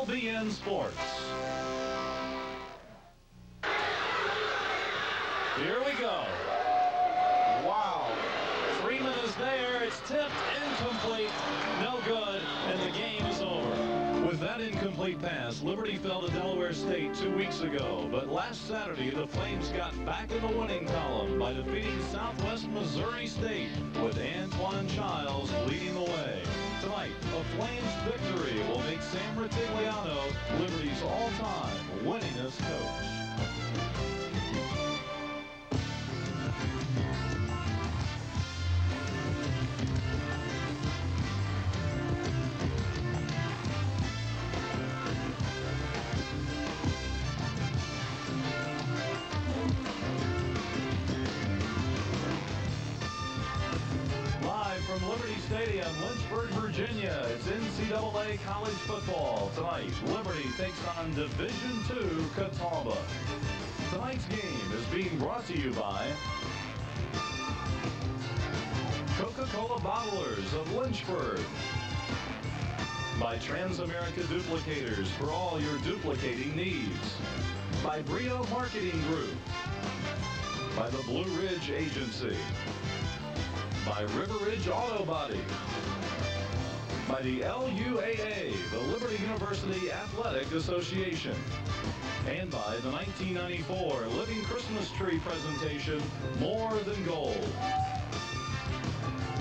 LBN Sports. Here we go. Wow. Freeman is there. It's tipped, incomplete, no good, and the game is over. With that incomplete pass, Liberty fell to Delaware State 2 weeks ago. But last Saturday, the Flames got back in the winning column by defeating Southwest Missouri State with Antoine Childs leading the way. Tonight, a Flames victory will make Sam Ritigliano Liberty's all-time winningest coach. From Liberty Stadium, Lynchburg, Virginia, it's NCAA college football. Tonight, Liberty takes on Division II Catawba. Tonight's game is being brought to you by Coca-Cola Bottlers of Lynchburg, by Transamerica Duplicators for all your duplicating needs, by Brio Marketing Group, by the Blue Ridge Agency, by River Ridge Auto Body, by the LUAA, the Liberty University Athletic Association, and by the 1994 Living Christmas Tree presentation, More Than Gold.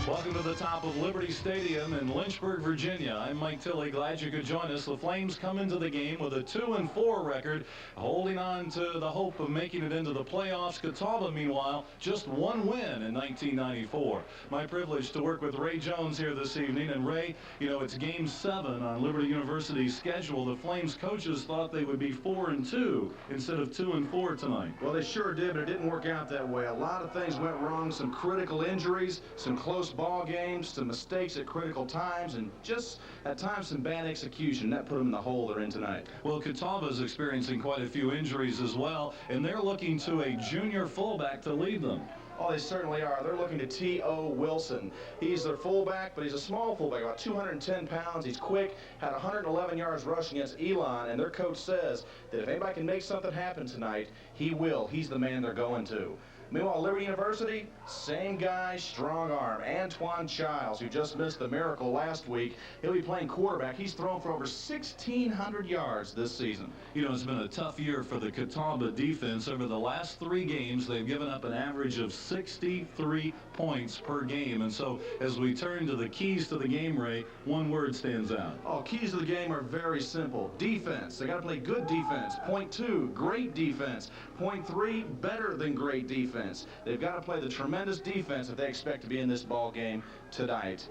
Welcome to the top of Liberty Stadium in Lynchburg, Virginia. I'm Mike Tilley. Glad you could join us. The Flames come into the game with a 2-4 record, holding on to the hope of making it into the playoffs. Catawba, meanwhile, just one win in 1994. My privilege to work with Ray Jones here this evening. And Ray, you know, it's Game 7 on Liberty University's schedule. The Flames coaches thought they would be 4-2 instead of 2-4 tonight. Well, they sure did, but it didn't work out that way. A lot of things went wrong, some critical injuries, some close ball games, some mistakes at critical times, and just at times some bad execution. That put them in the hole they're in tonight. Well, Catawba is experiencing quite a few injuries as well, and they're looking to a junior fullback to lead them. Oh, they certainly are. They're looking to T.O. Wilson. He's their fullback, but he's a small fullback, about 210 pounds. He's quick, had 111 yards rushing against Elon, and their coach says that if anybody can make something happen tonight, he will. He's the man they're going to. Meanwhile, Liberty University, same guy, strong arm, Antoine Childs, who just missed the miracle last week. He'll be playing quarterback. He's thrown for over 1,600 yards this season. You know, it's been a tough year for the Catawba defense. Over the last 3 games, they've given up an average of 63 points per game. And so, as we turn to the keys to the game, Ray, one word stands out. Oh, keys to the game are very simple. Defense. They got to play good defense. Point 2, great defense. Point 3, better than great defense. They've got to play the tremendous defense if they expect to be in this ball game tonight.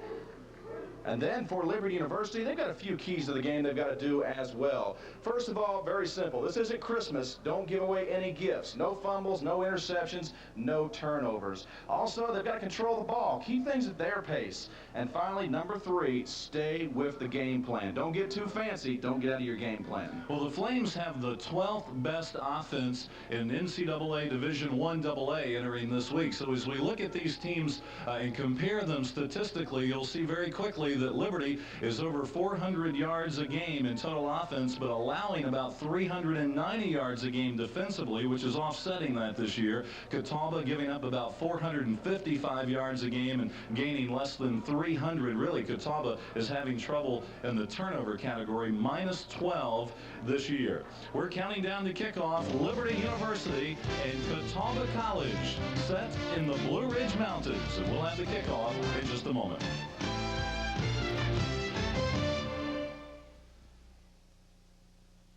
And then for Liberty University, they've got a few keys to the game they've got to do as well. First of all, very simple. This isn't Christmas. Don't give away any gifts. No fumbles, no interceptions, no turnovers. Also, they've got to control the ball. Keep things at their pace. And finally, number 3, stay with the game plan. Don't get too fancy. Don't get out of your game plan. Well, the Flames have the 12th best offense in NCAA Division I AA entering this week. So as we look at these teams and compare them statistically, you'll see very quickly that Liberty is over 400 yards a game in total offense, but allowing about 390 yards a game defensively, which is offsetting that this year. Catawba giving up about 455 yards a game and gaining less than 300. Really, Catawba is having trouble in the turnover category, minus 12 this year. We're counting down to kickoff. Liberty University and Catawba College set in the Blue Ridge Mountains, and we'll have the kickoff in just a moment.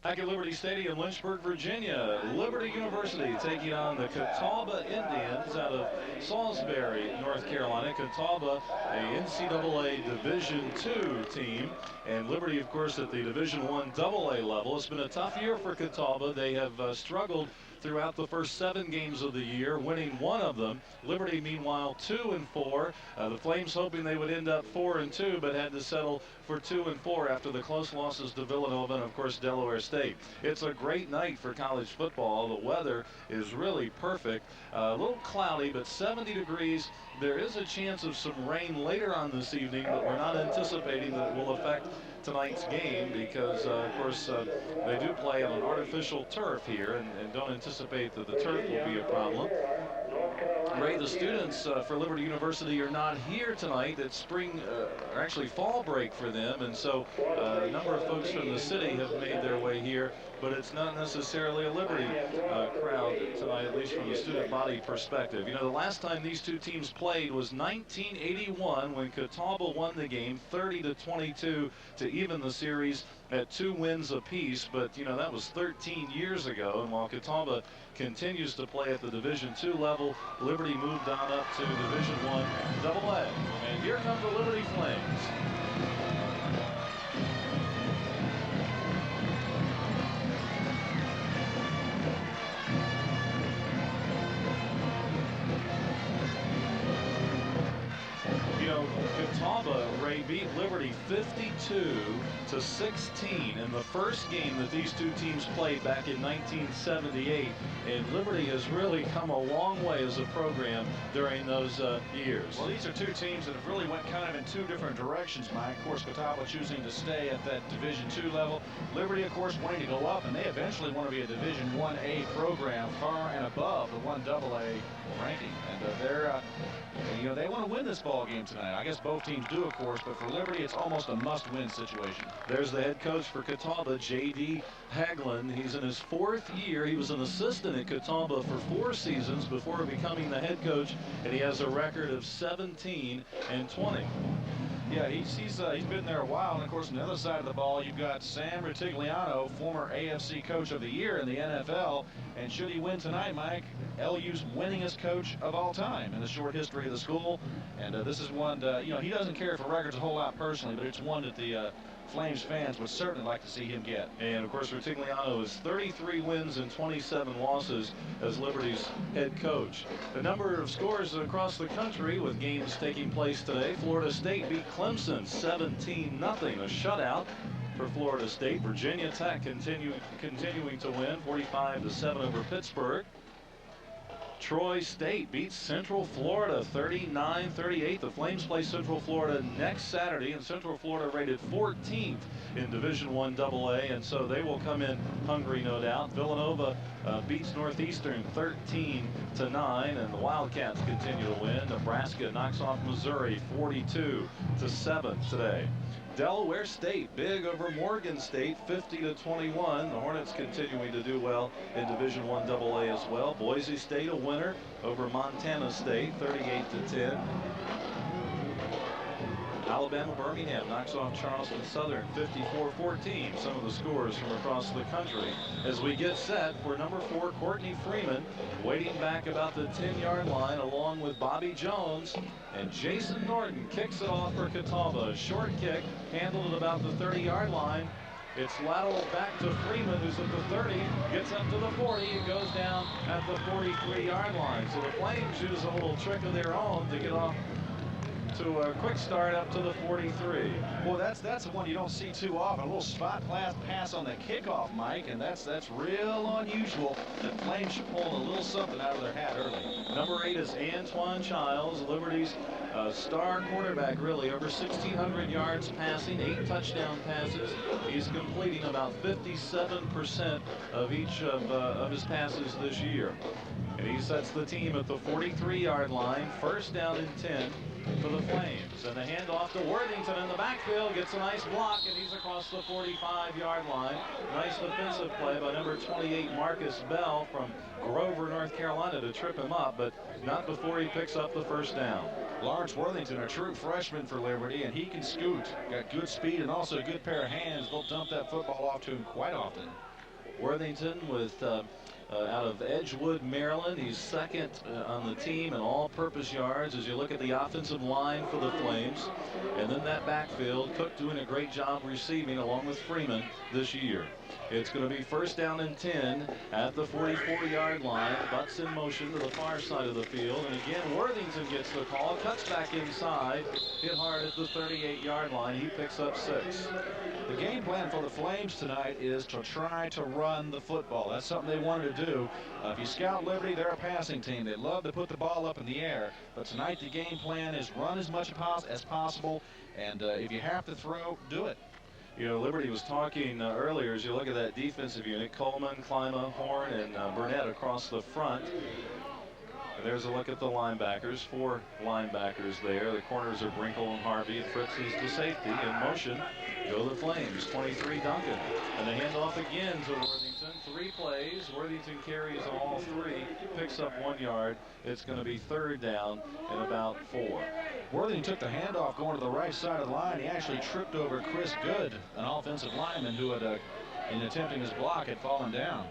Back at Liberty Stadium, Lynchburg, Virginia, Liberty University taking on the Catawba Indians out of Salisbury, North Carolina. Catawba, a NCAA Division II team, and Liberty, of course, at the Division I AA level. It's been a tough year for Catawba. They have struggled throughout the first 7 games of the year, winning 1 of them. Liberty, meanwhile, 2-4. The Flames hoping they would end up 4-2, but had to settle for 2-4 after the close losses to Villanova and, of course, Delaware State. It's a great night for college football. The weather is really perfect. A little cloudy, but 70 degrees There is a chance of some rain later on this evening, but we're not anticipating that it will affect tonight's game because, of course, they do play on an artificial turf here and don't anticipate that the turf will be a problem. Ray, the students for Liberty University are not here tonight. It's spring, or actually fall break for them, and so a number of folks from the city have made their way here, but it's not necessarily a Liberty crowd tonight, at least from the student body perspective. You know, the last time these two teams played was 1981 when Catawba won the game 30-22 to even the series at 2 wins apiece, but, you know, that was 13 years ago, and while Catawba continues to play at the Division II level, Liberty moved on up to Division I AA. And here come the Liberty Flames. You know, Catawba, Ray, beat Liberty 52-16 in the first game that these two teams played back in 1978. And Liberty has really come a long way as a program during those years. Well, these are two teams that have really went kind of in two different directions, Mike. Of course, Catawba choosing to stay at that Division II level. Liberty, of course, wanting to go up, and they eventually want to be a Division 1A program far and above the 1AA ranking. And you know, they want to win this ball game tonight. I guess both teams do, of course, but for Liberty, it's almost a must-win situation. There's the head coach for Catawba, J.D. Haglund. He's in his 4th year. He was an assistant at Catawba for 4 seasons before becoming the head coach, and he has a record of 17-20. Yeah, he's been there a while, and of course on the other side of the ball you've got Sam Rutigliano, former AFC Coach of the Year in the NFL, and should he win tonight, Mike, LU's winningest coach of all time in the short history of the school, and this is one, you know, he doesn't care for records a whole lot personally, but it's one that the Flames fans would certainly like to see him get. And of course Rutigliano is 33 wins and 27 losses as Liberty's head coach. The number of scores across the country with games taking place today. Florida State beat Clemson 17-0, a shutout for Florida State. Virginia Tech continuing to win 45-7 over Pittsburgh. Troy State beats Central Florida 39-38. The Flames play Central Florida next Saturday, and Central Florida rated 14th in Division I AA, and so they will come in hungry, no doubt. Villanova beats Northeastern 13-9, and the Wildcats continue to win. Nebraska knocks off Missouri 42-7 today. Delaware State big over Morgan State 50-21. The Hornets continuing to do well in Division I AA as well. Boise State a winner over Montana State 38-10. Alabama Birmingham knocks off Charleston Southern 54-14. Some of the scores from across the country as we get set for number 4 Courtney Freeman, waiting back about the 10-yard line along with Bobby Jones, and Jason Norton kicks it off for Catawba. A short kick handled at about the 30-yard line. It's lateral back to Freeman, who's at the 30, gets up to the 40, and goes down at the 43-yard line. So the Flames use a little trick of their own to get off to a quick start up to the 43. Well, that's the one you don't see too often. A little spot class pass on the kickoff, Mike, and that's real unusual. The Flames should pull a little something out of their hat early. Number 8 is Antoine Childs, Liberty's star quarterback, really. Over 1,600 yards passing, 8 touchdown passes. He's completing about 57% of each of his passes this year. And he sets the team at the 43-yard line, first down and 10 for the Flames. And the handoff to Worthington in the backfield, gets a nice block, and he's across the 45-yard line. Nice defensive play by number 28 Marcus Bell from Grover, North Carolina, to trip him up, but not before he picks up the first down. Lawrence Worthington, a true freshman for Liberty, and he can scoot. Got good speed and also a good pair of hands. They'll dump that football off to him quite often. Worthington with out of Edgewood, Maryland. He's second on the team in all-purpose yards as you look at the offensive line for the Flames. And then that backfield, Cook doing a great job receiving along with Freeman this year. It's going to be first down and 10 at the 44-yard line. Butts in motion to the far side of the field. And again, Worthington gets the call, cuts back inside, hit hard at the 38-yard line. He picks up 6. The game plan for the Flames tonight is to try to run the football. That's something they wanted to do. If you scout Liberty, they're a passing team. They love to put the ball up in the air. But tonight the game plan is run as much as possible. And if you have to throw, do it. You know, Liberty was talking earlier, as you look at that defensive unit, Coleman, Klima, Horn, and Burnett across the front. And there's a look at the linebackers. 4 linebackers there. The corners are Brinkle and Harvey. And Fritz is the safety. In motion, go the Flames. 23, Duncan. And the handoff again to Worthington. 3 plays. Worthington carries all 3. Picks up 1 yard. It's going to be 3rd down and about 4. Worthington took the handoff going to the right side of the line. He actually tripped over Chris Good, an offensive lineman who had, in attempting his block, had fallen down.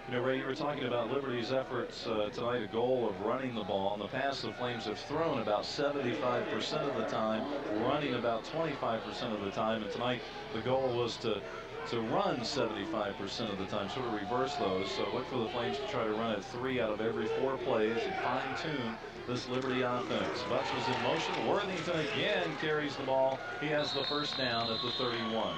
You know, Ray, you were talking about Liberty's efforts tonight, a goal of running the ball. In the past, the Flames have thrown about 75% of the time, running about 25% of the time. And tonight, the goal was to run 75% of the time, sort of reverse those. So look for the Flames to try to run it 3 out of every 4 plays and fine-tune this Liberty offense. Butts was in motion. Worthington again carries the ball. He has the first down at the 31.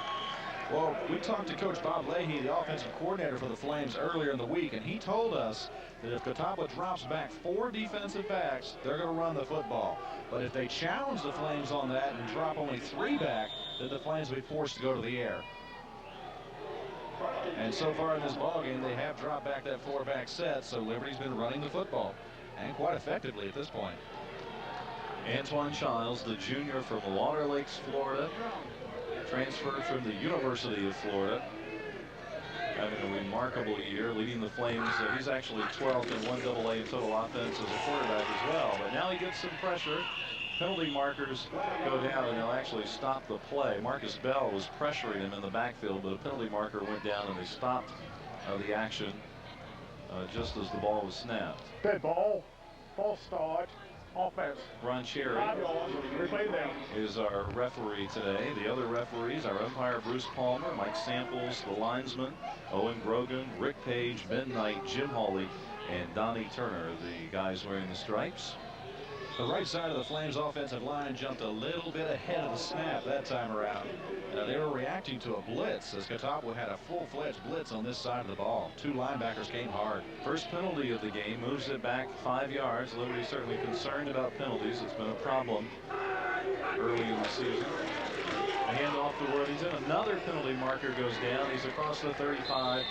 Well, we talked to Coach Bob Leahy, the offensive coordinator for the Flames, earlier in the week, and he told us that if Catawba drops back 4 defensive backs, they're going to run the football. But if they challenge the Flames on that and drop only 3 back, then the Flames will be forced to go to the air. And so far in this ballgame, they have dropped back that 4-back set, so Liberty's been running the football, and quite effectively at this point. Antoine Childs, the junior from Water Lakes, Florida, transferred from the University of Florida, having a remarkable year, leading the Flames. He's actually 12th in 1AA in total offense as a quarterback as well. But now he gets some pressure. Penalty markers go down, and they'll actually stop the play. Marcus Bell was pressuring him in the backfield, but a penalty marker went down, and they stopped the action just as the ball was snapped. Dead ball. False start. Offense. Ron Cherry is our referee today. The other referees, our umpire Bruce Palmer, Mike Samples, the linesman, Owen Grogan, Rick Page, Ben Knight, Jim Hawley, and Donnie Turner, the guys wearing the stripes. The right side of the Flames offensive line jumped a little bit ahead of the snap that time around. They were reacting to a blitz as Catawba had a full-fledged blitz on this side of the ball. 2 linebackers came hard. First penalty of the game, moves it back 5 yards. Liberty certainly concerned about penalties. It's been a problem early in the season. A handoff to Worthington. Another penalty marker goes down. He's across the 35.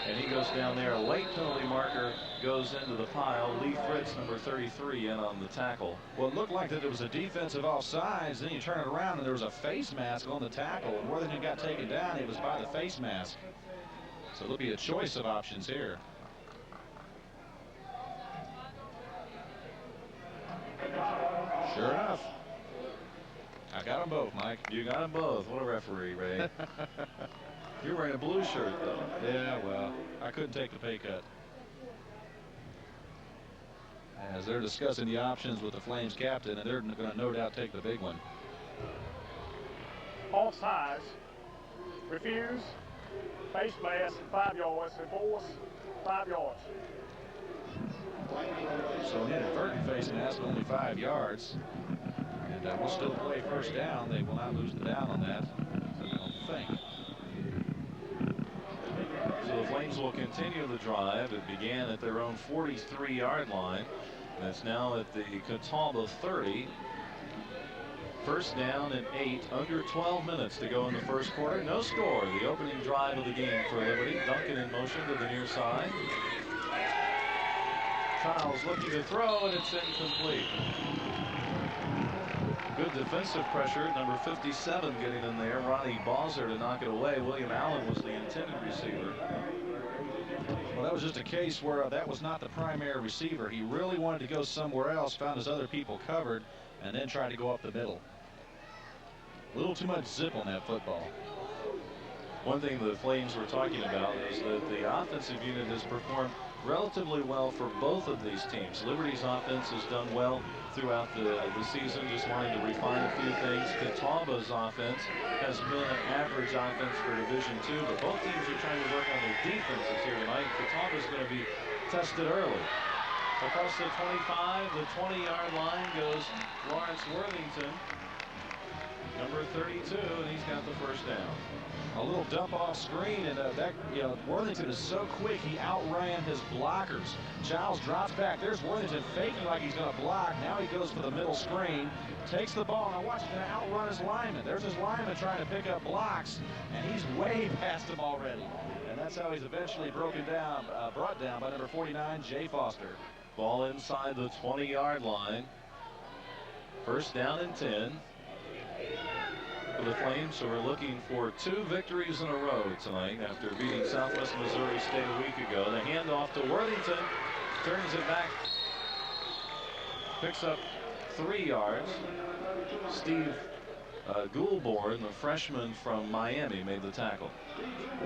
And he goes down there. A late penalty marker goes into the pile. Lee Fritz, number 33, in on the tackle. Well, it looked like that it was a defensive offsides. Then you turn it around, and there was a face mask on the tackle. And Worthington got taken down. It was by the face mask. So there'll be a choice of options here. Sure enough. I got them both, Mike. You got them both. What a referee, Ray. You're wearing a blue shirt, though. Yeah, well, I couldn't take the pay cut. As they're discussing the options with the Flames captain, and they're going to no doubt take the big one. Offsides. Refuse. Face mask, 5 yards. Enforce, 5 yards. So an inadvertent face mask, only 5 yards. And we'll still play first down. They will not lose the down on that, I don't think. So the Flames will continue the drive. It began at their own 43-yard line. And it's now at the Catawba 30. First down and 8, under 12 minutes to go in the first quarter. No score. The opening drive of the game for Liberty. Duncan in motion to the near side. Childs looking to throw, and it's incomplete. Good defensive pressure. Number 57 getting in there. Ronnie Bowser to knock it away. William Allen was the intended receiver. Well, that was just a case where that was not the primary receiver. He really wanted to go somewhere else, found his other people covered, and then tried to go up the middle. A little too much zip on that football. One thing the Flames were talking about is that the offensive unit has performed relatively well for both of these teams. Liberty's offense has done well throughout the season, just wanting to refine a few things. Catawba's offense has been an average offense for Division II, but both teams are trying to work on their defenses here tonight. Catawba's going to be tested early. Across the 25, the 20-yard line goes Lawrence Worthington, number 32, and he's got the first down. A little dump off screen, and Worthington is so quick he outran his blockers. Childs drops back. There's Worthington faking like he's going to block. Now he goes for the middle screen, takes the ball. Now watch, he's going to outrun his lineman. There's his lineman trying to pick up blocks, and he's way past him already. And that's how he's eventually brought down by number 49, Jay Foster. Ball inside the 20-yard line. First down and 10. For the Flames, who are looking for 2 victories in a row tonight after beating Southwest Missouri State a week ago. The handoff to Worthington, turns it back, picks up 3 yards. Steve Goulbourne, the freshman from Miami, made the tackle.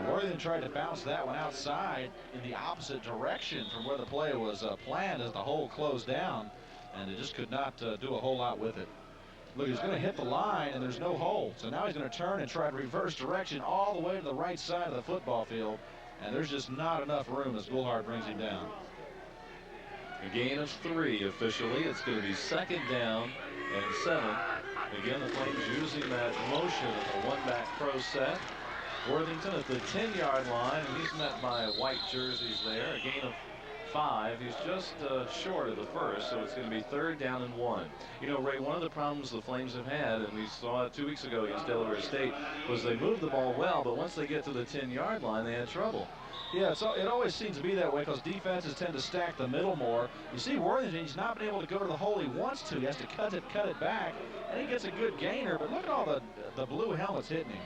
Worthington tried to bounce that one outside in the opposite direction from where the play was planned as the hole closed down, and it just could not do a whole lot with it. Look, he's going to hit the line, and there's no hole. So now he's going to turn and try to reverse direction all the way to the right side of the football field, and there's just not enough room as Goulhart brings him down. A gain of 3 officially. It's going to be second down and 7. Again, the Flames using that motion in the one-back pro set. Worthington at the 10-yard line, and he's met by white jerseys there. A gain of 5. He's just short of the first, so it's going to be third down and 1. You know, Ray, one of the problems the Flames have had, and we saw it 2 weeks ago against Delaware State, was they moved the ball well, but once they get to the 10-yard line, they had trouble. Yeah, so it always seems to be that way because defenses tend to stack the middle more. You see Worthington, he's not been able to go to the hole he wants to. He has to cut it back, and he gets a good gainer, but look at all the blue helmets hitting him.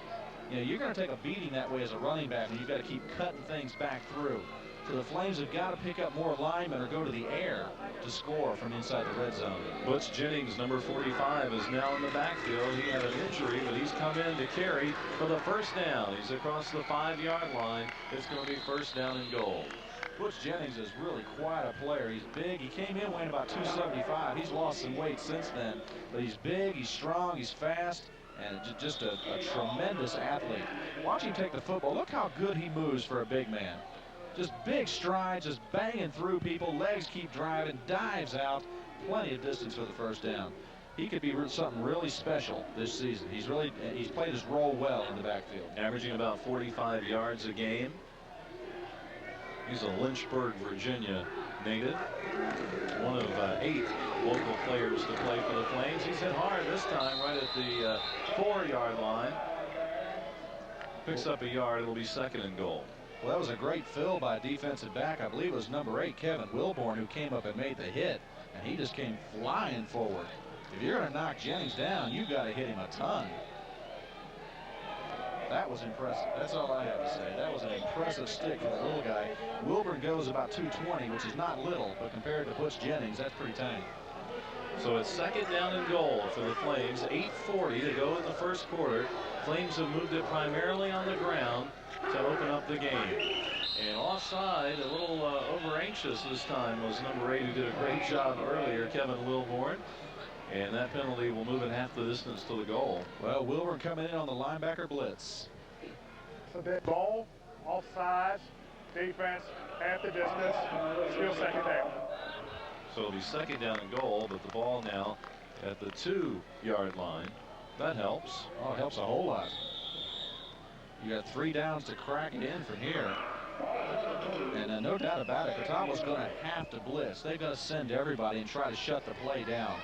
You know, you're going to take a beating that way as a running back, and you've got to keep cutting things back through. So the Flames have got to pick up more linemen or go to the air to score from inside the red zone. Butch Jennings, number 45, is now in the backfield. He had an injury, but he's come in to carry for the first down. He's across the 5-yard line. It's going to be first down and goal. Butch Jennings is really quite a player. He's big. He came in weighing about 275. He's lost some weight since then, but he's big, he's strong, he's fast, and just a tremendous athlete. Watch him take the football. Look how good he moves for a big man. Just big strides, just banging through people, legs keep driving, dives out, plenty of distance for the first down. He could be something really special this season. He's played his role well in the backfield. Averaging about 45 yards a game. He's a Lynchburg, Virginia native. One of 8 local players to play for the Flames. He's hit hard this time right at the 4-yard line. Picks up a yard. It'll be second and goal. Well, that was a great fill by a defensive back. I believe it was number 8, Kevin Wilborn, who came up and made the hit, and he just came flying forward. If you're going to knock Jennings down, you've got to hit him a ton. That was impressive. That's all I have to say. That was an impressive stick for the little guy. Wilburn goes about 220, which is not little, but compared to Butch Jennings, that's pretty tiny. So it's second down and goal for the Flames. 8:40 to go in the first quarter. Flames have moved it primarily on the ground to open up the game. And offside, a little over anxious this time, was number 8, who did a great job earlier, Kevin Wilborn. And that penalty will move it half the distance to the goal. Well, Wilburn coming in on the linebacker blitz. So that ball, offside, defense, half the distance, still second down. So it'll be second down and goal, but the ball now at the 2-yard line. That helps. Oh, it helps a whole lot. You got 3 downs to crack it in from here. And no doubt about it, Catawba's going to have to blitz. They've got to send everybody and try to shut the play down.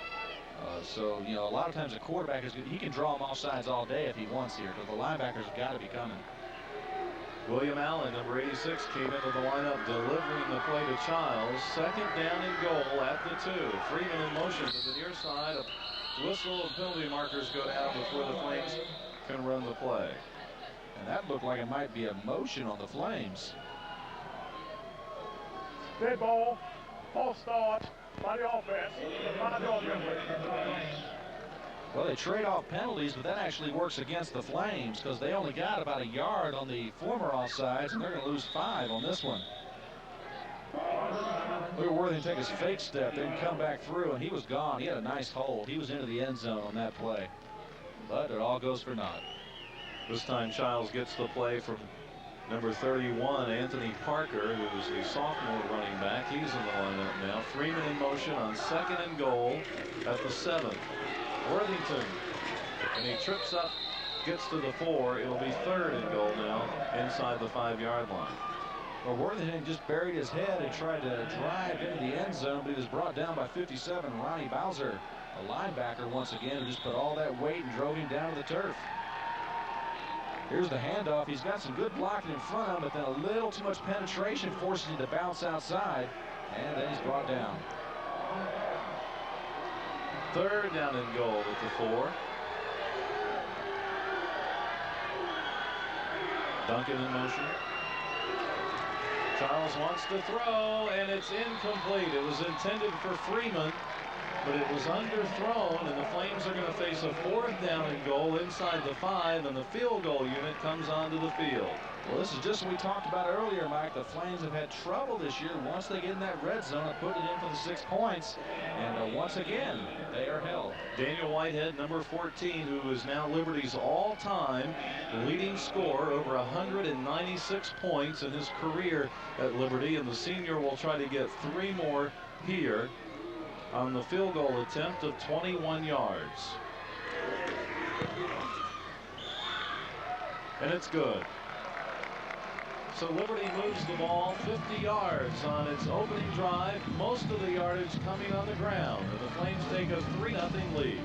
So, you know, a lot of times a quarterback is good. He can draw them off sides all day if he wants here, because the linebackers have got to be coming. William Allen, number 86, came into the lineup delivering the play to Childs. Second down and goal at the 2. Freeman in motion to the near side. A whistle and penalty markers go down before the Flames can run the play. And that looked like it might be a motion on the Flames. Dead ball, false start by the offense. 5-yard penalty. Well, they trade off penalties, but that actually works against the Flames because they only got about a yard on the former offsides, and they're going to lose 5 on this one. Look at Worthington take his fake step, then come back through, and he was gone. He had a nice hold. He was into the end zone on that play. But it all goes for naught. This time Childs gets the play from number 31, Anthony Parker, who's the sophomore running back. He's in the lineup now. Freeman in motion on second and goal at the 7. Worthington, and he trips up gets to the 4, it'll be 3rd and goal now inside the 5-yard line. Well, Worthington just buried his head and tried to drive into the end zone, but he was brought down by 57, Ronnie Bowser, a linebacker once again, who just put all that weight and drove him down to the turf. Here's the handoff. He's got some good blocking in front of him, but then a little too much penetration forces him to bounce outside, and then he's brought down. 3rd down and goal at the 4. Duncan in motion. Charles wants to throw, and it's incomplete. It was intended for Freeman, but it was underthrown, and the Flames are going to face a 4th down and goal inside the 5, and the field goal unit comes onto the field. Well, this is just what we talked about earlier, Mike. The Flames have had trouble this year once they get in that red zone and put it in for the 6 points. And once again, they are held. Daniel Whitehead, number 14, who is now Liberty's all-time leading scorer, over 196 points in his career at Liberty. And the senior will try to get 3 more here on the field goal attempt of 21 yards. And it's good. So Liberty moves the ball 50 yards on its opening drive, most of the yardage coming on the ground, and the Flames take a 3-0 lead.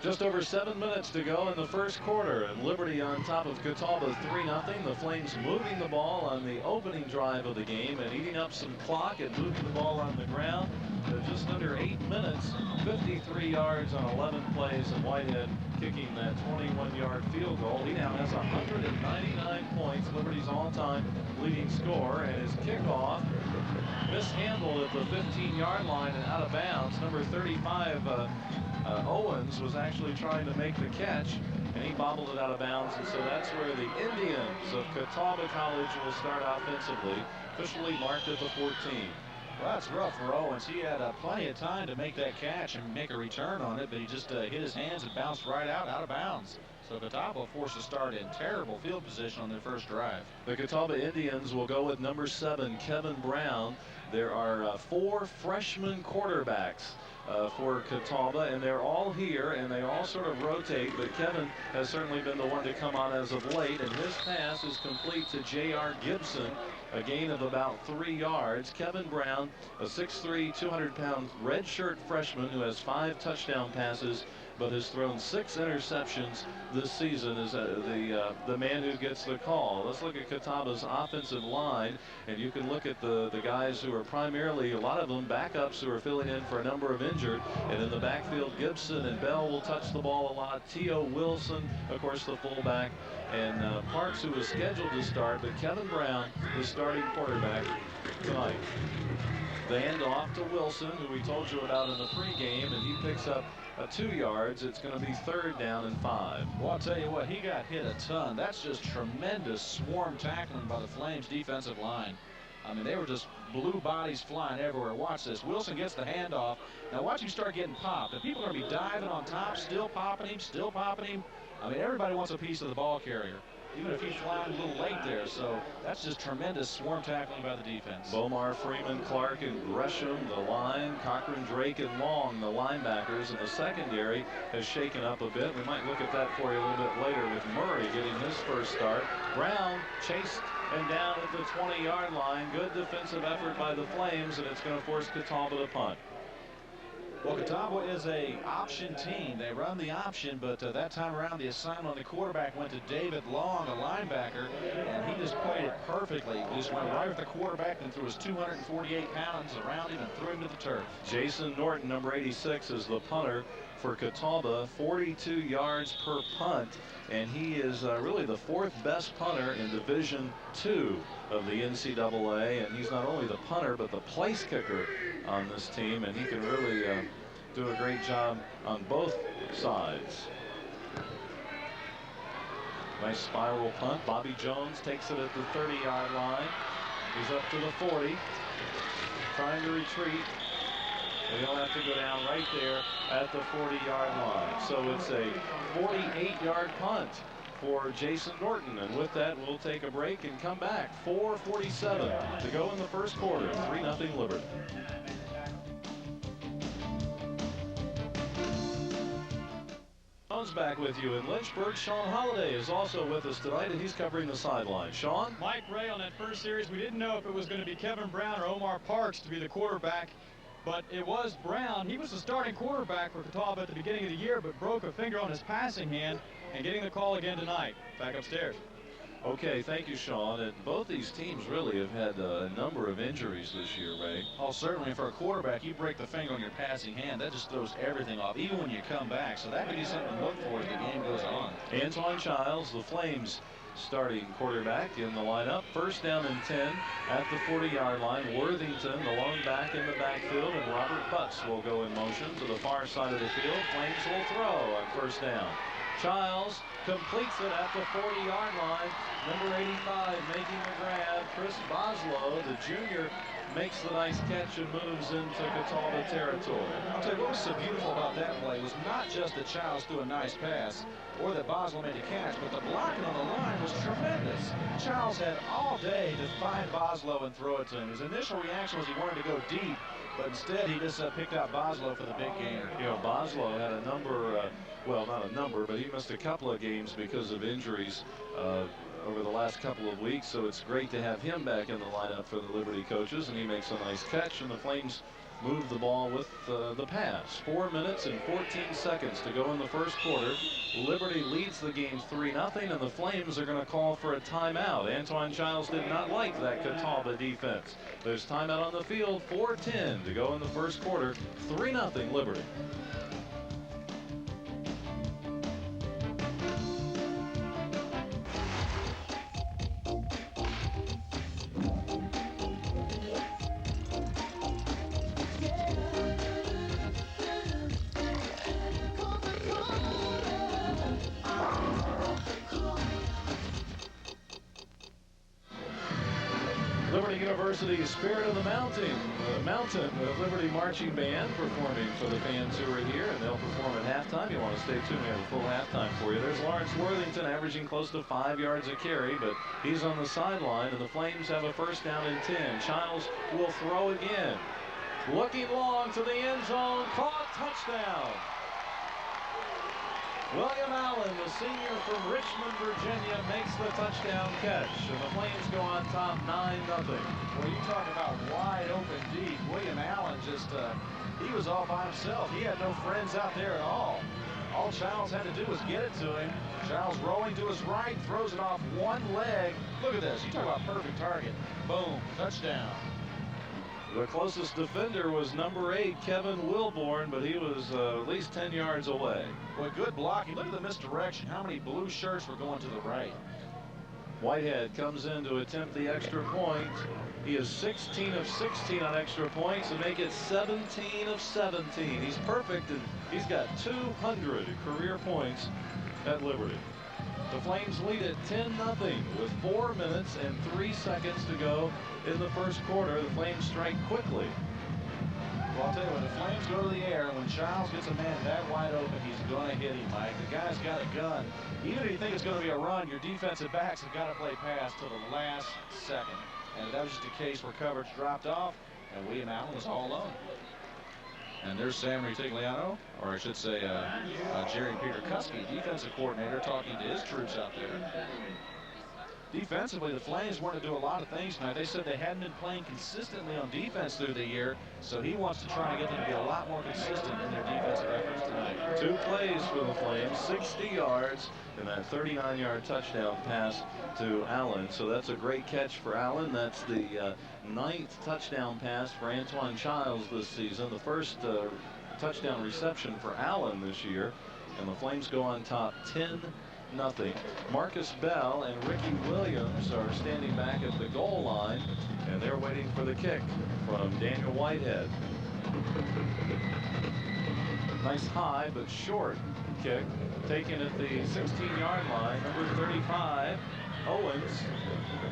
Just over 7 minutes to go in the first quarter, and Liberty on top of Catawba 3-0. The Flames moving the ball on the opening drive of the game and eating up some clock and moving the ball on the ground. Just under 8 minutes, 53 yards on 11 plays, and Whitehead kicking that 21-yard field goal. He now has 199 points, Liberty's all-time leading scorer, and his kickoff mishandled at the 15-yard line and out of bounds. Number 35, Owens, was actually trying to make the catch, and he bobbled it out of bounds, and so that's where the Indians of Catawba College will start offensively, officially marked at the 14. Well, that's rough for Owens. He had plenty of time to make that catch and make a return on it, but he just hit his hands and bounced right out of bounds. So Catawba forced to start in terrible field position on their first drive. The Catawba Indians will go with number 7, Kevin Brown. There are 4 freshman quarterbacks for Catawba, and they're all here, and they all sort of rotate, but Kevin has certainly been the one to come on as of late, and his pass is complete to J.R. Gibson, a gain of about 3 yards. Kevin Brown, a 6'3", 200-pound redshirt freshman who has 5 touchdown passes, but has thrown 6 interceptions this season, is the man who gets the call. Let's look at Catawba's offensive line, and you can look at the guys who are primarily, a lot of them backups who are filling in for a number of injured. And in the backfield, Gibson and Bell will touch the ball a lot. T.O. Wilson, of course, the fullback, and Parks, who was scheduled to start, but Kevin Brown is starting quarterback tonight. The handoff to Wilson, who we told you about in the pregame, and he picks up 2 yards. It's going to be 3rd down and 5. Well, I'll tell you what, he got hit a ton. That's just tremendous swarm tackling by the Flames defensive line. I mean, they were just blue bodies flying everywhere. Watch this. Wilson gets the handoff. Now watch him start getting popped. And people are going to be diving on top, still popping him, still popping him. I mean, everybody wants a piece of the ball carrier, even if he's flying a little late there. So that's just tremendous swarm tackling by the defense. Bomar, Freeman, Clark, and Gresham, the line. Cochran, Drake, and Long, the linebackers. And the secondary has shaken up a bit. We might look at that for you a little bit later with Murray getting his first start. Brown chased and down at the 20-yard line. Good defensive effort by the Flames, and it's going to force Catawba to punt. Well, Catawba is a option team. They run the option, but that time around the assignment on the quarterback went to David Long, a linebacker, and he just played it perfectly. He just went right with the quarterback and threw his 248 pounds around him and threw him to the turf. Jason Norton, number 86, is the punter for Catawba, 42 yards per punt, and he is really the 4th best punter in Division II of the NCAA, and he's not only the punter but the place kicker on this team, and he can really do a great job on both sides. Nice spiral punt. Bobby Jones takes it at the 30-yard line. He's up to the 40, trying to retreat. And he'll have to go down right there at the 40-yard line. So it's a 48-yard punt for Jason Norton. And with that, we'll take a break and come back. 4:47 to go in the first quarter. 3-0 Liberty. Jones back with you in Lynchburg. Sean Holliday is also with us tonight, and he's covering the sideline. Sean? Mike Ray, on that first series, we didn't know if it was going to be Kevin Brown or Omar Parks to be the quarterback, but it was Brown. He was the starting quarterback for Catawba at the beginning of the year, but broke a finger on his passing hand and getting the call again tonight. Back upstairs. Okay, thank you, Sean. And both these teams really have had a number of injuries this year, Ray. Oh, certainly for a quarterback, you break the finger on your passing hand, that just throws everything off, even when you come back. So that could be something to look for as the game goes on. Antoine Childs, the Flames starting quarterback in the lineup. First down and 10 at the 40-yard line. Worthington, the lone back in the backfield, and Robert Butts will go in motion to the far side of the field. Flames will throw on first down. Childs completes it at the 40-yard line. Number 85 making the grab. Chris Boslow, the junior, makes the nice catch and moves into Catawba territory. I'll tell you what was so beautiful about that play was not just that Childs threw a nice pass or that Boslow made a catch, but the blocking on the line was tremendous. Childs had all day to find Boslow and throw it to him. His initial reaction was he wanted to go deep, but instead he just picked out Boslow for the big game. You know, Boslow had a number, well, not a number, but he missed a couple of games because of injuries over the last couple of weeks, so it's great to have him back in the lineup for the Liberty coaches, and he makes a nice catch, and the Flames move the ball with the pass. 4 minutes and 14 seconds to go in the first quarter. Liberty leads the game 3-0, and the Flames are going to call for a timeout. Antoine Childs did not like that Catawba defense. There's timeout on the field. 4:10 to go in the first quarter. 3-0 Liberty. University's Spirit of the Mountain Liberty Marching Band performing for the fans who are here, and they'll perform at halftime. You want to stay tuned. We have a full halftime for you. There's Lawrence Worthington averaging close to 5 yards a carry, but he's on the sideline, and the Flames have a first down and 10. Childs will throw again. Looking long to the end zone. Caught. Touchdown. William Allen, the senior from Richmond, Virginia, makes the touchdown catch, and the Flames go on top 9-0. Well, you talk about wide open deep. William Allen just, he was all by himself. He had no friends out there at all. All Childs had to do was get it to him. Childs rolling to his right, throws it off one leg. Look at this. You talk about perfect target. Boom, touchdown. The closest defender was number 8, Kevin Wilborn, but he was at least 10 yards away. Boy, good blocking. Look at the misdirection. How many blue shirts were going to the right? Whitehead comes in to attempt the extra point. He is 16 of 16 on extra points and make it 17 of 17. He's perfect, and he's got 200 career points at Liberty. The Flames lead at 10-0 with 4 minutes and 3 seconds to go in the first quarter. The Flames strike quickly. Well, I'll tell you what, the Flames go to the air. When Childs gets a man that wide open, he's going to hit him, Mike. The guy's got a gun. Even if you think it's going to be a run, your defensive backs have got to play pass till the last second. And that was just a case where coverage dropped off, and William Allen was all alone. And there's Sam Ritigliano, or I should say Jerry Peter Kuski, defensive coordinator, talking to his troops out there. Defensively, the Flames want to do a lot of things tonight. They said they hadn't been playing consistently on defense through the year, so he wants to try and get them to be a lot more consistent in their defensive efforts tonight. 2 plays for the Flames, 60 yards, and that 39-yard touchdown pass to Allen. So that's a great catch for Allen. That's the 9th touchdown pass for Antoine Childs this season, the first touchdown reception for Allen this year, and the Flames go on top 10-0. Marcus Bell and Ricky Williams are standing back at the goal line, and they're waiting for the kick from Daniel Whitehead. Nice high but short kick taken at the 16-yard line. Number 35, Owens.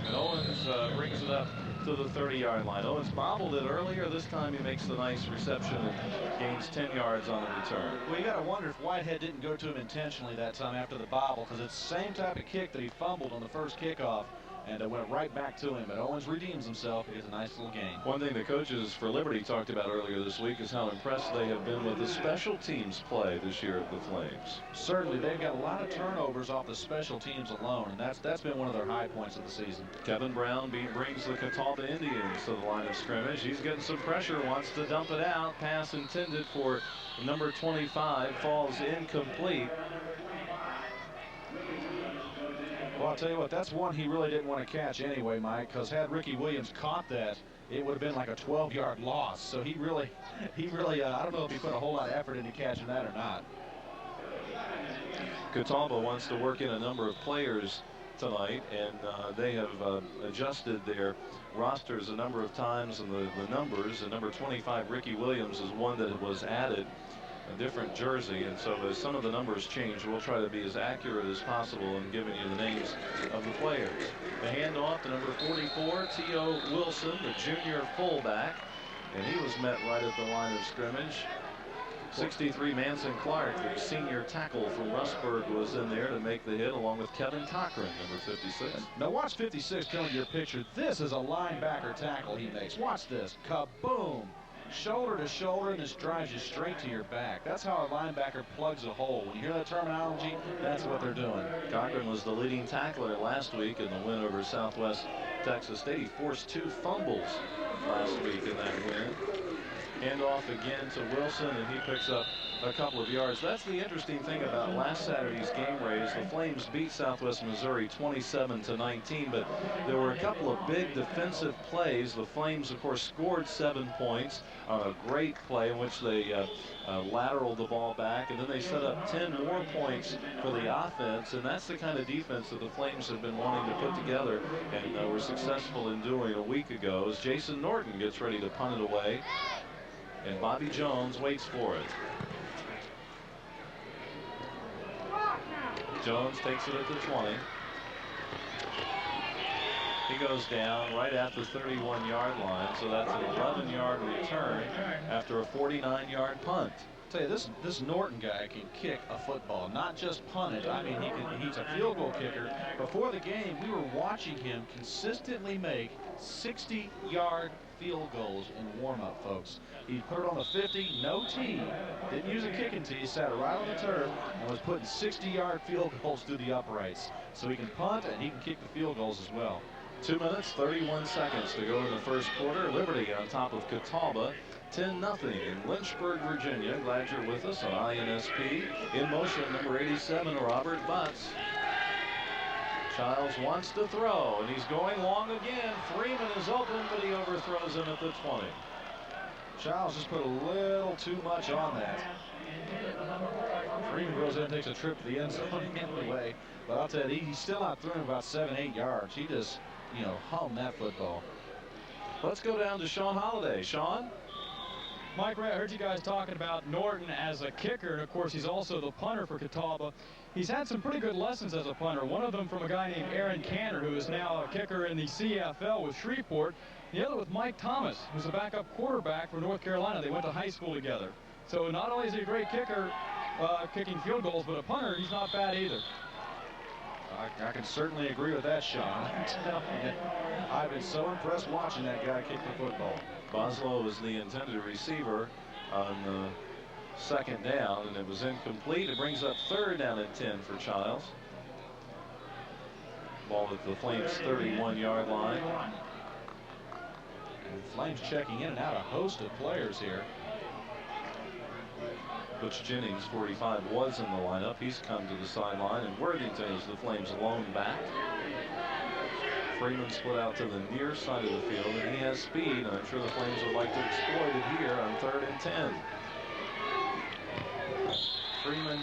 And Owens brings it up to the 30-yard line. Owens bobbled it earlier. This time he makes the nice reception and gains 10 yards on the return. Well, you got to wonder if Whitehead didn't go to him intentionally that time after the bobble, because it's the same type of kick that he fumbled on the first kickoff. and it went right back to him. But Owens redeems himself. He gets a nice little gain. One thing the coaches for Liberty talked about earlier this week is how impressed they have been with the special teams play this year of the Flames. Certainly, they've got a lot of turnovers off the special teams alone, and that's been one of their high points of the season. Kevin Brown brings the Catawba Indians to the line of scrimmage. He's getting some pressure, wants to dump it out. Pass intended for number 25 falls incomplete. Well, I'll tell you what, that's one he really didn't want to catch anyway, Mike, because had Ricky Williams caught that, it would have been like a 12-yard loss. So he really, I don't know if he put a whole lot of effort into catching that or not. Catawba wants to work in a number of players tonight, and they have adjusted their rosters a number of times, and the numbers. And number 25, Ricky Williams, is one that was added, a different jersey, and so as some of the numbers change, we'll try to be as accurate as possible in giving you the names of the players. The handoff to number 44, T.O. Wilson, the junior fullback, and he was met right at the line of scrimmage. 63, Manson Clark, the senior tackle from Rustburg, was in there to make the hit, along with Kevin Cochran, number 56. Now watch 56 coming to your picture. This is a linebacker tackle he makes. Watch this. Kaboom. Shoulder to shoulder, and this drives you straight to your back. That's how a linebacker plugs a hole. When you hear that terminology, that's what they're doing. Cochran was the leading tackler last week in the win over Southwest Texas State. He forced 2 fumbles last week in that win. Handoff again to Wilson, and he picks up a couple of yards. That's the interesting thing about last Saturday's game, Ray, is the Flames beat Southwest Missouri 27-19, but there were a couple of big defensive plays. The Flames, of course, scored 7 points on a great play in which they lateraled the ball back, and then they set up 10 more points for the offense, and that's the kind of defense that the Flames have been wanting to put together, and were successful in doing a week ago, as Jason Norton gets ready to punt it away, and Bobby Jones waits for it. Jones takes it at the 20. He goes down right at the 31-yard line, so that's an 11-yard return after a 49-yard punt. I'll tell you, this Norton guy can kick a football, not just punt it. I mean, he's a field goal kicker. Before the game, we were watching him consistently make 60-yard field goals in warm-up, folks. He put it on the 50, no tee, didn't use a kicking tee, sat right on the turf, and was putting 60-yard field goals through the uprights. So he can punt and he can kick the field goals as well. 2 minutes, 31 seconds to go in the first quarter. Liberty on top of Catawba, 10-0 in Lynchburg, Virginia. Glad you're with us on INSP. In motion, number 87, Robert Butts. Childs wants to throw, and he's going long again. Freeman is open, but he overthrows him at the 20. Childs just put a little too much on that. Freeman goes in and takes a trip to the end zone anyway. But I'll tell you, he's still out throwing about 7-8 yards. He just, hummed that football. Let's go down to Sean Holliday. Sean? Mike Ray, I heard you guys talking about Norton as a kicker, and of course he's also the punter for Catawba. He's had some pretty good lessons as a punter, one of them from a guy named Aaron Canner, who is now a kicker in the CFL with Shreveport, the other with Mike Thomas, who's a backup quarterback for North Carolina. They went to high school together. So not only is he a great kicker, kicking field goals, but a punter, he's not bad either. I can certainly agree with that, Sean. I've been so impressed watching that guy kick the football. Boslow was the intended receiver on the second down, and it was incomplete. It brings up 3rd down and 10 for Childs. Ball at the Flames' 31-yard line. And Flames checking in and out a host of players here. Butch Jennings, 45, was in the lineup. He's come to the sideline, and Worthington is the Flames' lone back. Freeman split out to the near side of the field, and he has speed, and I'm sure the Flames would like to exploit it here on 3rd and 10. Freeman,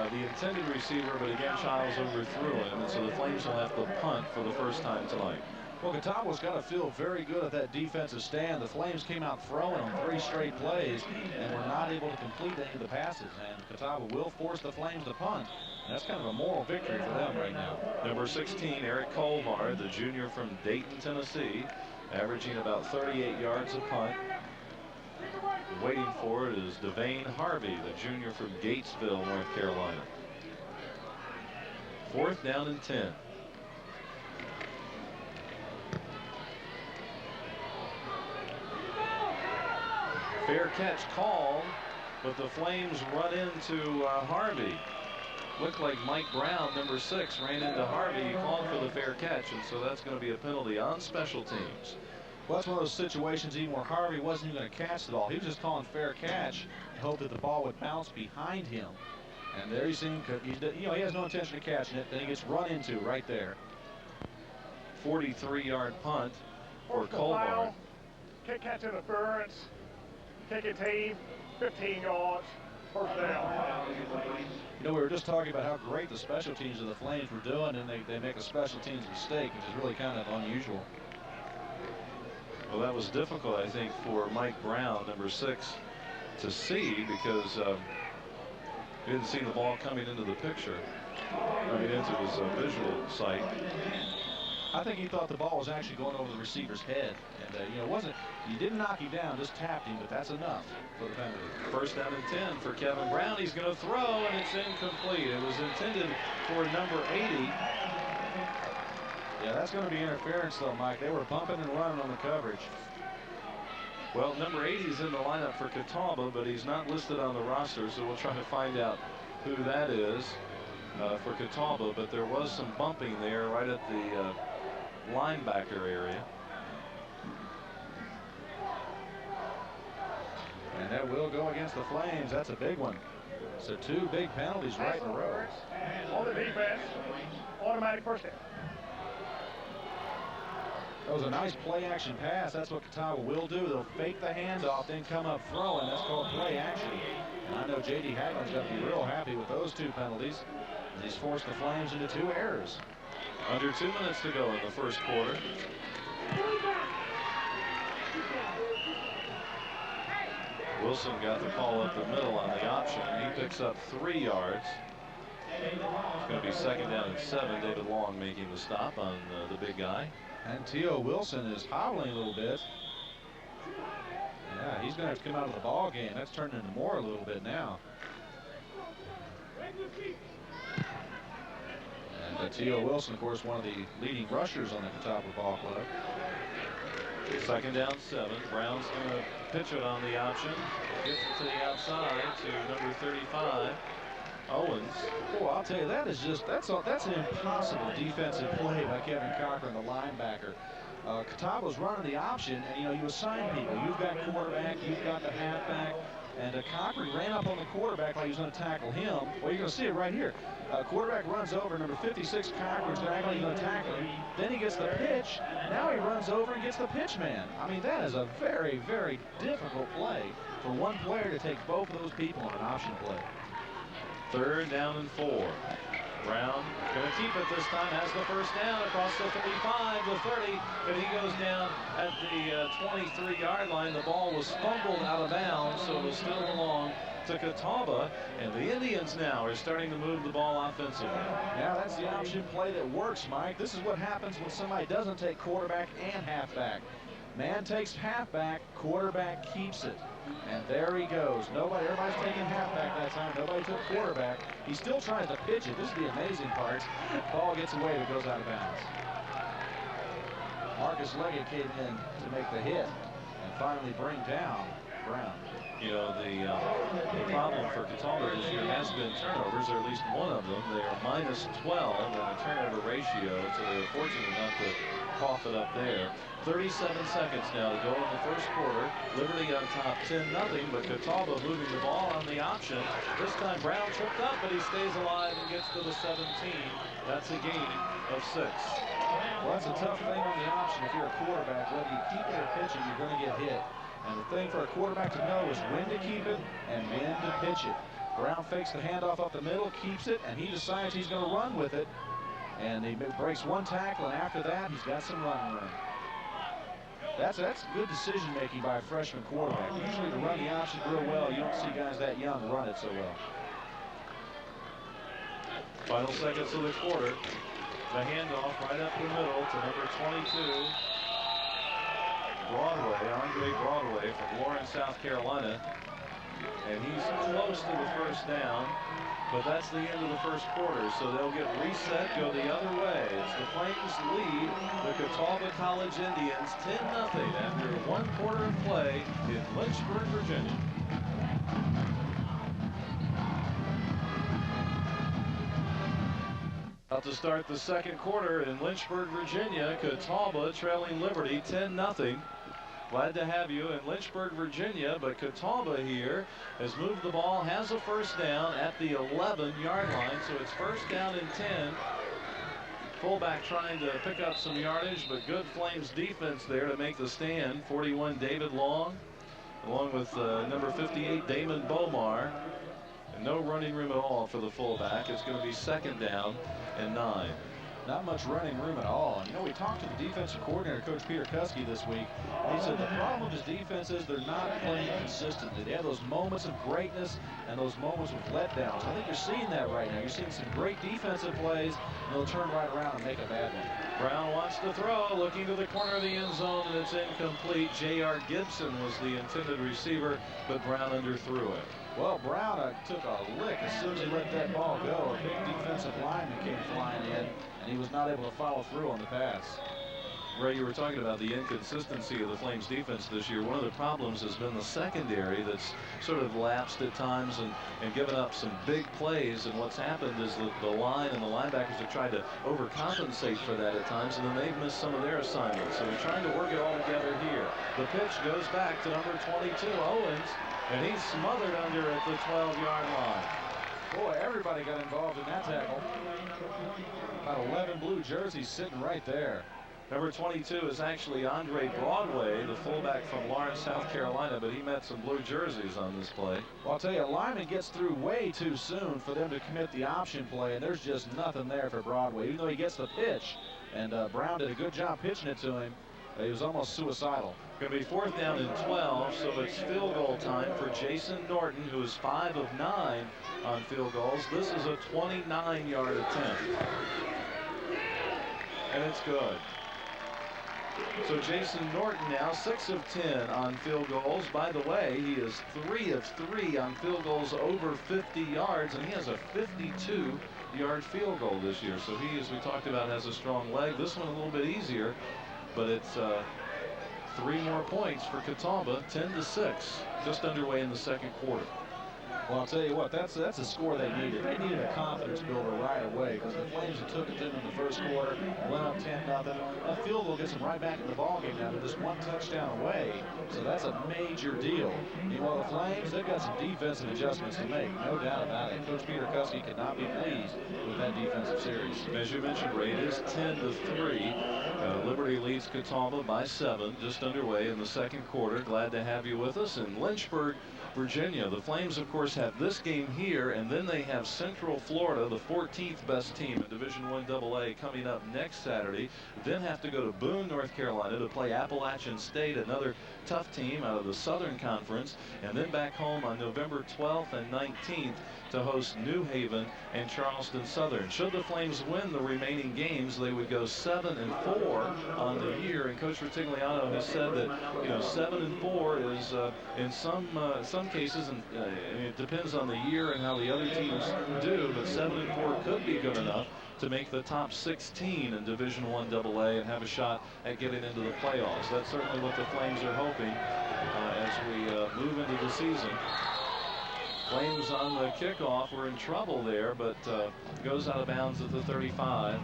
the intended receiver, but again, Childs overthrew him, and so the Flames will have to punt for the first time tonight. Well, Catawba's got to feel very good at that defensive stand. The Flames came out throwing on 3 straight plays and were not able to complete any of the passes. And Catawba will force the Flames to punt. And that's kind of a moral victory for them right now. Number 16, Eric Colmar, the junior from Dayton, Tennessee, averaging about 38 yards a punt. Waiting for it is Devane Harvey, the junior from Gatesville, North Carolina. 4th down and 10. Fair catch called, but the Flames run into Harvey. Looked like Mike Brown, number 6, ran into Harvey. He called for the fair catch, and so that's going to be a penalty on special teams. Well, that's one of those situations even where Harvey wasn't even going to catch the ball. He was just calling fair catch and hoped that the ball would bounce behind him. And there you see him, he has no intention of catching it. Then he gets run into right there. 43-yard punt for Colburn. Foul, kick catch interference, kicking team, 15 yards, first down. You know, we were just talking about how great the special teams of the Flames were doing, and they make a special teams mistake, which is really kind of unusual. Well, that was difficult, I think, for Mike Brown, number 6, to see because he didn't see the ball coming into the picture, coming into his visual sight. I think he thought the ball was actually going over the receiver's head, and he didn't knock him down, just tapped him, but that's enough for the penalty. First down and 10 for Kevin Brown. He's going to throw, and it's incomplete. It was intended for number 80. Yeah, that's going to be interference, though, Mike. They were bumping and running on the coverage. Well, number 80 is in the lineup for Catawba, but he's not listed on the roster, so we'll try to find out who that is for Catawba. But there was some bumping there right at the linebacker area. And that will go against the Flames. That's a big one. So 2 big penalties right in a row. On the defense, automatic first down. That was a nice play-action pass. That's what Catawba will do. They'll fake the handoff, then come up throwing. That's called play-action. And I know J.D. Hagelin's got to be real happy with those 2 penalties. And he's forced the Flames into 2 errors. Under 2 minutes to go in the first quarter. Wilson got the call up the middle on the option. He picks up 3 yards. It's going to be second down and 7. David Long making the stop on the big guy. And T.O. Wilson is hobbling a little bit. Yeah, he's going to have to come out of the ball game. That's turned into more a little bit now. And T.O. Wilson, of course, one of the leading rushers on the Catawba Ball Club. Second down 7. Brown's going to pitch it on the option. Gets it to the outside to number 35. Owens. Oh, I'll tell you, that's an impossible defensive play by Kevin Cochran, the linebacker. Catawba's running the option, and you assign people. You've got quarterback, you've got the halfback, and Cochran ran up on the quarterback like he was going to tackle him. Well, you're going to see it right here. Quarterback runs over, number 56, Cochran's going to tackle him. Then he gets the pitch. Now he runs over and gets the pitch man. I mean, that is a very, very difficult play for one player to take both of those people on an option play. Third down and 4. Brown going to keep it this time, has the first down across the 35, the 30, and he goes down at the 23-yard line. The ball was fumbled out of bounds, so it was still belong to Catawba, and the Indians now are starting to move the ball offensively. Now that's the option play that works, Mike. This is what happens when somebody doesn't take quarterback and halfback. Man takes halfback, quarterback keeps it. And there he goes. Everybody's taking halfback that time. Nobody took quarterback. He still tries to pitch it. This is the amazing part. Ball gets away, but goes out of bounds. Marcus Leggett came in to make the hit and finally bring down Brown. You know, the problem for Catawba this year has been turnovers, or at least one of them. They are minus 12 in the turnover ratio, so they're fortunate enough to cough it up there. 37 seconds now to go in the first quarter. Liberty on top 10-0, but Catawba moving the ball on the option. This time Brown tripped up, but he stays alive and gets to the 17. That's a gain of 6. Well, that's a tough thing on the option. If you're a quarterback, whether you keep it or pitch it, you're going to get hit. And the thing for a quarterback to know is when to keep it and when to pitch it. Brown fakes the handoff up the middle, keeps it, and he decides he's going to run with it. And he breaks one tackle, and after that, he's got some running room. That's good decision-making by a freshman quarterback. Usually to run the option real well, you don't see guys that young run it so well. Final seconds of the quarter. The handoff right up the middle to number 22. Andre Broadway from Lawrence, South Carolina. And he's close to the first down. But that's the end of the first quarter, so they'll get reset, go the other way. As the Flames lead the Catawba College Indians 10-0 after 1 quarter of play in Lynchburg, Virginia. About to start the second quarter in Lynchburg, Virginia. Catawba trailing Liberty 10-0. Glad to have you in Lynchburg, Virginia, but Catawba here has moved the ball, has a first down at the 11-yard line, so it's first down and 10. Fullback trying to pick up some yardage, but good Flames defense there to make the stand. 41 David Long, along with number 58 Damon Bomar. And no running room at all for the fullback. It's going to be second down and 9. Not much running room at all. And, you know, we talked to the defensive coordinator, Coach Peter Kuski, this week. And he said the problem with his defense is they're not playing consistently. They have those moments of greatness and those moments with letdowns. I think you're seeing that right now. You're seeing some great defensive plays, and they'll turn right around and make a bad one. Brown wants to throw, looking to the corner of the end zone, and it's incomplete. J.R. Gibson was the intended receiver, but Brown underthrew it. Well, Brown took a lick as soon as he let that ball go. A big defensive lineman came flying in, and he was not able to follow through on the pass. Ray, you were talking about the inconsistency of the Flames defense this year. One of the problems has been the secondary that's sort of lapsed at times and given up some big plays. And what's happened is the line and the linebackers have tried to overcompensate for that at times, and then they've missed some of their assignments. So they're trying to work it all together here. The pitch goes back to number 22, Owens, and he's smothered under at the 12-yard line. Boy, everybody got involved in that tackle. About 11 blue jerseys sitting right there. Number 22 is actually Andre Broadway, the fullback from Lawrence, South Carolina, but he met some blue jerseys on this play. Well, I'll tell you, a lineman gets through way too soon for them to commit the option play, and there's just nothing there for Broadway, even though he gets the pitch. And Brown did a good job pitching it to him. He was almost suicidal. Going to be fourth down and 12, so it's field goal time for Jason Norton, who is 5 of 9 on field goals. This is a 29-yard attempt. And it's good. So Jason Norton now 6 of 10 on field goals. By the way, he is 3 of 3 on field goals over 50 yards, and he has a 52-yard field goal this year. So he, as we talked about, has a strong leg. This one a little bit easier, but it's 3 more points for Catawba, 10-6, just underway in the second quarter. Well, I'll tell you what, that's a score they needed. They needed a confidence builder right away because the Flames took it to them in the first quarter, went up 10-0. That field goal gets them right back in the ballgame now. They're just 1 touchdown away, so that's a major deal. Meanwhile, the Flames, they've got some defensive adjustments to make, no doubt about it. Coach Peter Kuski could not be pleased with that defensive series. As you mentioned, Ray, it is 10-3. Liberty leads Catawba by 7, just underway in the second quarter. Glad to have you with us in Lynchburg, Virginia. The Flames, of course, have this game here, and then they have Central Florida, the 14th best team in Division I AA, coming up next Saturday. Then have to go to Boone, North Carolina to play Appalachian State, another tough team out of the Southern Conference, and then back home on November 12th and 19th to host New Haven and Charleston Southern. Should the Flames win the remaining games, they would go 7-4 on the year. And Coach Rutigliano has said that 7-4 is in some cases, and it depends on the year and how the other teams do, but 7-4 could be good enough to make the top 16 in Division I AA and have a shot at getting into the playoffs. That's certainly what the Flames are hoping as we move into the season. Flames on the kickoff were in trouble there, but goes out of bounds at the 35.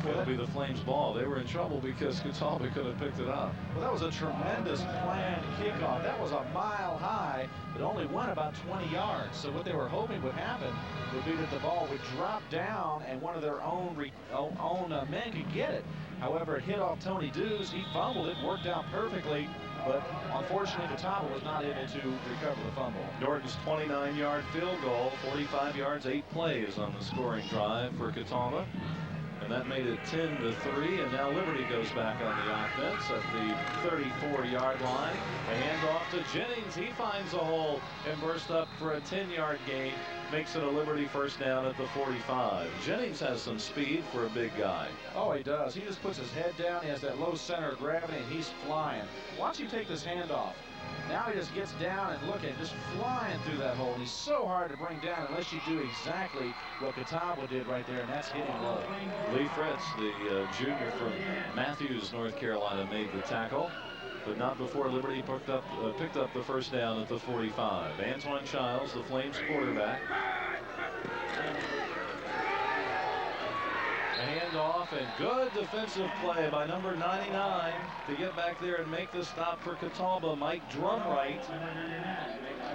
It'll be the Flames' ball. They were in trouble because Catawba could have picked it up. Well, that was a tremendous planned kickoff. That was a mile high, but only went about 20 yards. So what they were hoping would happen would be that the ball would drop down and one of their own men could get it. However, it hit off Tony Dews. He fumbled it, worked out perfectly. But unfortunately, Catawba was not able to recover the fumble. Norton's 29-yard field goal, 45 yards, 8 plays on the scoring drive for Catawba. And that made it 10-3, and now Liberty goes back on the offense at the 34-yard line. A handoff to Jennings. He finds a hole and bursts up for a 10-yard gain. Makes it a Liberty first down at the 45. Jennings has some speed for a big guy. Oh, he does. He just puts his head down. He has that low center of gravity, and he's flying. Watch him take this handoff. Now he just gets down and look at him, just flying through that hole. He's so hard to bring down unless you do exactly what Catawba did right there, and that's hitting low. Lee Fritz, the junior from Matthews, North Carolina, made the tackle, but not before Liberty picked up the first down at the 45. Antoine Childs, the Flames quarterback. A handoff and good defensive play by number 99 to get back there and make the stop for Catawba, Mike Drumright.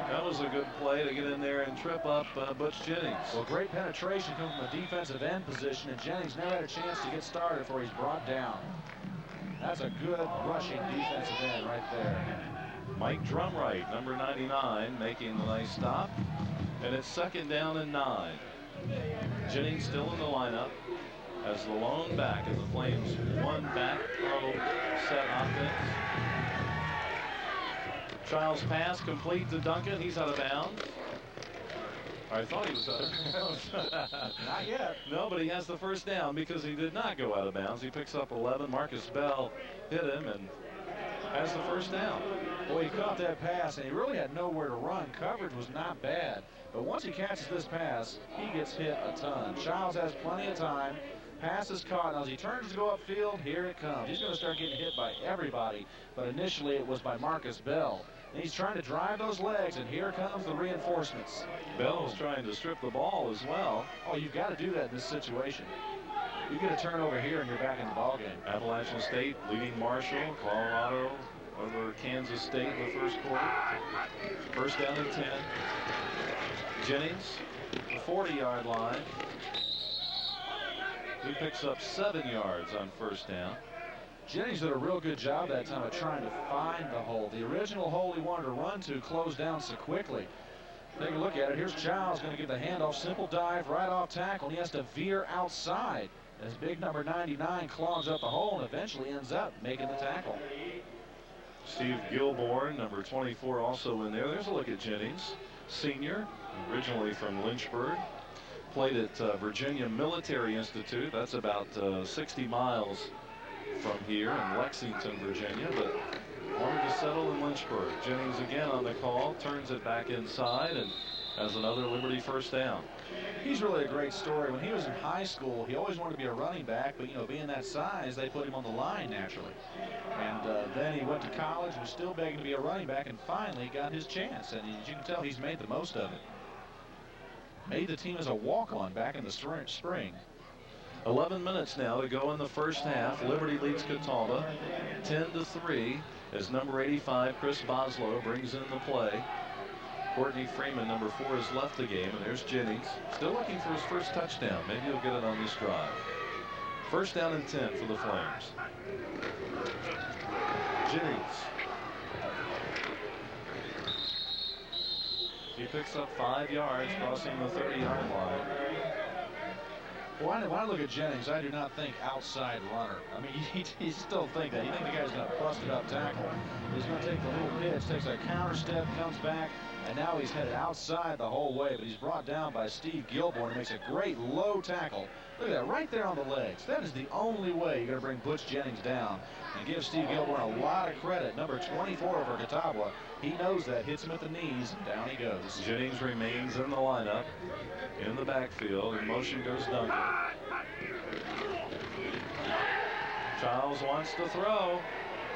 That was a good play to get in there and trip up Butch Jennings. Well, great penetration coming from a defensive end position, and Jennings never had a chance to get started before he's brought down. That's a good rushing defensive end right there. Mike Drumright, number 99, making the nice stop. And it's 2nd down and 9. Jennings still in the lineup as the lone back as the Flames one back throw set offense. Childs' pass complete to Duncan. He's out of bounds. I thought he was out of bounds. Not yet. No, but he has the first down because he did not go out of bounds. He picks up 11. Marcus Bell hit him and has the first down. Boy, he caught that pass, and he really had nowhere to run. Coverage was not bad. But once he catches this pass, he gets hit a ton. Childs has plenty of time. Pass is caught. Now, as he turns to go upfield, here it comes. He's going to start getting hit by everybody, but initially it was by Marcus Bell. And he's trying to drive those legs, and here comes the reinforcements. Bell is trying to strip the ball as well. Oh, you've got to do that in this situation. You get a turnover here, and you're back in the ballgame. Appalachian State leading Marshall, Colorado over Kansas State in the first quarter. First down and 10. Jennings, the 40-yard line. He picks up 7 yards on first down. Jennings did a real good job that time of trying to find the hole. The original hole he wanted to run to closed down so quickly. Take a look at it. Here's Childs going to give the handoff. Simple dive right off tackle, and he has to veer outside as big number 99 clogs up the hole and eventually ends up making the tackle. Steve Gilborn, number 24, also in there. There's a look at Jennings, senior, originally from Lynchburg. Played at Virginia Military Institute. That's about 60 miles from here in Lexington, Virginia, but wanted to settle in Lynchburg. Jennings again on the call, turns it back inside, and has another Liberty first down. He's really a great story. When he was in high school, he always wanted to be a running back, but, you know, being that size, they put him on the line naturally. And then he went to college, was still begging to be a running back, and finally got his chance. And as you can tell, he's made the most of it. Made the team as a walk-on back in the spring. 11 minutes now to go in the first half. Liberty leads Catawba 10-3 as number 85, Chris Boslow, brings in the play. Courtney Freeman, number 4, has left the game, and there's Jennings. Still looking for his first touchdown. Maybe he'll get it on this drive. First down and 10 for the Flames. Jennings. He picks up 5 yards, crossing the 30-yard line. Well, when I look at Jennings, I do not think outside runner. I mean, you still think that. You think the guy's going to bust it up tackle. He's going to take the little pitch, takes a counter step, comes back, and now he's headed outside the whole way. But he's brought down by Steve Gilborn and makes a great low tackle. Look at that, right there on the legs. That is the only way you're going to bring Butch Jennings down. And give Steve Gilborn a lot of credit. Number 24 for Catawba. He knows that, hits him at the knees, and down he goes. Jennings remains in the lineup, in the backfield. In motion goes Duncan. Childs wants to throw,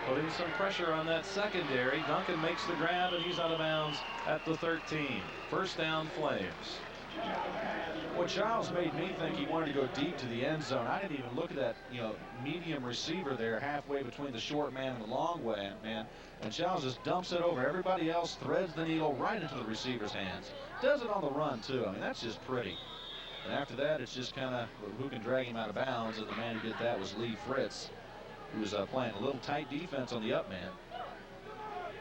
putting some pressure on that secondary. Duncan makes the grab, and he's out of bounds at the 13. First down, Flames. Well, Childs made me think he wanted to go deep to the end zone. I didn't even look at that, medium receiver there halfway between the short man and the long way, man. And Childs just dumps it over. Everybody else threads the needle right into the receiver's hands. Does it on the run, too. I mean, that's just pretty. And after that, it's just kind of who can drag him out of bounds. And the man who did that was Lee Fritz, who was playing a little tight defense on the up man.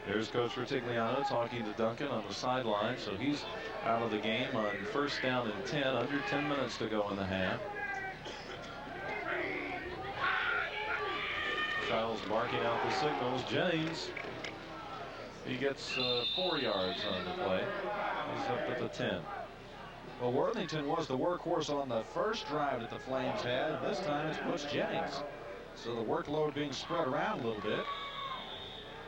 There's Coach Rutigliano talking to Duncan on the sideline. So he's out of the game on first down and 10, under 10 minutes to go in the half. Childs barking out the signals. Jennings, he gets 4 yards on the play. He's up at the 10. Well, Worthington was the workhorse on the first drive that the Flames had. This time it's Butch Jennings. So the workload being spread around a little bit.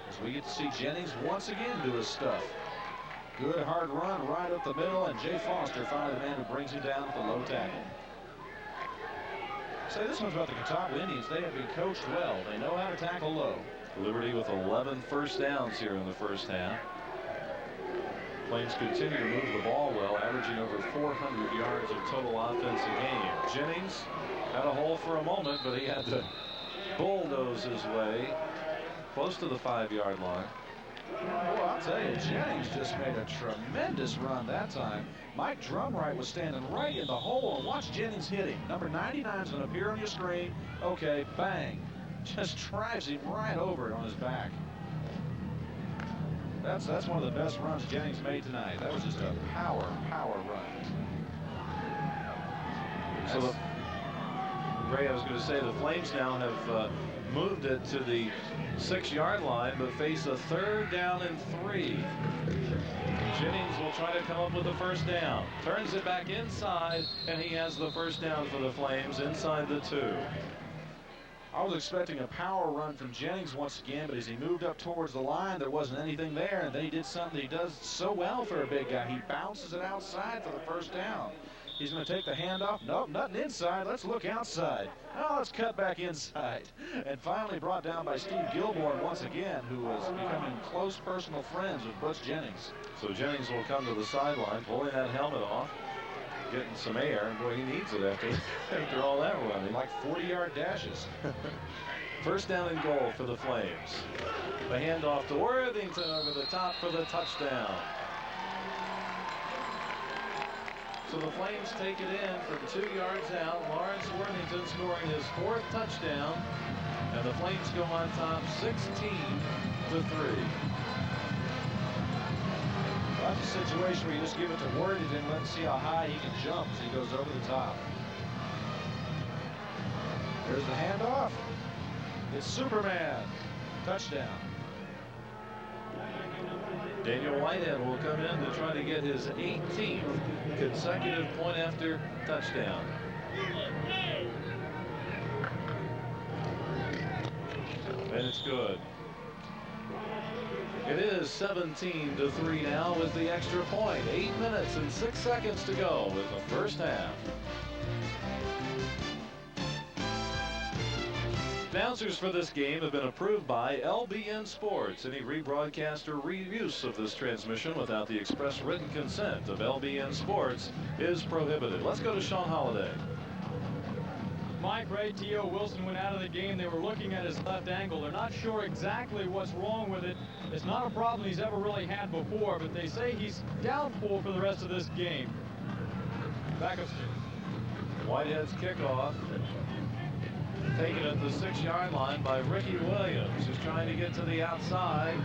as we get to see Jennings once again do his stuff. Good hard run right up the middle, and Jay Foster finally the man who brings him down with a low tackle. Say this one's about the Catawba Indians. They have been coached well. They know how to tackle low. Liberty with 11 first downs here in the first half. Flames continue to move the ball well, averaging over 400 yards of total offense a game. Jennings had a hole for a moment, but he had to bulldoze his way close to the 5-yard line. Well, I'll tell you, Jennings just made a tremendous run that time. Mike Drumright was standing right in the hole, and watch Jennings hit him. Number 99 is going to appear on your screen. Okay, bang. Just drives him right over it on his back. That's one of the best runs Jennings made tonight. That was just a power run. So, Ray, I was going to say the Flames now have moved it to the 6-yard line, but face a 3rd down and 3. Jennings will try to come up with the first down. Turns it back inside, and he has the first down for the Flames inside the 2. I was expecting a power run from Jennings once again, but as he moved up towards the line, there wasn't anything there, and then he did something he does so well for a big guy. He bounces it outside for the first down. He's going to take the handoff. Nope, nothing inside. Let's look outside. Oh, let's cut back inside. And finally brought down by Steve Gilmore once again, who was becoming close personal friends with Butch Jennings. So Jennings will come to the sideline, pulling that helmet off, getting some air, and boy, he needs it after all that running. Like 40-yard dashes. First down and goal for the Flames. The handoff to Worthington over the top for the touchdown. So the Flames take it in from 2 yards out. Lawrence Worthington scoring his 4th touchdown, and the Flames go on top 16-3. That's a situation where you just give it to Worthington and let him see how high he can jump as he goes over the top. There's the handoff. It's Superman. Touchdown. Daniel Whitehead will come in to try to get his 18th consecutive point after touchdown. And it's good. It is 17-3 now with the extra point. 8 minutes and 6 seconds to go with the first half. Announcers for this game have been approved by LBN Sports. Any rebroadcast or reuse of this transmission without the express written consent of LBN Sports is prohibited. Let's go to Sean Holliday. Mike Ray, T.O. Wilson went out of the game. They were looking at his left ankle. They're not sure exactly what's wrong with it. It's not a problem he's ever really had before, but they say he's doubtful for the rest of this game. Back upstairs. Whitehead's kickoff. Taken at the 6-yard line by Ricky Williams, who's trying to get to the outside.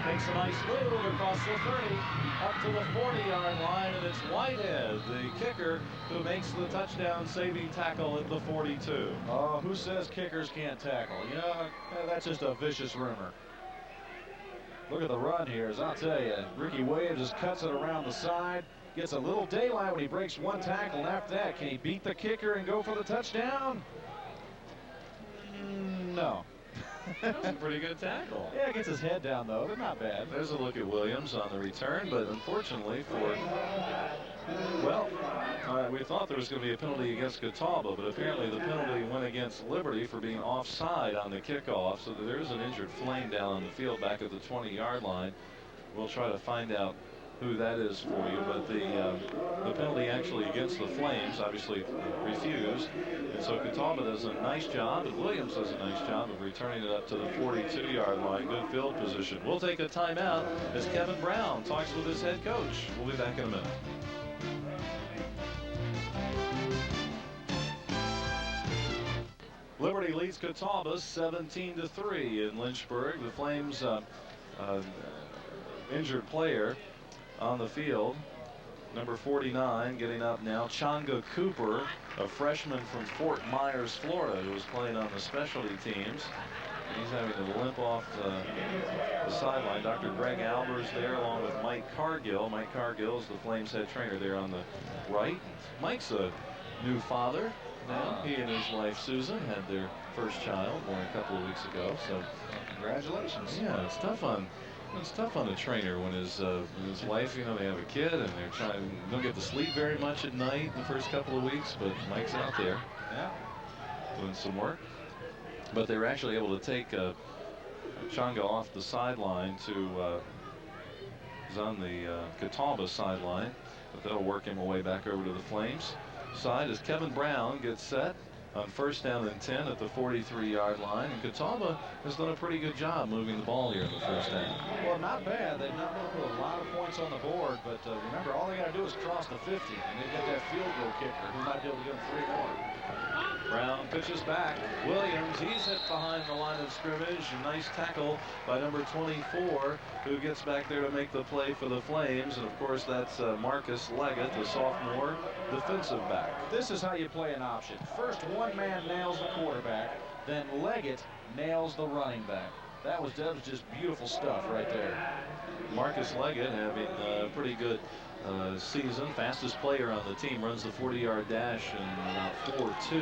Makes a nice move across the 30, up to the 40-yard line, and it's Whitehead, the kicker, who makes the touchdown-saving tackle at the 42. Oh, who says kickers can't tackle? You know, that's just a vicious rumor. Look at the run here, as I'll tell you. Ricky Williams just cuts it around the side, gets a little daylight when he breaks one tackle, and after that, can he beat the kicker and go for the touchdown? No. That was a pretty good tackle. Yeah, gets his head down, though, but not bad. There's a look at Williams on the return, but unfortunately for, well, we thought there was going to be a penalty against Catawba, but apparently the penalty went against Liberty for being offside on the kickoff, so that there is an injured Flame down on the field back at the 20-yard line. We'll try to find out who that is for you, but the penalty actually against the Flames obviously refused, and so Catawba does a nice job, and Williams does a nice job of returning it up to the 42-yard line. Good field position. We'll take a timeout as Kevin Brown talks with his head coach. We'll be back in a minute. Liberty leads Catawba 17-3 in Lynchburg. The Flames injured player on the field, number 49, getting up now, Changa Cooper, a freshman from Fort Myers, Florida, who was playing on the specialty teams. He's having to limp off the sideline. Dr. Greg Albers there along with Mike Cargill. Mike Cargill is the Flames head trainer there on the right. Mike's a new father now. He and his wife Susan had their first child born a couple of weeks ago. So Congratulations. Yeah, it's tough on a trainer when his wife, you know, they have a kid and they're don't get to sleep very much at night the first couple of weeks, but Mike's out there, Yeah, doing some work. But they were actually able to take Changa off the sideline to he's on the Catawba sideline, but they'll work him away back over to the Flames side as Kevin Brown gets set on first down and 10 at the 43-yard line. And Catawba has done a pretty good job moving the ball here in the first half. well, not bad. They've not put a lot of points on the board, but remember, all they got to do is cross the 50, and they've got that field goal kicker who might be able to give them 3 more. Brown pitches back. Williams, he's hit behind the line of scrimmage. A nice tackle by number 24, who gets back there to make the play for the Flames. And of course, that's Marcus Leggett, the sophomore defensive back. This is how you play an option. First, one man nails the quarterback, then Leggett nails the running back. That was just beautiful stuff right there. Marcus Leggett having a pretty good season. Fastest player on the team, runs the 40-yard dash in about 4.2.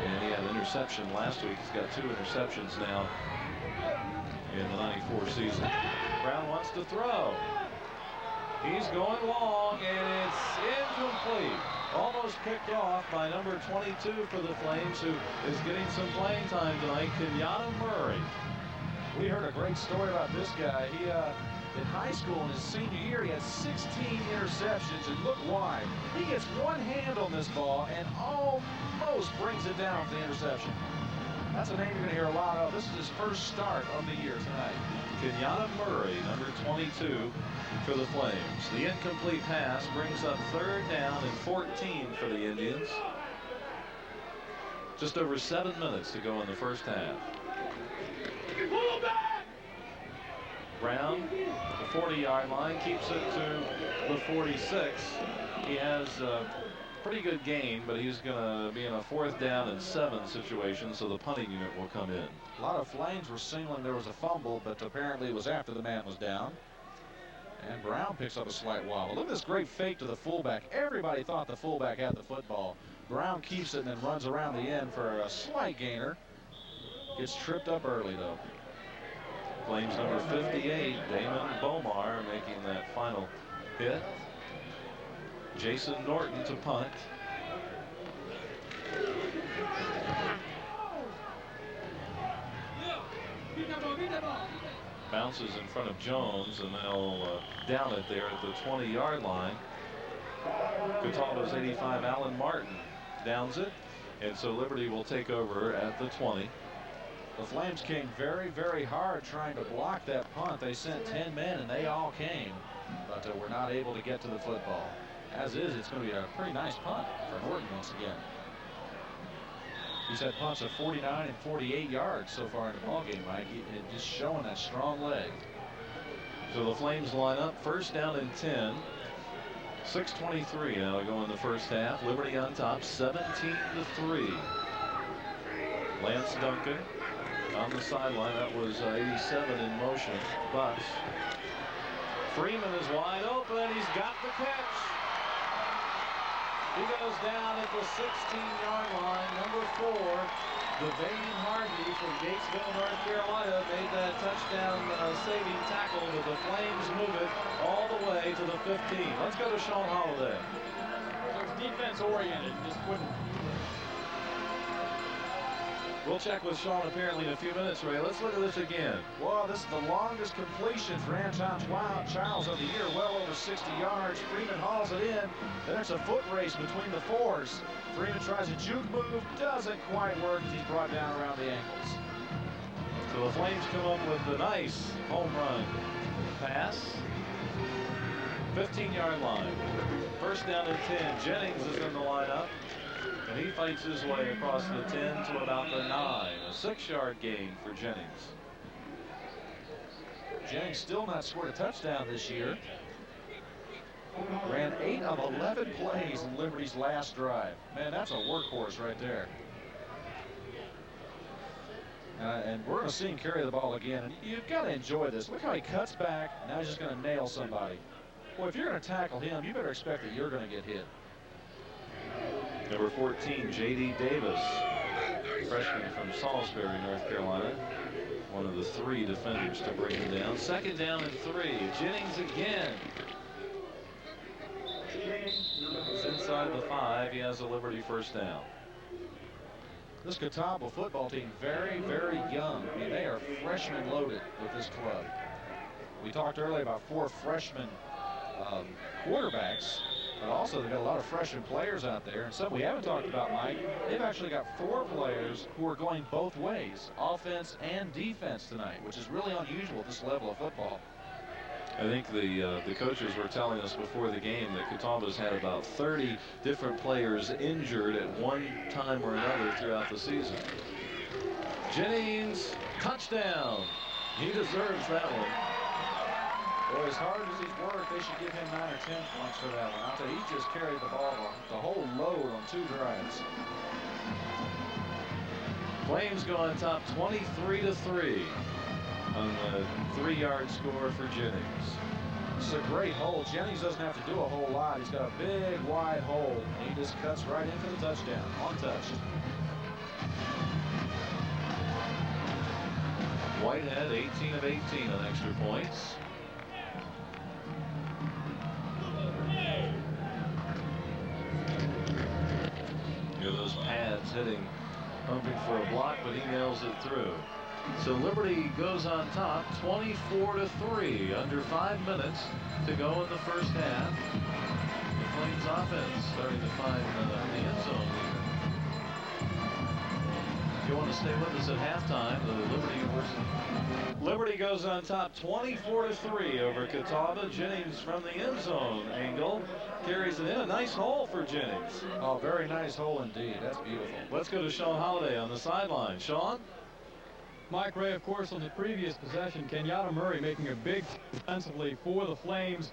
And he had an interception last week. He's got 2 interceptions now in the 94 season. Brown wants to throw. He's going long, and it's incomplete. Almost picked off by number 22 for the Flames, who is getting some playing time tonight, Kenyatta Murray. We heard a great story about this guy. He in high school in his senior year, he had 16 interceptions, and look why. He gets one hand on this ball and almost brings it down for the interception. That's a name you're going to hear a lot of. This is his first start of the year tonight. Kenyatta Murray, number 22 for the Flames. The incomplete pass brings up 3rd down and 14 for the Indians. Just over 7 minutes to go in the first half. Brown, the 40-yard line, keeps it to the 46. He has a pretty good gain, but he's going to be in a 4th down and 7 situation, so the punting unit will come in. A lot of Flames were signaling there was a fumble, but apparently it was after the man was down. And Brown picks up a slight wobble. Look at this great fake to the fullback. Everybody thought the fullback had the football. Brown keeps it and then runs around the end for a slight gainer. Gets tripped up early, though. Flames number 58, Damon Bomar, making that final hit. Jason Norton to punt. Bounces in front of Jones, and they'll down it there at the 20-yard line. Catawba's 85, Alan Martin, downs it, and so Liberty will take over at the 20. The Flames came very, very hard trying to block that punt. They sent 10 men, and they all came, but were not able to get to the football. As is, it's going to be a pretty nice punt for Norton once again. He's had punts of 49 and 48 yards so far in the ballgame, Mike. Just showing that strong leg. So the Flames line up, 1st down and 10. 6:23 now to go in the first half. Liberty on top, 17-3. Lance Duncan on the sideline. That was 87 in motion. But Freeman is wide open. He's got the catch. He goes down at the 16-yard line. Number 4, Devane Harvey from Gatesville, North Carolina, made that touchdown saving tackle, but the Flames move it all the way to the 15. Let's go to Sean Holiday. So it's defense oriented, just couldn't. We'll check with Sean apparently in a few minutes, Ray. Let's look at this again. Well, this is the longest completion for Anton Childs of the year, well over 60 yards. Freeman hauls it in. Then it's a foot race between the 4s. Freeman tries a juke move, doesn't quite work as he's brought down around the ankles. So the Flames come up with a nice home run pass. 15-yard line. 1st down and 10. Jennings is in the lineup. And he fights his way across the 10 to about the 9. A 6-yard gain for Jennings. Jennings still not scored a touchdown this year. Ran 8 of 11 plays in Liberty's last drive. Man, that's a workhorse right there. And we're going to see him carry the ball again. And you've got to enjoy this. Look how he cuts back. Now he's just going to nail somebody. Boy, if you're going to tackle him, you better expect that you're going to get hit. Number 14, J.D. Davis, freshman from Salisbury, North Carolina. one of the 3 defenders to bring him down. Second down and 3. Jennings again. He's inside the 5. He has a Liberty first down. This Catawba football team, very, very young. I mean, they are freshman loaded with this club. We talked earlier about 4 freshman quarterbacks, but also they've got a lot of freshman players out there. And some we haven't talked about, Mike, they've actually got 4 players who are going both ways, offense and defense tonight, which is really unusual at this level of football. I think the coaches were telling us before the game that Catawba's had about 30 different players injured at one time or another throughout the season. Jennings, touchdown. He deserves that one. Boy, as hard as he's worked, they should give him 9 or 10 points for that one. I'll tell you, he just carried the ball the whole load on 2 drives. Flames go on top 23-3 on the 3-yard score for Jennings. This is a great hole. Jennings doesn't have to do a whole lot. He's got a big, wide hole, and he just cuts right in for the touchdown, untouched. Whitehead, 18 of 18 on extra points. Hear those pads hitting, pumping for a block, but he nails it through. So Liberty goes on top 24-3. Under 5 minutes to go in the first half. The Flames offense starting to find the end zone here. If you want to stay with us at halftime, the Liberty goes on top 24-3 over Catawba. Jennings from the end zone angle carries it in. A nice hole for Jennings. Oh, very nice hole indeed. That's beautiful. Let's go to Sean Holliday on the sideline. Sean? Mike Ray, of course, on the previous possession, Kenyatta Murray making a big defensively for the Flames.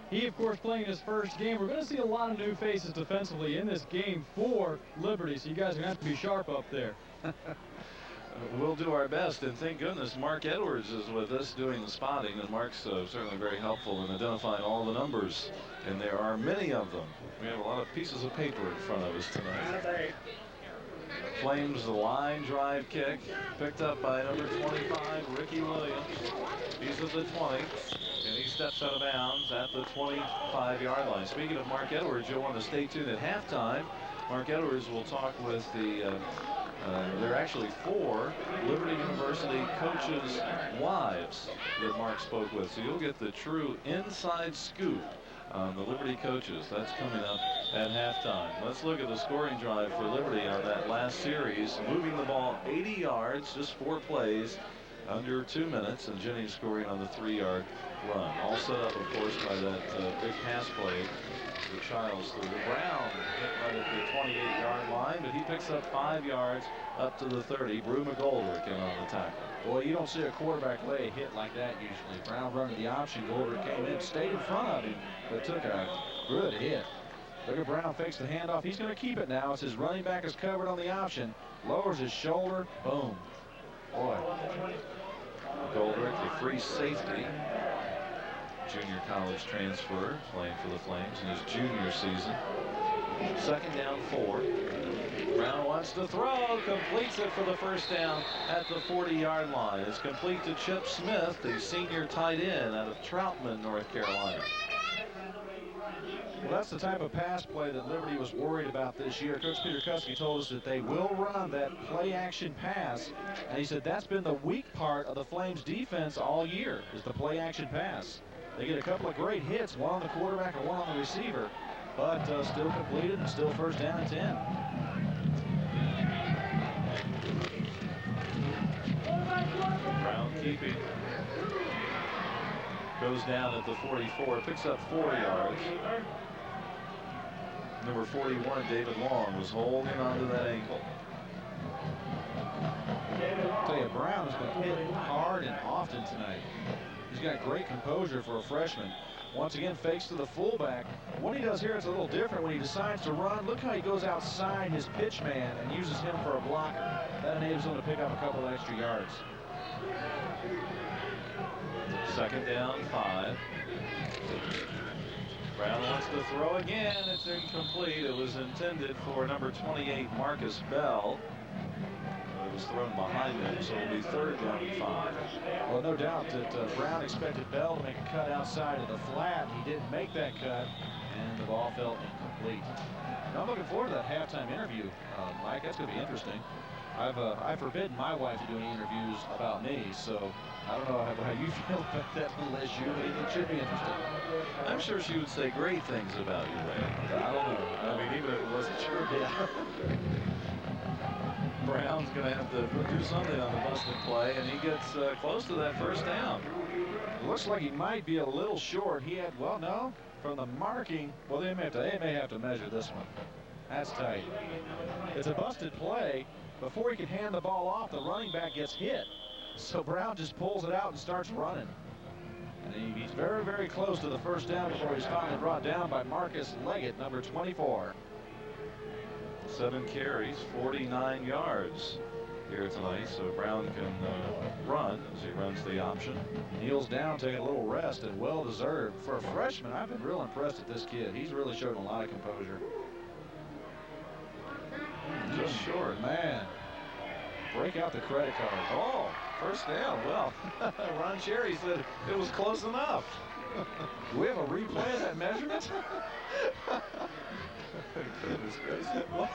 He, of course, playing his first game. We're going to see a lot of new faces defensively in this game for Liberty, so you guys are going to have to be sharp up there. We'll do our best, and thank goodness Mark Edwards is with us doing the spotting, and Mark's certainly very helpful in identifying all the numbers, and there are many of them. We have a lot of pieces of paper in front of us tonight. Flames the line drive kick picked up by number 25, Ricky Williams. He's at the 20, and he steps out of bounds at the 25-yard line. Speaking of Mark Edwards, you'll want to stay tuned at halftime. Mark Edwards will talk with the there are actually 4 Liberty University coaches' wives that Mark spoke with, so you'll get the true inside scoop on the Liberty coaches. That's coming up at halftime. Let's look at the scoring drive for Liberty on that last series. Moving the ball 80 yards, just 4 plays, under 2 minutes, and Jennings scoring on the 3-yard run. All set up, of course, by that big pass play the Childs through. Brown hit right at the 28-yard line, but he picks up 5 yards up to the 30. Brew McGoldrick in on the tackle. Boy, you don't see a quarterback lay a hit like that usually. Brown running the option. Goldrick came in, stayed in front of him, but took a good hit. Look at Brown, fakes the handoff. He's going to keep it now as his running back is covered on the option. Lowers his shoulder. Boom. Boy. Goldrick, the free safety. Junior college transfer, playing for the Flames in his junior season. Second down 4. Brown wants to throw, completes it for the first down at the 40-yard line. It's complete to Chip Smith, the senior tight end out of Troutman, North Carolina. Well, that's the type of pass play that Liberty was worried about this year. Coach Peter Kuski told us that they will run that play-action pass, and he said that's been the weak part of the Flames' defense all year, is the play-action pass. They get a couple of great hits, one on the quarterback and one on the receiver, but still completed and still first down and 10. Brown keeping. Goes down at the 44, picks up 4 yards. Number 41, David Long, was holding onto that ankle. I'll tell you, Brown has been hit hard and often tonight. He's got great composure for a freshman. Once again, fakes to the fullback. What he does here is a little different when he decides to run. Look how he goes outside his pitch man and uses him for a blocker. That enables him to pick up a couple of extra yards. Second down 5. Brown wants to throw again. It's incomplete. It was intended for number 28, Marcus Bell. it was thrown behind him, so it'll be 3rd down and 5. Well, no doubt that Brown expected Bell to make a cut outside of the flat. He didn't make that cut, and the ball fell incomplete. Now, I'm looking forward to that halftime interview, Mike. That's going to be interesting. I've forbidden my wife to do any interviews about me, so I don't know how you feel about that little issue, but it should be interesting. I'm sure she would say great things about you, Ray. I don't know. I mean, even if it wasn't true. Yeah. Brown's going to have to do something on the busted play, and he gets close to that 1st down. It looks like he might be a little short. He had, well, no, from the marking. Well, they may have to measure this one. That's tight. It's a busted play. Before he can hand the ball off, the running back gets hit. So Brown just pulls it out and starts running. And he's very, very close to the 1st down before he's finally brought down by Marcus Leggett, number 24. 7 carries, 49 yards here tonight, so Brown can run as he runs the option. Kneels down, taking a little rest, and well deserved. For a freshman, I've been real impressed with this kid. He's really showed a lot of composure. Just short. Man, break out the credit card. Oh, 1st down. Well, Ron Cherry said it was close enough. Do we have a replay of that measurement? Goodness gracious. Well,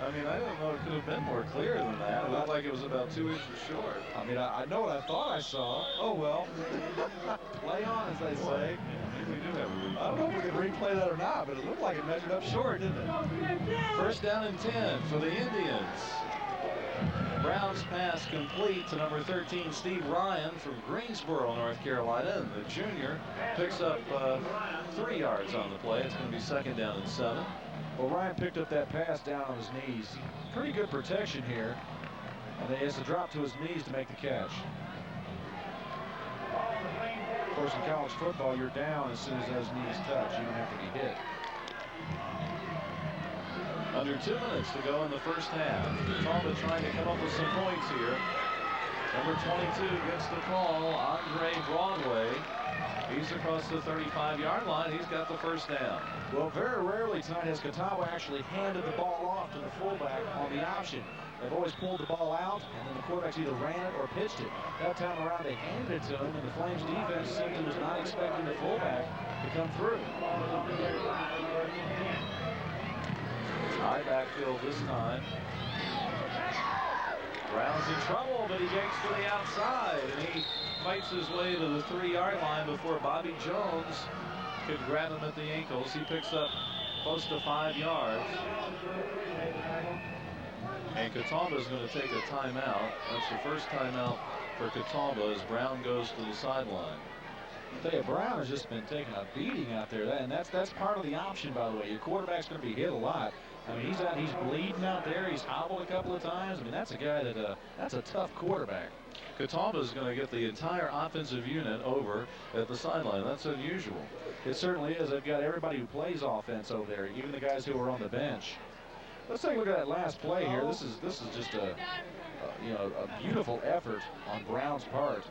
I mean, I don't know. It could have been more clear than that. It looked like it was about 2 inches short. I mean, I know what I thought I saw. Oh, well. Play on, as they say. Yeah, we do have a replay. I don't know if we can replay that or not, but it looked like it measured up short, didn't it? 1st down and 10 for the Indians. Brown's pass complete to number 13, Steve Ryan from Greensboro, North Carolina. And the junior picks up 3 yards on the play. It's going to be 2nd down and 7. Well, Ryan picked up that pass down on his knees. Pretty good protection here. And he has to drop to his knees to make the catch. Of course, in college football, you're down as soon as those knees touch. You don't have to be hit. Under 2 minutes to go in the 1st half. Catawba trying to come up with some points here. Number 22 gets the call, Andre Broadway. He's across the 35-yard line. He's got the 1st down. Well, very rarely tonight has Catawba actually handed the ball off to the fullback on the option. They've always pulled the ball out, and then the quarterbacks either ran it or pitched it. That time around, they handed it to him, and the Flames defense simply was not expecting the fullback to come through. High backfield this time. Brown's in trouble, but he gets to the outside, and he fights his way to the 3-yard line before Bobby Jones could grab him at the ankles. He picks up close to 5 yards. And Catawba is going to take a timeout. That's the first timeout for Catawba as Brown goes to the sideline. I tell you, Brown has just been taking a beating out there, and that's part of the option, by the way. Your quarterback's going to be hit a lot. I mean, he's bleeding out there. He's hobbled a couple of times. I mean, that's a guy that's a tough quarterback. Catawba is going to get the entire offensive unit over at the sideline. That's unusual. It certainly is. They've got everybody who plays offense over there, even the guys who are on the bench. Let's take a look at that last play here. This is just a beautiful effort on Brown's part.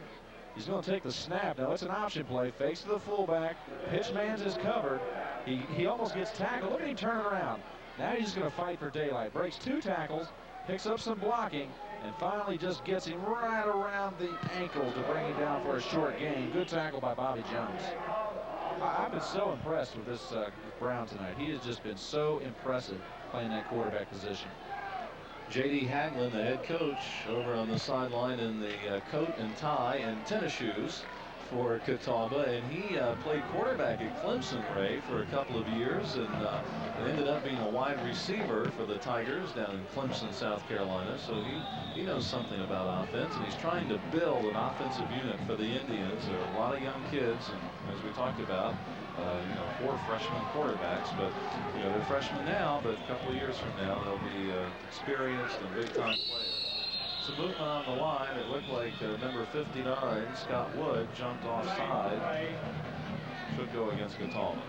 He's going to take the snap. Now, it's an option play. Fakes to the fullback. Pitchman's is covered. He almost gets tackled. Look at him turn around. Now he's just going to fight for daylight. Breaks 2 tackles, picks up some blocking, and finally just gets him right around the ankle to bring him down for a short gain. Good tackle by Bobby Jones. I've been so impressed with this Brown tonight. He has just been so impressive playing that quarterback position. J.D. Haglin, the head coach, over on the sideline in the coat and tie and tennis shoes for Catawba, and he played quarterback at Clemson, Ray, for a couple of years, and ended up being a wide receiver for the Tigers down in Clemson, South Carolina. So he knows something about offense, and he's trying to build an offensive unit for the Indians. There are a lot of young kids, and as we talked about, 4 freshman quarterbacks, but they're freshmen now, but a couple of years from now they'll be experienced and big-time players. Some movement on the line. It looked like number 59, Scott Wood, jumped offside. Should go against Catawba.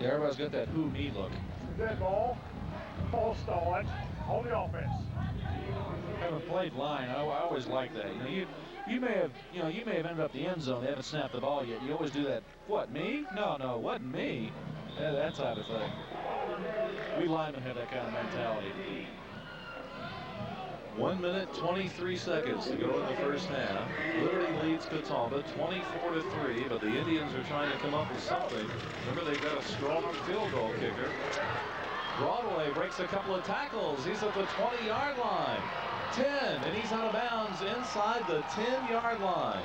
Yeah, everybody's got that who me look. Dead ball. Ball stalling on the offense. Haven't played line. I always like that. You may have ended up the end zone. They haven't snapped the ball yet. You always do that. What, me? No, it wasn't me. Yeah, that type of thing. We linemen have that kind of mentality. 1 minute, 23 seconds to go in the first half. Liberty leads Catawba 24-3, but the Indians are trying to come up with something. Remember, they've got a strong field goal kicker. Broadway breaks a couple of tackles. He's at the 20-yard line. 10, and he's out of bounds inside the 10-yard line.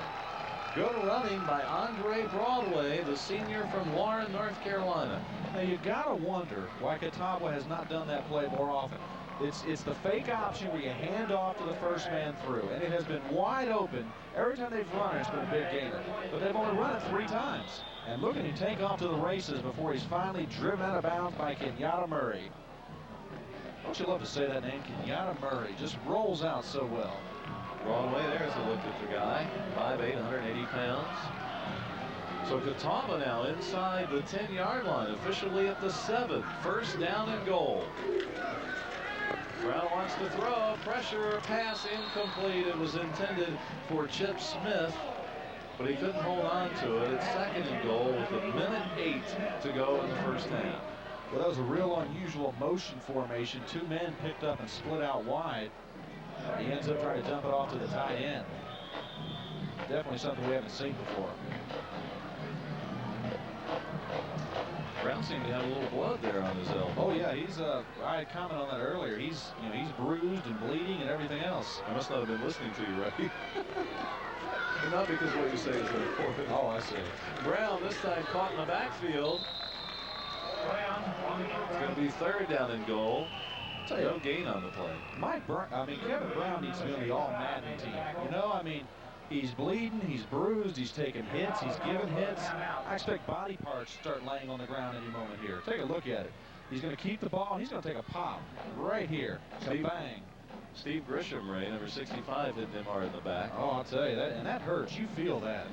Good running by Andre Broadway, the senior from Warren, North Carolina. Now, you got to wonder why Catawba has not done that play more often. It's the fake option where you hand off to the first man through, and it has been wide open. Every time they've run it, it's been a big gainer. But they've only run it 3 times. And look at him take off to the races before he's finally driven out of bounds by Kenyatta Murray. Don't you love to say that name? Kenyatta Murray just rolls out so well. Broadway, there's a look at the guy. 5'8", 180 pounds. So Catawba now inside the 10-yard line, officially at the 7. First down and goal. Brown wants to throw. Pressure, pass incomplete. It was intended for Chip Smith, but he couldn't hold on to it. It's second and goal with 1:08 to go in the first half. Well, that was a real unusual motion formation. 2 men picked up and split out wide. He ends up trying to dump it off to the tight end. Definitely something we haven't seen before. Brown seemed to have a little blood there on his elbow. Oh yeah, he's I had commented on that earlier. He's he's bruised and bleeding and everything else. I must not have been listening to you, right? Not because what you say is important. Oh, I see. Brown this time caught in the backfield. It's going to be third down and goal. No gain on the play. Kevin Brown needs to be on the all-Madden team. He's bleeding, he's bruised, he's taking hits, he's giving hits. I expect body parts to start laying on the ground any moment here. Take a look at it. He's going to keep the ball. He's going to take a pop right here. Bang. Steve Grisham, Ray, number 65, hit him hard in the back. Oh, I'll tell you that, and that hurts. You feel that.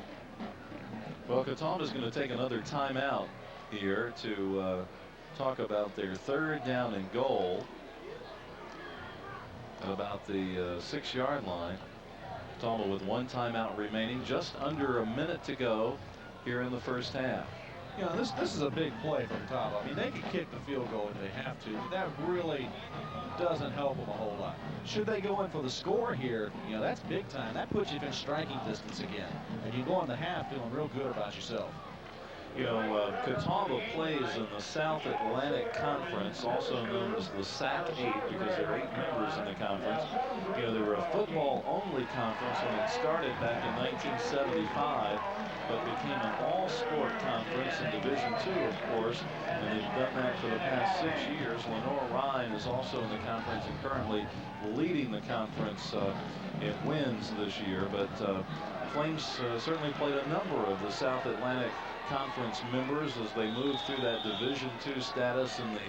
Well, Catawba's going to take another timeout here to talk about their third down and goal at about the 6-yard line. Catawba with 1 timeout remaining, just under a minute to go here in the first half. This is a big play for Catawba. They can kick the field goal if they have to, but that really doesn't help them a whole lot. Should they go in for the score here, that's big time. That puts you in striking distance again, and you go in the half feeling real good about yourself. Catawba plays in the South Atlantic Conference, also known as the SAC 8, because there are 8 members in the conference. They were a football-only conference when it started back in 1975, but became an all-sport conference in Division II, of course, and they've done that for the past 6 years. Lenore Ryan is also in the conference and currently leading the conference in wins this year, but Flames certainly played a number of the South Atlantic Conference members as they moved through that Division II status in the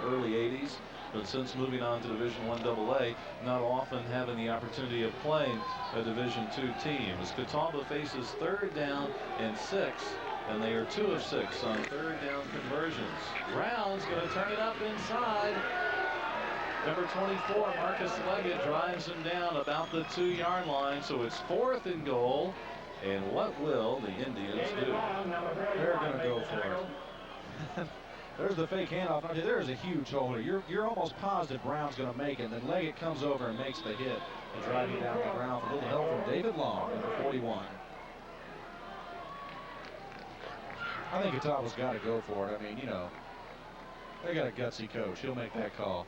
early 80s, but since moving on to Division I AA, not often having the opportunity of playing a Division II team. As Catawba faces third down and 6, and they are 2 of 6 on third down conversions. Brown's going to turn it up inside. Number 24, Marcus Leggett, drives him down about the 2-yard line, so it's 4th and goal. And what will the Indians do? They're going to go for it. There's the fake handoff. There's a huge hole here. You're almost positive Brown's going to make it. And then Leggett comes over and makes the hit and drives him down to the ground for a little help from David Long, number 41. I think Catawba's got to go for it. They got a gutsy coach. He'll make that call.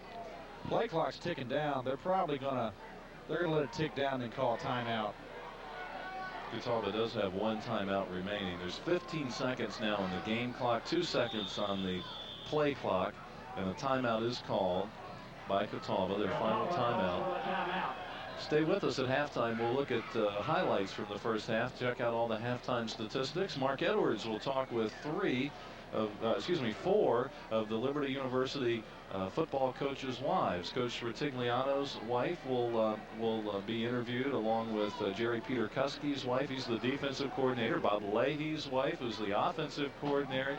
Play clock's ticking down. They're probably going to let it tick down and call a timeout. Catawba does have 1 timeout remaining. There's 15 seconds now on the game clock, 2 seconds on the play clock, and a timeout is called by Catawba, their final timeout. Stay with us at halftime. We'll look at highlights from the first half, check out all the halftime statistics. Mark Edwards will talk with 4 of the Liberty University football coaches' wives. Coach Retigliano's wife will be interviewed, along with Jerry Peter Kuski's wife. He's the defensive coordinator. Bob Leahy's wife, who's the offensive coordinator,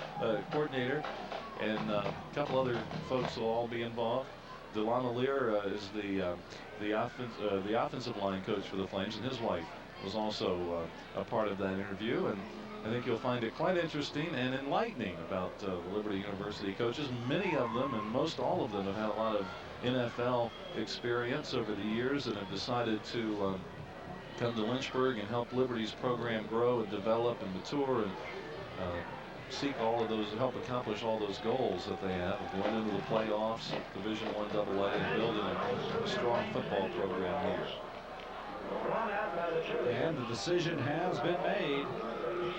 and a couple other folks will all be involved. Delana Lear is the offensive line coach for the Flames, and his wife was also a part of that interview. And I think you'll find it quite interesting and enlightening about the Liberty University coaches. Many of them, and most all of them, have had a lot of NFL experience over the years and have decided to come to Lynchburg and help Liberty's program grow and develop and mature and seek all of those, help accomplish all those goals that they have of going into the playoffs, Division I AA, and building a strong football program here. And the decision has been made.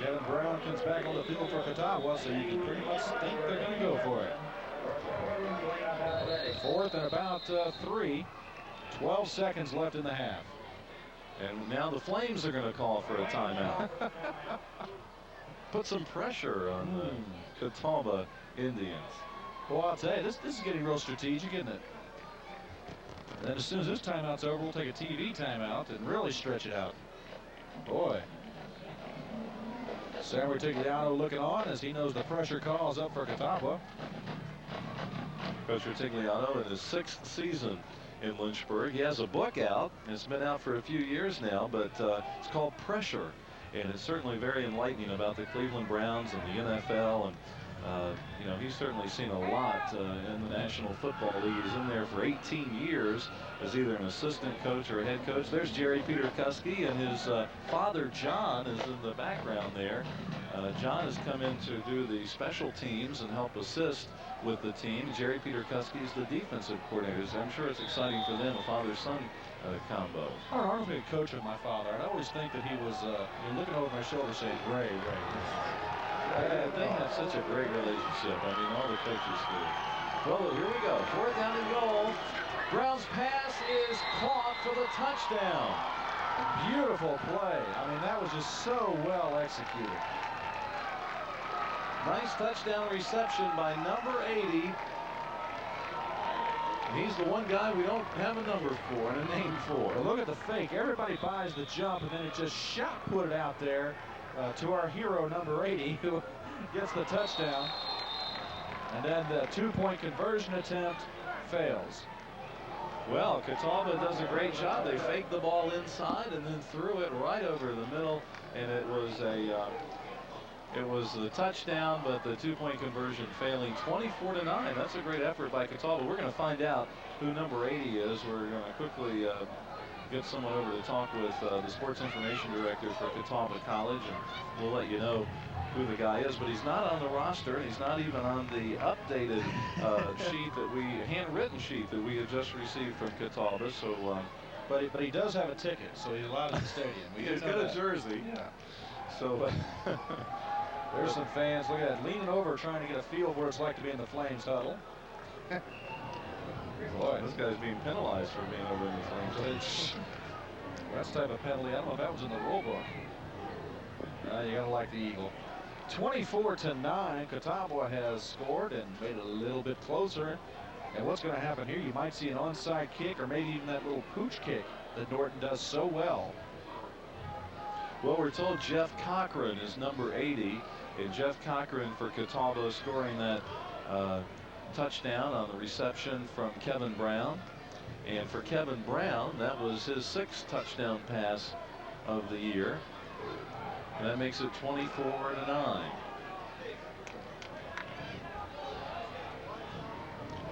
Kevin Brown comes back on the field for Catawba, so you can pretty much think they're going to go for it. 4th and about 3. 12 seconds left in the half. And now the Flames are going to call for a timeout. Put some pressure on the Catawba Indians. Well, I'll tell you, this is getting real strategic, isn't it? And then as soon as this timeout's over, we'll take a TV timeout and really stretch it out. Boy. Sam Rutigliano looking on as he knows the pressure call is up for Catawba. Coach Rutigliano in his 6th season in Lynchburg. He has a book out. It's been out for a few years now, but it's called Pressure. And it's certainly very enlightening about the Cleveland Browns and the NFL. And, you know, he's certainly seen a lot in the National Football League. He's in there for 18 years as either an assistant coach or a head coach. There's Jerry Peter Kuski, and his father, John, is in the background there. John has come in to do the special teams and help assist with the team. Jerry Peter Kuski is the defensive coordinator. So I'm sure it's exciting for them, a father-son combo. I don't know if I coach with my father. I always think that he was looking over my shoulder saying, Ray. They have such a great relationship. I mean, all the coaches do. Well, here we go. 4th down and goal. Brown's pass is caught for the touchdown. Beautiful play. I mean, that was just so well executed. Nice touchdown reception by number 80. He's the one guy we don't have a number for and a name for. Well, look at the fake. Everybody buys the jump, and then it just shot put it out there to our hero, number 80, who gets the touchdown. And then the 2-point conversion attempt fails. Well, Catawba does a great job. They faked the ball inside and then threw it right over the middle, and it was the touchdown, but the 2-point conversion failing. 24-9. That's a great effort by Catawba. We're going to find out who number 80 is. We're going to quickly get someone over to talk with the sports information director for Catawba College, and we'll let you know who the guy is. But he's not on the roster, and he's not even on the updated handwritten sheet that we had just received from Catawba. So, but he does have a ticket, so he's allowed in the stadium. He's got a jersey. Yeah. So. There's some fans, look at that, leaning over trying to get a feel of what it's like to be in the Flames huddle. Boy, this guy's being penalized for being over in the Flames. That's the type of penalty. I don't know if that was in the rule book. You gotta like the Eagle. 24-9, Catawba has scored and made it a little bit closer. And what's going to happen here? You might see an onside kick or maybe even that little pooch kick that Norton does so well. Well, we're told Jeff Cochran is number 80, and Jeff Cochran for Catawba scoring that touchdown on the reception from Kevin Brown. And for Kevin Brown, that was his 6th touchdown pass of the year. And that makes it 24-9.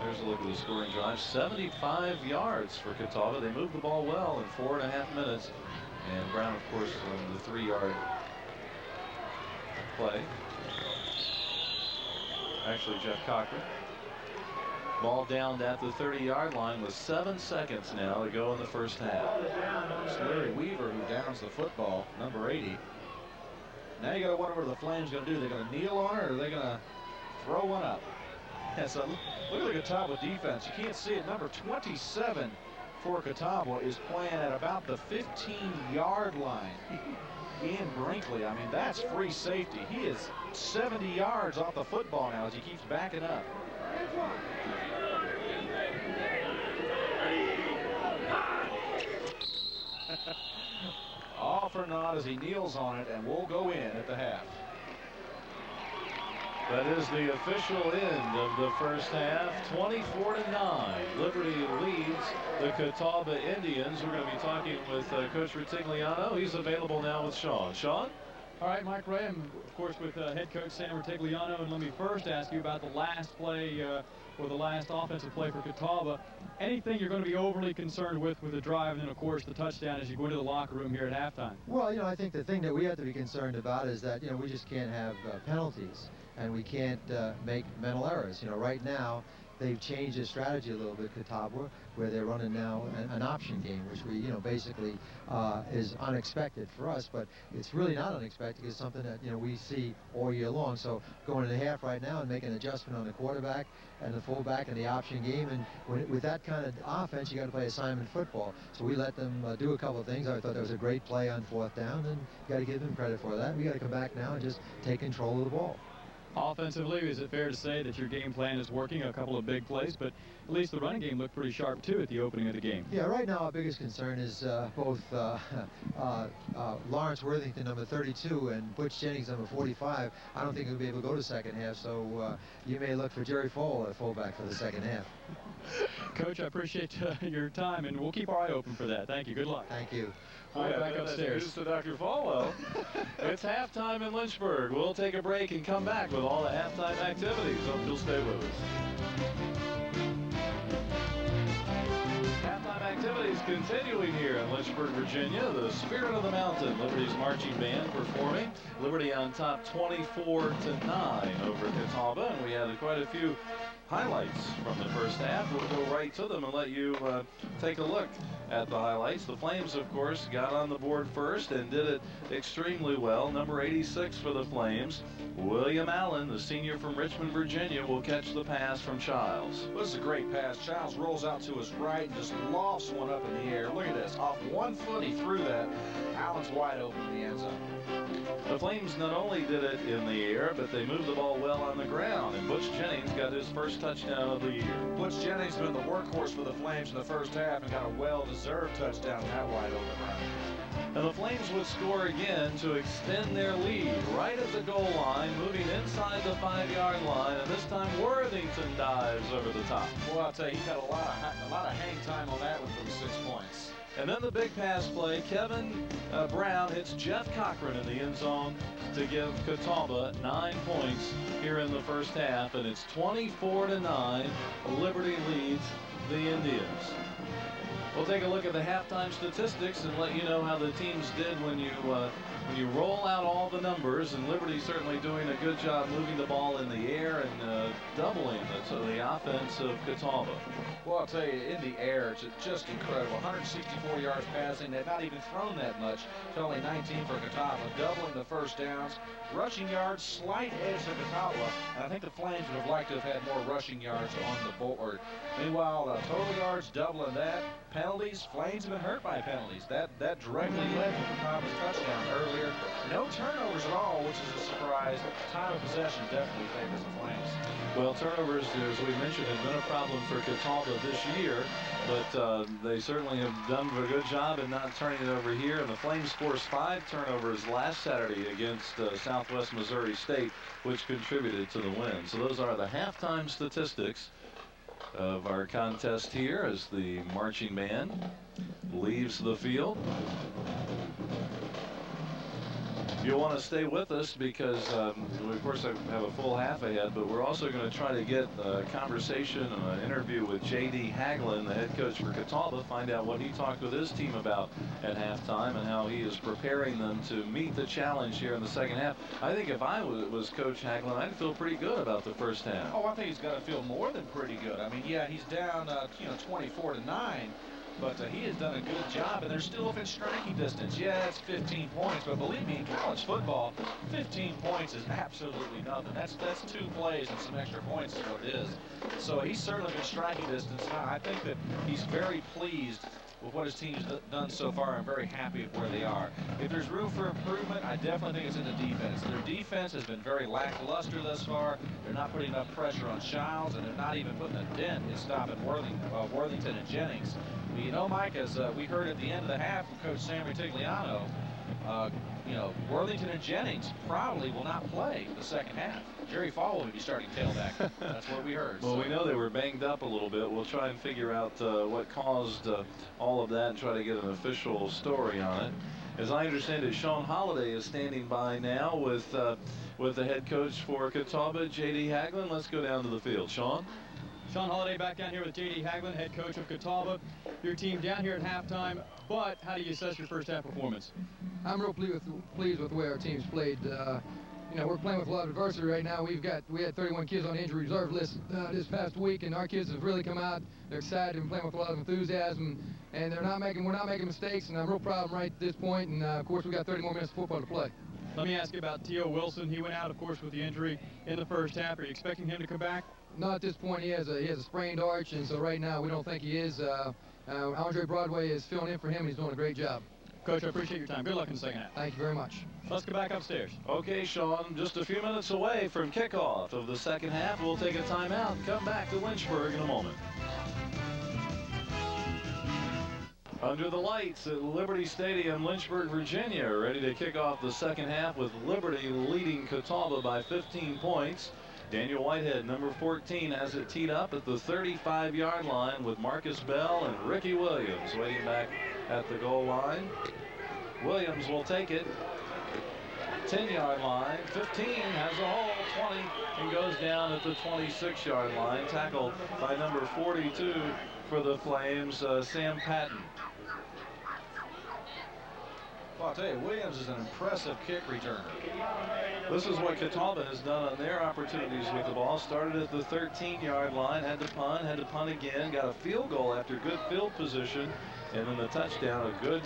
There's a look at the scoring drive. 75 yards for Catawba. They moved the ball well in 4.5 minutes. And Brown, of course, on the 3-yard play. Actually, Jeff Cochran. Ball down at the 30-yard line with 7 seconds now to go in the first half. It's Larry Weaver who downs the football, number 80. Now you got to wonder what the Flames going to do. They're going to kneel on it, or are they going to throw one up? Yeah, so look at the Catawba defense. You can't see it. Number 27 for Catawba is playing at about the 15-yard line. Ian Brinkley, I mean, that's free safety. He is 70 yards off the football now as he keeps backing up. All for naught as he kneels on it, and we'll go in at the half. That is the official end of the first half. 24-9. Liberty leads the Catawba Indians. We're going to be talking with Coach Rutigliano. He's available now with Sean. Sean? All right, Mike Ray, I'm, of course, with head coach Sam Rutigliano, and let me first ask you about the last play or the last offensive play for Catawba. Anything you're going to be overly concerned with the drive, and then, of course, the touchdown as you go into the locker room here at halftime? Well, I think the thing that we have to be concerned about is that, we just can't have penalties, and we can't make mental errors. Right now, they've changed their strategy a little bit, Catawba, where they're running now an option game, which we, basically is unexpected for us, but it's really not unexpected. It's something that, we see all year long. So going to the half right now and making an adjustment on the quarterback and the fullback and the option game, and with that kind of offense, you got to play assignment football. So we let them do a couple of things. I thought that was a great play on 4th down, and you got to give them credit for that. We got to come back now and just take control of the ball. Offensively, is it fair to say that your game plan is working? A couple of big plays, but at least the running game looked pretty sharp, too, at the opening of the game. Yeah, right now our biggest concern is both Lawrence Worthington, number 32, and Butch Jennings, number 45. I don't think he'll be able to go to second half, so you may look for Jerry Fowle at fullback for the second half. Coach, I appreciate your time, and we'll keep our eye open for that. Thank you. Good luck. Thank you. All right, back upstairs. News to Dr. Falwell. It's halftime in Lynchburg. We'll take a break and come back with all the halftime activities. Hope you'll stay with us. Halftime activities continuing here in Lynchburg, Virginia. The Spirit of the Mountain, Liberty's marching band performing. Liberty on top 24-9 over Catawba, and we had quite a few highlights from the first half. We'll go right to them and let you take a look at the highlights. The Flames, of course, got on the board first and did it extremely well. Number 86 for the Flames, William Allen, the senior from Richmond, Virginia, will catch the pass from Childs. This is a great pass. Childs rolls out to his right and just lofts one up in the air. Look at this. Off 1 foot, he threw that. Allen's wide open in the end zone. The Flames not only did it in the air, but they moved the ball well on the ground, and Butch Jennings got his first touchdown of the year. Butch Jennings has been the workhorse for the Flames in the first half and got a well-deserved touchdown that wide open run. And the Flames would score again to extend their lead right at the goal line, moving inside the 5-yard line, and this time Worthington dives over the top. Well, I'll tell you, he got a lot of hang time on that one for the 6 points. And then the big pass play, Kevin Brown hits Jeff Cochran in the end zone to give Catawba 9 points here in the first half, and it's 24-9. Liberty leads the Indians. We'll take a look at the halftime statistics and let you know how the teams did when you roll out all the numbers, and Liberty certainly doing a good job moving the ball in the air and doubling the offense of Catawba. Well, I'll tell you, in the air, it's just incredible. 164 yards passing. They've not even thrown that much. It's only 19 for Catawba, doubling the first downs. Rushing yards, slight edge to Catawba, and I think the Flames would have liked to have had more rushing yards on the board. Meanwhile, total yards doubling that. Penalties, Flames have been hurt by penalties. That directly led to Catawba's touchdown earlier. No turnovers at all, which is a surprise. Time of possession definitely favors the Flames. Well, turnovers, as we mentioned, have been a problem for Catawba this year, but they certainly have done a good job in not turning it over here. And the Flames forced 5 turnovers last Saturday against Southwest Missouri State, which contributed to the win. So those are the halftime statistics of our contest here as the marching band leaves the field. You'll want to stay with us because, we, of course, have a full half ahead, but we're also going to try to get a conversation, an interview with J.D. Hagelin, the head coach for Catawba, find out what he talked with his team about at halftime and how he is preparing them to meet the challenge here in the second half. I think if I was Coach Hagelin, I'd feel pretty good about the first half. Oh, I think he's got to feel more than pretty good. I mean, yeah, he's down, 24-9. But he has done a good job, and they're still within striking distance. Yeah, it's 15 points, but believe me, in college football, 15 points is absolutely nothing. That's 2 plays and some extra points is what it is. So he's certainly within striking distance. I think that he's very pleased with what his team's done so far. I'm very happy with where they are. If there's room for improvement, I definitely think it's in the defense. Their defense has been very lackluster thus far. They're not putting enough pressure on Childs, and they're not even putting a dent in stopping Worthington and Jennings. But you know, Mike, as we heard at the end of the half from Coach Sam Rutigliano, Worthington and Jennings probably will not play the second half. Jerry Fowle will be starting tailback. That's what we heard. Well, we know they were banged up a little bit. We'll try and figure out what caused all of that and try to get an official story on it. As I understand it, Sean Holliday is standing by now with the head coach for Catawba, J.D. Haglund. Let's go down to the field. Sean? Sean Holliday back down here with J.D. Haglund, head coach of Catawba. Your team down here at halftime, but how do you assess your first half performance? I'm real pleased with the way our team's played. You know, we're playing with a lot of adversity right now. We had 31 kids on the injury reserve list this past week, and our kids have really come out. They're excited and playing with a lot of enthusiasm, and we're not making mistakes, and I'm real proud of them right at this point. And of course, we got 30 more minutes of football to play. Let me ask you about T.O. Wilson. He went out, of course, with the injury in the first half. Are you expecting him to come back? Not at this point. He has a sprained arch, and so right now we don't think he is. Andre Broadway is filling in for him, and he's doing a great job. Coach, I appreciate your time. Good luck in the second half. Thank you very much. Let's go back upstairs. Okay, Sean, just a few minutes away from kickoff of the second half. We'll take a timeout and come back to Lynchburg in a moment. Under the lights at Liberty Stadium, Lynchburg, Virginia, ready to kick off the second half with Liberty leading Catawba by 15 points. Daniel Whitehead, number 14, has it teed up at the 35-yard line with Marcus Bell and Ricky Williams waiting back at the goal line. Williams will take it. 10-yard line, 15, has a hole, 20, and goes down at the 26-yard line. Tackled by number 42 for the Flames, Sam Patton. Well, I'll tell you, Williams is an impressive kick returner. This is what Catawba has done on their opportunities with the ball. Started at the 13-yard line, had to punt again, got a field goal after good field position, and then the touchdown, a good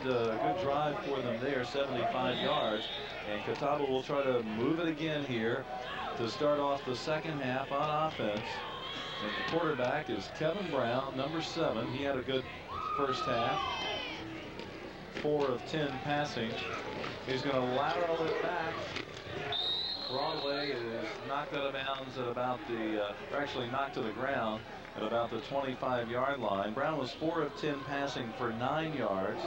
drive for them there, 75 yards. And Catawba will try to move it again here to start off the second half on offense. And the quarterback is Kevin Brown, number 7. He had a good first half. 4 of 10 passing. He's going to lateral it back. Broadway is knocked out of bounds at about or actually knocked to the ground at about the 25-yard line. Brown was 4 of 10 passing for 9 yards.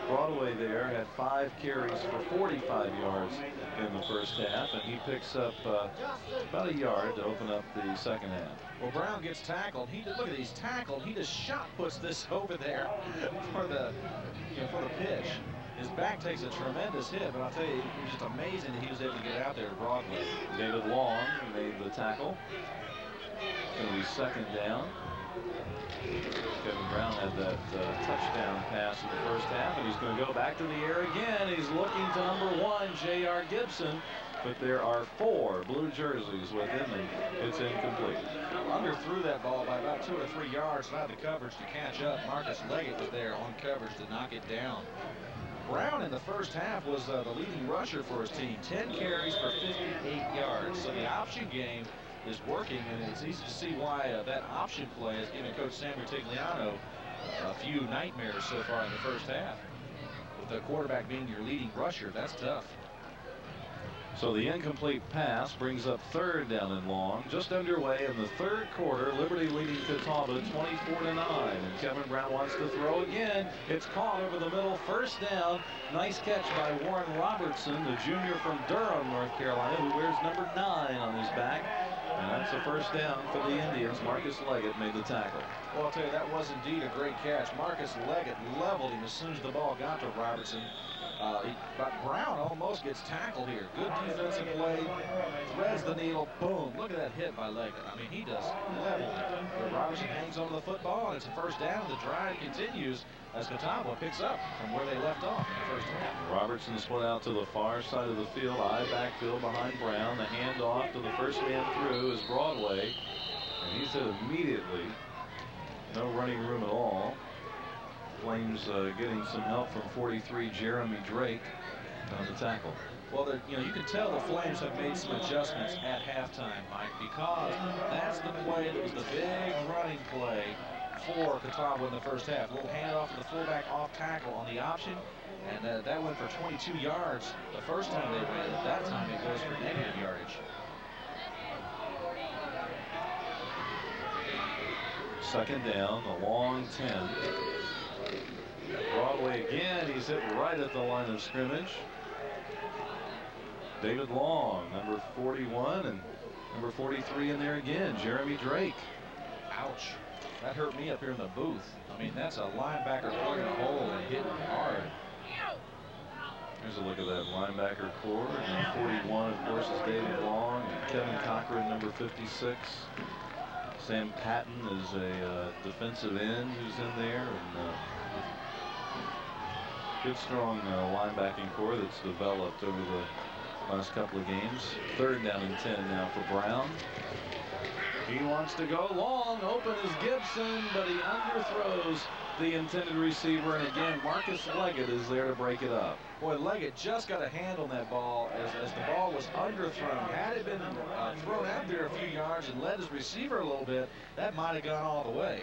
Broadway there had 5 carries for 45 yards in the first half, and he picks up about a yard to open up the second half. Well, Brown gets tackled. Look at he's tackled. He just shot puts this over there for the pitch. His back takes a tremendous hit, but I'll tell you, it was just amazing that he was able to get out there to Broadway. David Long made the tackle. Going to be second down. Kevin Brown had that touchdown pass in the first half, and he's going to go back to the air again. He's looking to number 1, J.R. Gibson, but there are 4 blue jerseys within them. It's incomplete. Underthrew that ball by about 2 or 3 yards, not the coverage to catch up. Marcus Leggett was there on coverage to knock it down. Brown in the first half was the leading rusher for his team. 10 carries for 58 yards. So the option game is working, and it's easy to see why that option play has given Coach Sam Rutigliano a few nightmares so far in the first half. With the quarterback being your leading rusher, that's tough. So the incomplete pass brings up third down and long. Just underway in the third quarter. Liberty leading Catawba 24-9. And Kevin Brown wants to throw again. It's caught over the middle. First down. Nice catch by Warren Robertson, the junior from Durham, North Carolina, who wears number 9 on his back. And that's a first down for the Indians. Marcus Leggett made the tackle. Well, I'll tell you, that was indeed a great catch. Marcus Leggett leveled him as soon as the ball got to Robertson. But Brown almost gets tackled here. Good defensive play. Threads the needle. Boom. Look at that hit by Leggett. I mean, he does level it. But Robertson hangs on to the football, and it's a first down. The drive continues as Catawba picks up from where they left off in the first half. Robertson split out to the far side of the field. Eye backfield behind Brown. The handoff to the first man through is Broadway. And he's hit immediately. No running room at all. Flames getting some help from 43 Jeremy Drake on the tackle. Well, you can tell the Flames have made some adjustments at halftime, Mike, because that's the play that was the big running play for Catawba in the first half. A little handoff to the fullback off tackle on the option, and that went for 22 yards the first time they ran it. That time it goes for negative yardage. Second down, a long 10. Broadway again, he's hit right at the line of scrimmage. David Long, number 41, and number 43 in there again, Jeremy Drake. Ouch. That hurt me up here in the booth. I mean, that's a linebacker plugging a hole and hitting hard. Here's a look at that linebacker core. And 41, of course, is David Long. And Kevin Cochran, number 56. Sam Patton is a defensive end who's in there. And good, strong linebacking core that's developed over the last couple of games. 3rd down and 10 now for Brown. He wants to go long. Open is Gibson, but he underthrows the intended receiver. And again, Marcus Leggett is there to break it up. Boy, Leggett just got a hand on that ball as the ball was underthrown. Had it been thrown out there a few yards and led his receiver a little bit, that might have gone all the way.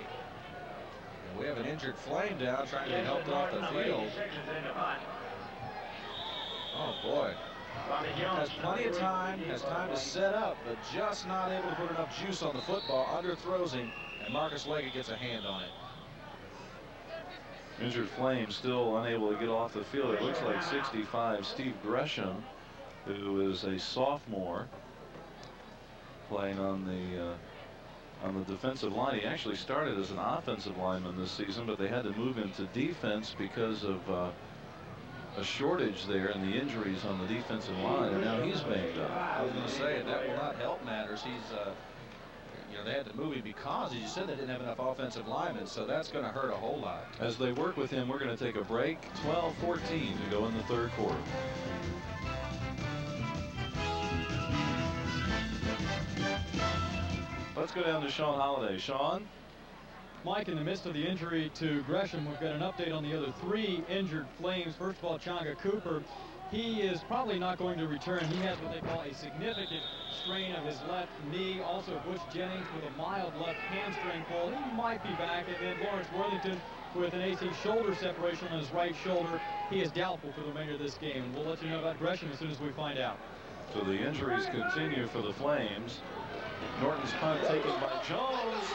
And we have an injured Flame down trying to be helped off the field. Oh, boy. Has plenty of time, has time to set up, but just not able to put enough juice on the football. Underthrows him, and Marcus Leggett gets a hand on it. Injured Flame still unable to get off the field. It looks like 65, Steve Gresham, who is a sophomore, playing on the defensive line. He actually started as an offensive lineman this season, but they had to move him to defense because of a shortage there and the injuries on the defensive line, and now he's banged up. I was going to say that will not help matters. He's, they had to move him because, as you said, they didn't have enough offensive linemen, so that's going to hurt a whole lot. As they work with him, we're going to take a break. 12-14 to go in the 3rd quarter. Let's go down to Sean Holliday. Sean? Mike, in the midst of the injury to Gresham, we've got an update on the other 3 injured Flames. First of all, Changa Cooper. He is probably not going to return. He has what they call a significant strain of his left knee. Also, Bush Jennings with a mild left hamstring pull. He might be back. And then Lawrence Worthington with an AC shoulder separation on his right shoulder. He is doubtful for the remainder of this game. And we'll let you know about Gresham as soon as we find out. So the injuries continue for the Flames. Norton's punt taken by Jones.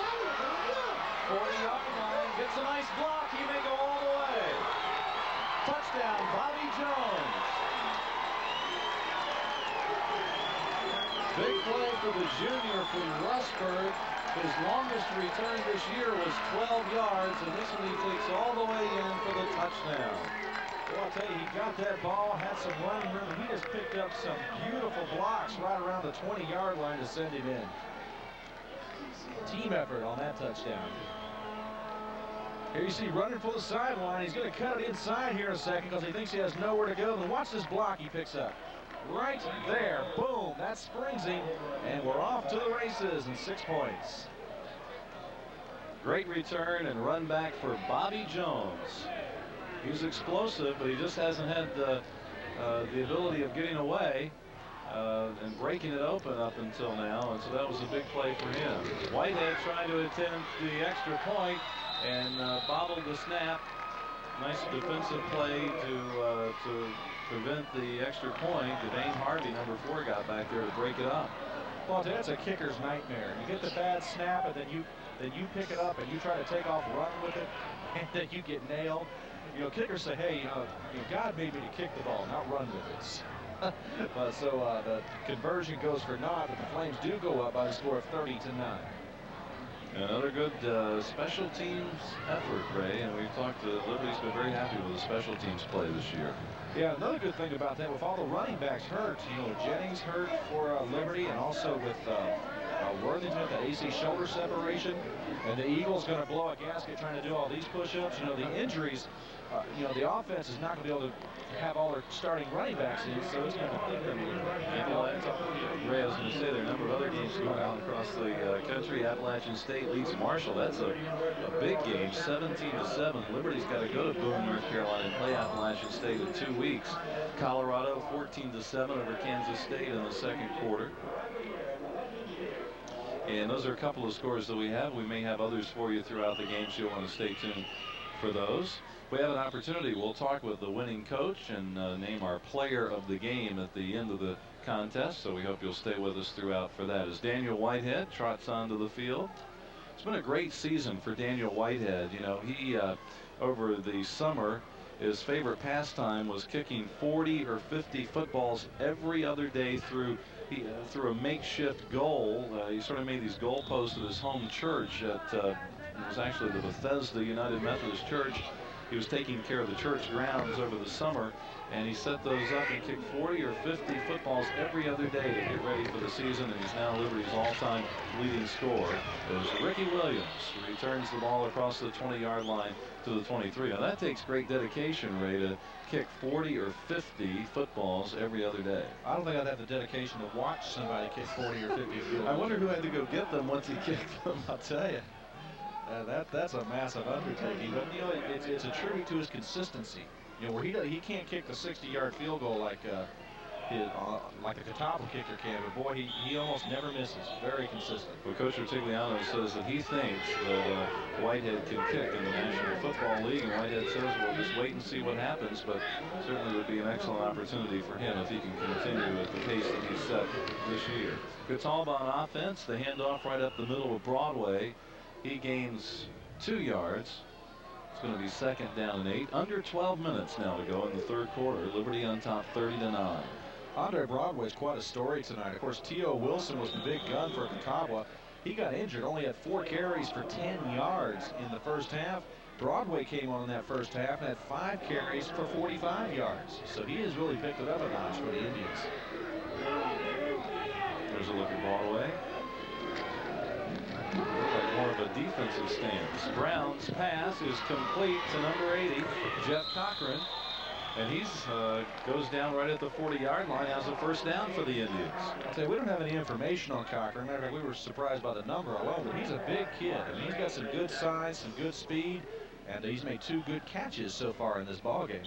40-yard line, gets a nice block. He may go all the way. Touchdown, Bobby Jones. Big play for the junior from Rustburg. His longest return this year was 12 yards, and this one he takes all the way in for the touchdown. Well, I'll tell you, he got that ball, had some running room. He just picked up some beautiful blocks right around the 20-yard line to send him in. Team effort on that touchdown. Here you see running for the sideline. He's going to cut it inside here in a second because he thinks he has nowhere to go. And watch this block he picks up. Right there. Boom. That springs him. And we're off to the races in 6 points. Great return and run back for Bobby Jones. He's explosive, but he just hasn't had the ability of getting away and breaking it open up until now. And so that was a big play for him. Whitehead trying to attempt the extra point and bobbled the snap. Nice defensive play to prevent the extra point. Devane Harvey, number 4, got back there to break it up. Well, that's a kicker's nightmare. You get the bad snap, and then you pick it up and you try to take off, run with it, and then you get nailed. Kickers say, hey, God made me to kick the ball, not run with it. So the conversion goes for naught, but the Flames do go up by a score of 30-9. Another good special teams effort, Ray, and we've talked to Liberty's been very happy with the special teams play this year. Yeah, another good thing about that, with all the running backs hurt, Jennings hurt for Liberty, and also with Worthington with that AC shoulder separation, and the Eagles going to blow a gasket trying to do all these push-ups. The injuries, the offense is not going to be able to have all their starting running backs in, so it's going to click them. Ray, I was going to say there are a number of other games going on across the country. Appalachian State leads Marshall. That's a big game, 17-7. Liberty's got to go to Boone, North Carolina, and play Appalachian State in 2 weeks. Colorado 14-7 over Kansas State in the second quarter. And those are a couple of scores that we have. We may have others for you throughout the game, so you'll want to stay tuned for those. We have an opportunity. We'll talk with the winning coach and name our player of the game at the end of the contest, so we hope you'll stay with us throughout for that. As Daniel Whitehead trots onto the field. It's been a great season for Daniel Whitehead. He over the summer, his favorite pastime was kicking 40 or 50 footballs every other day through a makeshift goal. He sort of made these goalposts at his home church it was actually the Bethesda United Methodist Church he was taking care of the church grounds over the summer, and he set those up and kicked 40 or 50 footballs every other day to get ready for the season, and he's now Liberty's all-time leading scorer. As Ricky Williams returns the ball across the 20-yard line to the 23. Now that takes great dedication, Ray, to kick 40 or 50 footballs every other day. I don't think I'd have the dedication to watch somebody kick 40 or 50 field goals. I wonder who had to go get them once he kicked them. I'll tell you. That's a massive undertaking, but you know it's a tribute to his consistency. You know, where he can't kick the 60-yard field goal like a Catawba kicker can, but boy, he almost never misses. Very consistent. Well, Coach Artigliano says that he thinks that Whitehead can kick in the National Football League, and Whitehead says we'll just wait and see what happens, but certainly would be an excellent opportunity for him if he can continue at the pace that he's set this year. Catawba on offense, the handoff right up the middle of Broadway. He gains 2 yards. It's going to be 2nd down and 8. Under 12 minutes now to go in the 3rd quarter. Liberty on top 30-9. Andre Broadway's quite a story tonight. Of course, T.O. Wilson was the big gun for Catawba. He got injured, only had 4 carries for 10 yards in the first half. Broadway came on in that first half and had 5 carries for 45 yards. So he has really picked it up a notch for the Indians. There's a look at Broadway. Looks like more of a defensive stance. Brown's pass is complete to number 80, Jeff Cochran. And he's goes down right at the 40-yard line, has a 1st down for the Indians. I'll tell you, we don't have any information on Cochran. Matter of fact, we were surprised by the number alone, but he's a big kid. I mean, he's got some good size, some good speed, and he's made 2 good catches so far in this ballgame.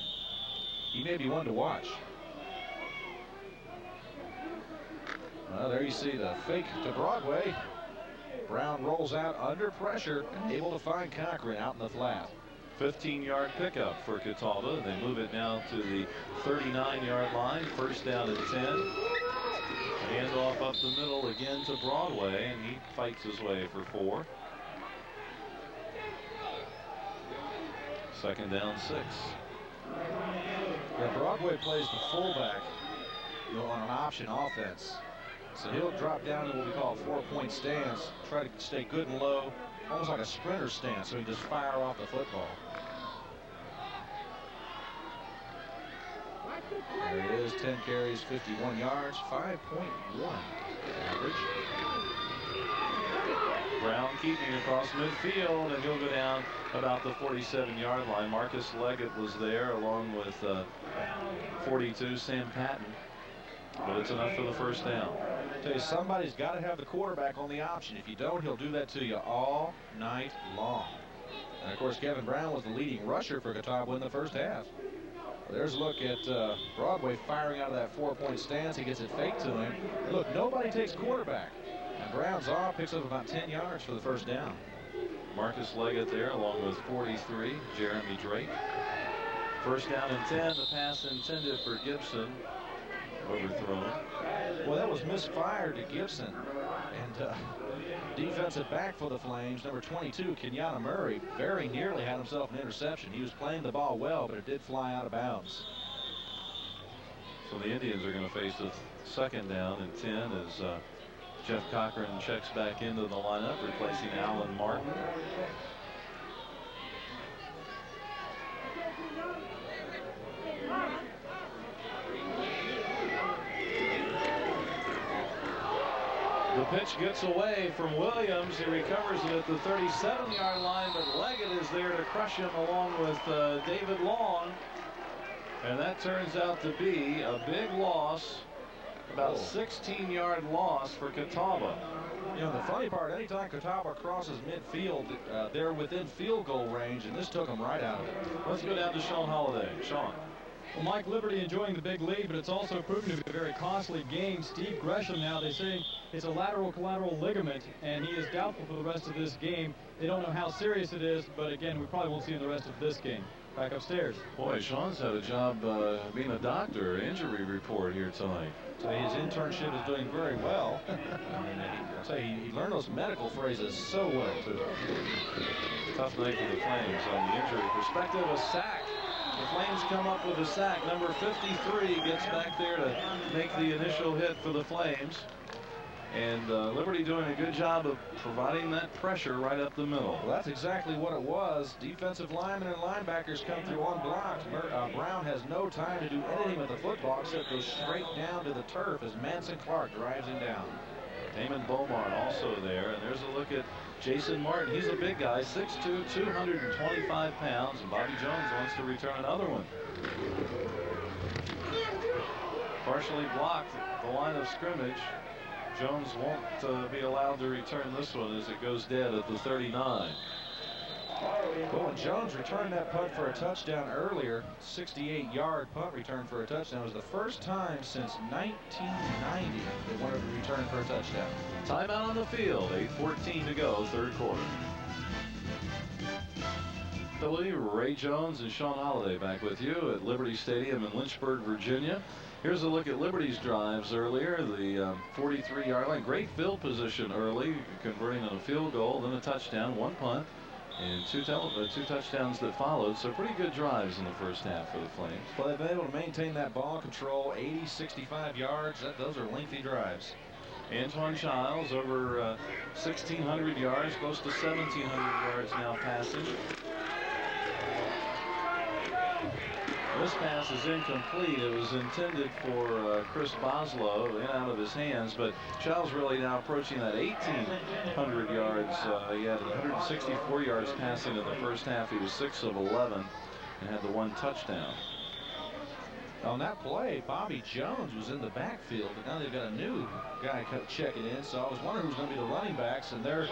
He may be one to watch. Well, there you see the fake to Broadway. Brown rolls out under pressure and able to find Cochran out in the flat. 15-yard pickup for Catawba. They move it now to the 39-yard line. 1st down and 10. Handoff up the middle again to Broadway, and he fights his way for 4. 2nd down 6. Yeah, Broadway plays the fullback, you know, on an option offense. So he'll drop down to what we call a 4-point stance, try to stay good and low, almost like a sprinter stance, so he can just fire off the football. There he is, 10 carries, 51 yards, 5.1 average. Brown keeping across midfield, and he'll go down about the 47-yard line. Marcus Leggett was there along with 42, Sam Patton. But it's enough for the 1st down. I tell you, somebody's got to have the quarterback on the option. If you don't, he'll do that to you all night long. And, of course, Kevin Brown was the leading rusher for Catawba in the first half. Well, there's a look at Broadway firing out of that 4-point stance. He gets it faked to him. And look, nobody takes quarterback. And Brown's off, picks up about 10 yards for the 1st down. Marcus Leggett there along with 43, Jeremy Drake. 1st down and 10. The pass intended for Gibson. Overthrown. Well, that was misfired to Gibson. And defensive back for the Flames, number 22, Kenyatta Murray, very nearly had himself an interception. He was playing the ball well, but it did fly out of bounds. So the Indians are going to face a 2nd down and 10 as Jeff Cochran checks back into the lineup, replacing Alan Martin. The pitch gets away from Williams. He recovers it at the 37-yard line, but Leggett is there to crush him along with David Long. And that turns out to be a big loss, about 16-yard loss for Catawba. You know, the funny part, anytime Catawba crosses midfield, they're within field goal range, and this took them right out of it. Let's go down to Sean Holliday. Sean. Well, Mike, Liberty enjoying the big lead, but it's also proven to be a very costly game. Steve Gresham now, they say it's a lateral collateral ligament, and he is doubtful for the rest of this game. They don't know how serious it is, but again, we probably won't see him the rest of this game. Back upstairs. Boy, Sean's had a job being a doctor. Injury report here tonight. So his internship is doing very well. I'll tell you, he learned those medical phrases so well, too. Tough night for the Flames on the injury perspective. A sack. The Flames come up with a sack. Number 53 gets back there to make the initial hit for the Flames. And Liberty doing a good job of providing that pressure right up the middle. Well, that's exactly what it was. Defensive linemen and linebackers come through unblocked. Brown has no time to do anything with the football except go straight down to the turf as Manson Clark drives him down. Damon Beaumont also there. And there's a look at Jason Martin. He's a big guy, 6'2", 225 pounds. And Bobby Jones wants to return another one. Partially blocked the line of scrimmage. Jones won't be allowed to return this one as it goes dead at the 39. Well, when Jones returned that punt for a touchdown earlier, 68-yard punt return for a touchdown, was the first time since 1990 they wanted to return for a touchdown. Timeout on the field, 8:14 to go, third quarter. Ray Jones and Sean Holliday back with you at Liberty Stadium in Lynchburg, Virginia. Here's a look at Liberty's drives earlier. The 43-yard line. Great field position early, converting on a field goal, then a touchdown, one punt, and two touchdowns that followed. So pretty good drives in the first half for the Flames. Well, they've been able to maintain that ball control, 80, 65 yards. Those are lengthy drives. Antoine Childs over 1,600 yards, close to 1,700 yards now passing. This pass is incomplete. It was intended for Chris Boslow, in out of his hands, but Childs really now approaching that 1,800 yards. He had 164 yards passing in the first half. He was 6 of 11 and had the one touchdown. On that play, Bobby Jones was in the backfield, but now they've got a new guy checking in, so I was wondering who's going to be the running backs, and they're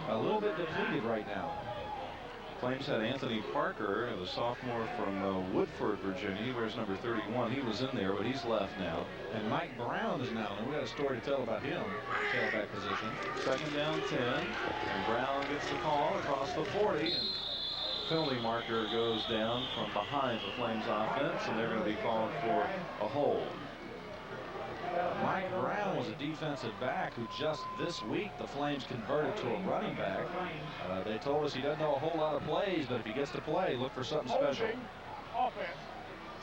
a little bit depleted right now. Flames had Anthony Parker, the sophomore from Woodford, Virginia. He wears number 31. He was in there, but he's left now. And Mike Brown is now, and we got a story to tell about him, tailback position. Second down 10, and Brown gets the call across the 40, and penalty marker goes down from behind the Flames offense, and they're going to be called for a hold. Mike Brown was a defensive back who just this week the Flames converted to a running back. They told us he doesn't know a whole lot of plays, but if he gets to play, look for something special. Offense,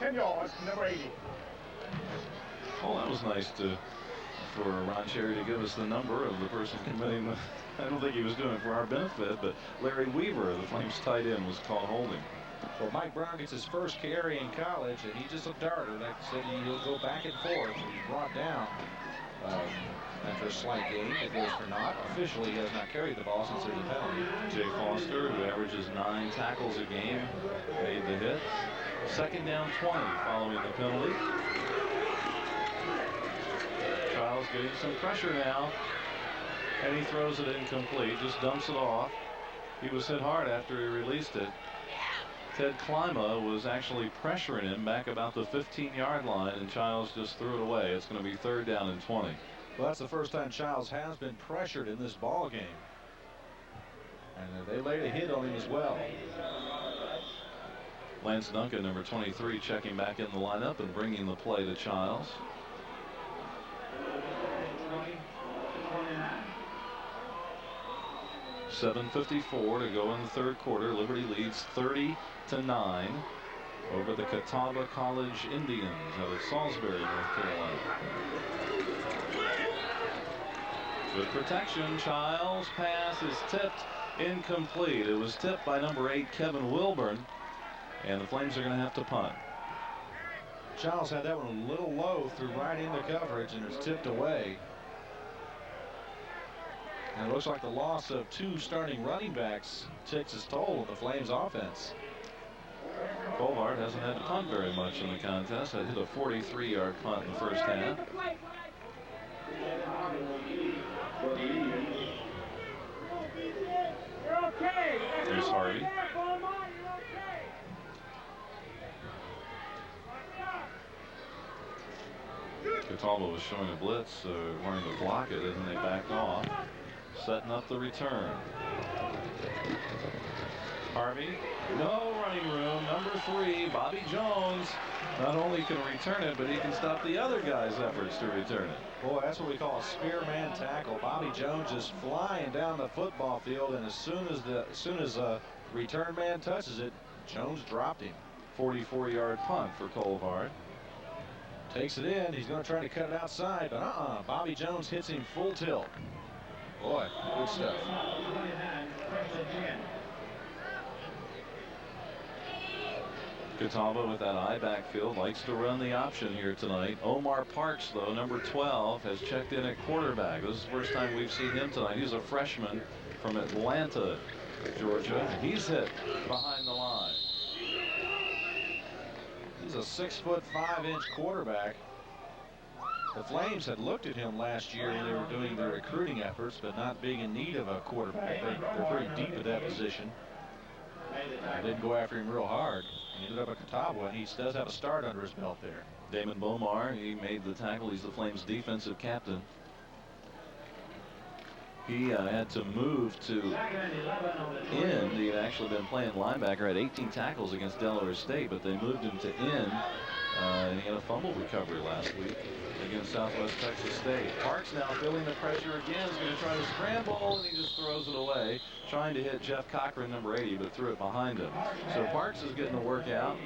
10 yards, number 80. Oh, that was nice for Ron Cherry to give us the number of the person committing the. I don't think he was doing it for our benefit, but Larry Weaver, the Flames tight end, was called holding. Well, Mike Brown gets his first carry in college, and he's just a darter. Like I said, he'll go back and forth. He's brought down after a slight gain. It goes for naught. Officially, he has not carried the ball since there's a penalty. Jay Foster, who averages 9 tackles a game, made the hit. Second down 20 following the penalty. Childs getting some pressure now, and he throws it incomplete, just dumps it off. He was hit hard after he released it. Ted Klima was actually pressuring him back about the 15-yard line, and Childs just threw it away. It's going to be third down and 20. Well, that's the first time Childs has been pressured in this ball game. And they laid a hit on him as well. Lance Duncan, number 23, checking back in the lineup and bringing the play to Childs. .7:54 to go in the third quarter. Liberty leads 30-9 over the Catawba College Indians out of Salisbury, North Carolina. Good protection. Childs' pass is tipped incomplete. It was tipped by number 8, Kevin Wilburn, and the Flames are going to have to punt. Childs had that one a little low, threw right into coverage, and it's tipped away. And it looks like the loss of 2 starting running backs takes its toll on the Flames offense. Colvard hasn't had to punt very much in the contest. I hit a 43-yard punt in the first half. Here's Harvey. Catawba was showing a blitz, wanting to block it, and they backed off. Setting up the return. Harvey, no running room. Number 3, Bobby Jones, not only can return it, but he can stop the other guy's efforts to return it. Boy, that's what we call a spearman tackle. Bobby Jones is flying down the football field, and as soon as a return man touches it, Jones dropped him. 44-yard punt for Colvard. Takes it in. He's going to try to cut it outside, but Bobby Jones hits him full tilt. Boy, good stuff. Catawba with that I backfield likes to run the option here tonight. Omar Parks, though, number 12, has checked in at quarterback. This is the first time we've seen him tonight. He's a freshman from Atlanta, Georgia. He's hit behind the line. He's a 6'5" quarterback. The Flames had looked at him last year when they were doing their recruiting efforts, but not being in need of a quarterback. They're pretty deep at that position. They didn't go after him real hard. He ended up at Catawba, and he does have a start under his belt there. Damon Bomar, he made the tackle. He's the Flames' defensive captain. He had to move to end. He had actually been playing linebacker, had 18 tackles against Delaware State, but they moved him to end, and he had a fumble recovery last week against Southwest Texas State. Parks now feeling the pressure again. He's going to try to scramble, and he just throws it away, trying to hit Jeff Cochran, number 80, but threw it behind him. So Parks is getting the work out.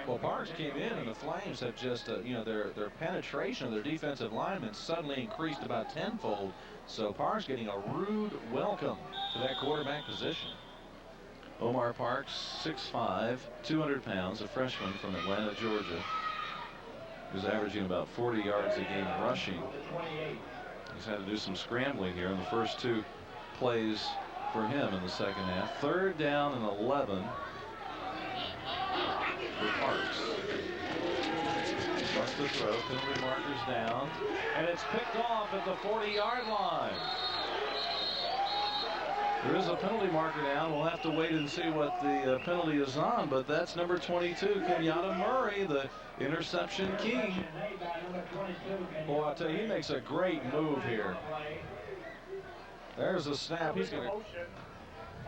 Well, Parks came in, and the Flames have just, their penetration of their defensive linemen suddenly increased about tenfold. So Parks getting a rude welcome to that quarterback position. Omar Parks, 6'5", 200 pounds, a freshman from Atlanta, Georgia. He's averaging about 40 yards a game rushing. He's had to do some scrambling here in the first two plays for him in the second half. 3rd down and 11 for Parks. Starts to throw, penalty markers down, and it's picked off at the 40-yard line. There is a penalty marker down. We'll have to wait and see what the penalty is on, but that's number 22, Kenyatta Murray, the interception king. Boy, I'll tell you, he makes a great move here. There's a snap. He's going to...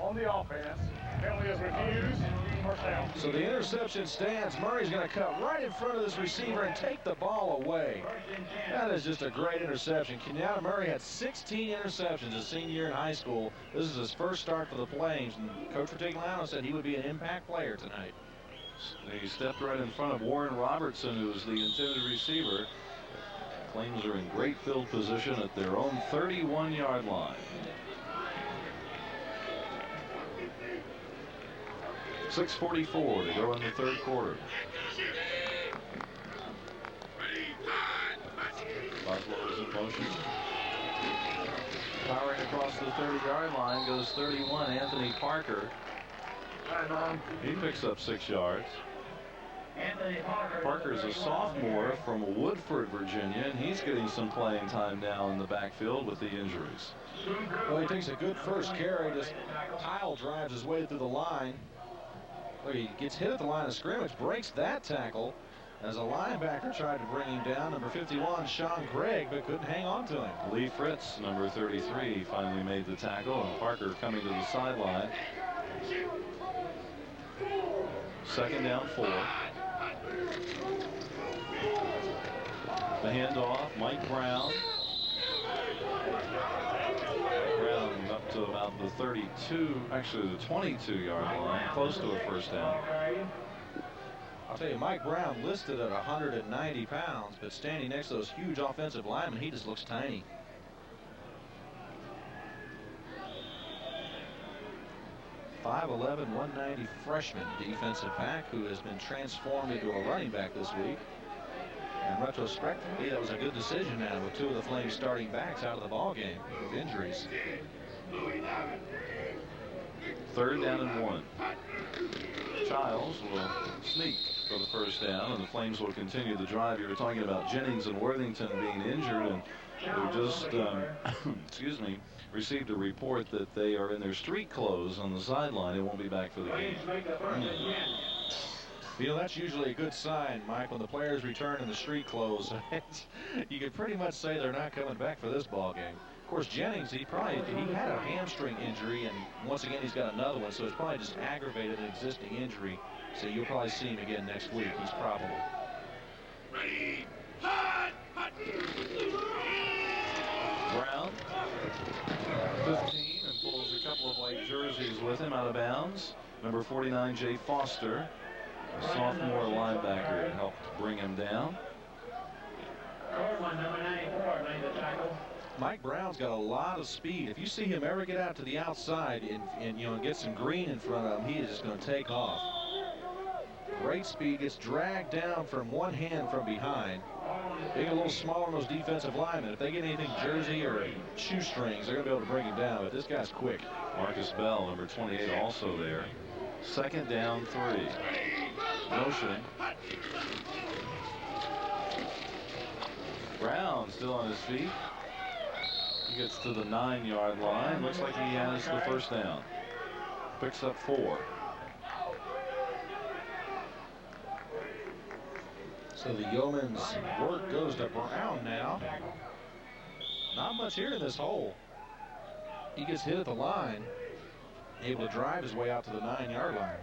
On the offense, penalty is refused, first down. So the interception stands. Murray's going to cut right in front of this receiver and take the ball away. That is just a great interception. Kenyatta Murray had 16 interceptions his senior year in high school. This is his first start for the Flames, and Coach Retigliano said he would be an impact player tonight. He stepped right in front of Warren Robertson, who was the intended receiver. Flames are in great field position at their own 31-yard line. 6:44 to go in the third quarter. Buffalo is in motion. Powering across the 30-yard line goes 31, Anthony Parker. He picks up 6 yards. Parker is a sophomore from Woodford, Virginia, and he's getting some playing time now in the backfield with the injuries. Well, he takes a good first carry. Just pile drives his way through the line. Look, he gets hit at the line of scrimmage, breaks that tackle as a linebacker tried to bring him down. Number 51, Sean Gregg, but couldn't hang on to him. Lee Fritz, number 33, finally made the tackle, and Parker coming to the sideline. 2nd down 4. The handoff, Mike Brown. Brown up to about the 32, actually the 22-yard line, close to a first down. I'll tell you, Mike Brown listed at 190 pounds, but standing next to those huge offensive linemen, he just looks tiny. .5'11", 190 freshman defensive back who has been transformed into a running back this week. And retrospectively, that was a good decision now with 2 of the Flames starting backs out of the ball game with injuries. 3rd down and 1. Childs will sneak for the first down, and the Flames will continue the drive. You were talking about Jennings and Worthington being injured, and they just, excuse me, received a report that they are in their street clothes on the sideline. They won't be back for the game. You know, that's usually a good sign, Mike, when the players return in the street clothes. You could pretty much say they're not coming back for this ball game. Of course, Jennings, he had a hamstring injury, and once again he's got another one, so it's probably just aggravated an existing injury. So you'll probably see him again next week. He's probable. Brown, 15, and pulls a couple of white jerseys with him out of bounds. Number 49, Jay Foster, a sophomore linebacker, helped bring him down. Mike Brown's got a lot of speed. If you see him ever get out to the outside and you know, get some green in front of him, he is just going to take off. Great speed, gets dragged down from one hand from behind. They get a little smaller on those defensive linemen. If they get anything jersey or shoestrings, they're going to be able to bring him down. But this guy's quick. Marcus Bell, number 28, also there. Second down, 3. Motion. Brown still on his feet. He gets to the 9-yard line. Looks like he has the first down. Picks up 4. So the Yeoman's work goes to Brown now. Not much here in this hole. He gets hit at the line, able to drive his way out to the 9-yard line.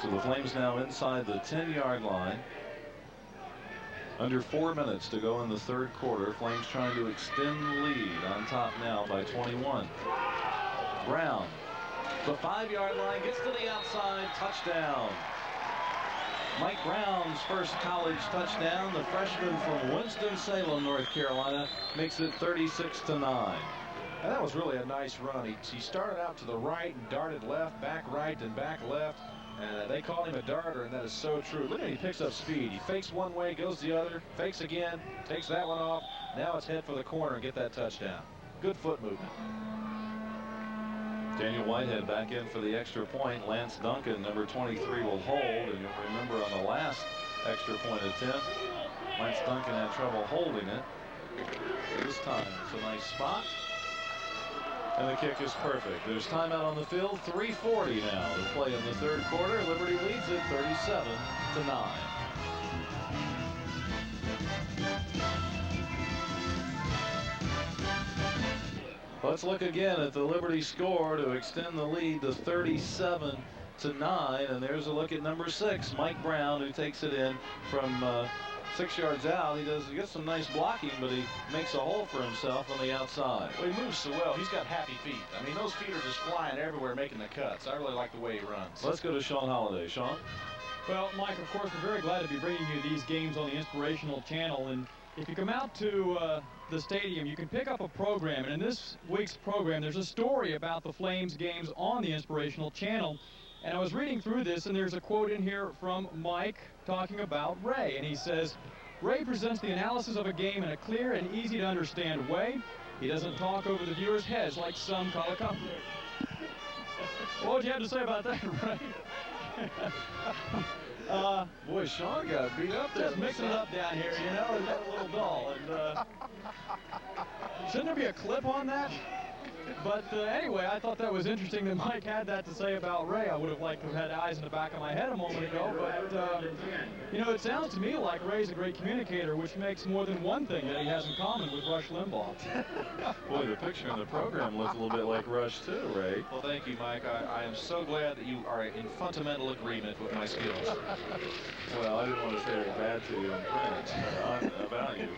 So the Flames now inside the 10-yard line. Under 4 minutes to go in the third quarter. Flames trying to extend the lead, on top now by 21. Brown, the 5-yard line, gets to the outside, touchdown. Mike Brown's first college touchdown. The freshman from Winston-Salem, North Carolina, makes it 36-9. And that was really a nice run. He started out to the right and darted left, back right, and back left. And they call him a darter, and that is so true. Look at him, he picks up speed. He fakes one way, goes the other, fakes again, takes that one off. Now it's head for the corner and get that touchdown. Good foot movement. Daniel Whitehead back in for the extra point. Lance Duncan, number 23, will hold. And you'll remember on the last extra point attempt, Lance Duncan had trouble holding it. This time it's a nice spot. And the kick is perfect. There's timeout on the field. 3:40 now to play in the third quarter. Liberty leads it 37-9. Let's look again at the Liberty score to extend the lead to 37-9. And there's a look at number 6, Mike Brown, who takes it in from 6 yards out. He gets some nice blocking, but he makes a hole for himself on the outside. Well, he moves so well. He's got happy feet. I mean, those feet are just flying everywhere, making the cuts. I really like the way he runs. Let's go to Sean Holliday. Sean? Well, Mike, of course, we're very glad to be bringing you these games on the Inspirational Channel. And if you come out to the stadium, you can pick up a program. And in this week's program, there's a story about the Flames games on the Inspirational Channel. And I was reading through this, and there's a quote in here from Mike talking about Ray. And he says, Ray presents the analysis of a game in a clear and easy to understand way. He doesn't talk over the viewers' heads like some call a couple. What would you have to say about that, Ray? Boy, Sean got beat up there. Just mixing it up down here, you know, it's a little dull. And shouldn't there be a clip on that? But anyway, I thought that was interesting that Mike had that to say about Ray. I would have liked to have had eyes in the back of my head a moment ago. But, you know, it sounds to me like Ray's a great communicator, which makes more than one thing that he has in common with Rush Limbaugh. Boy, the picture in the program looked a little bit like Rush, too, Ray. Well, thank you, Mike. I am so glad that you are in fundamental agreement with my skills. Well, I didn't want to say it bad to you in print about you.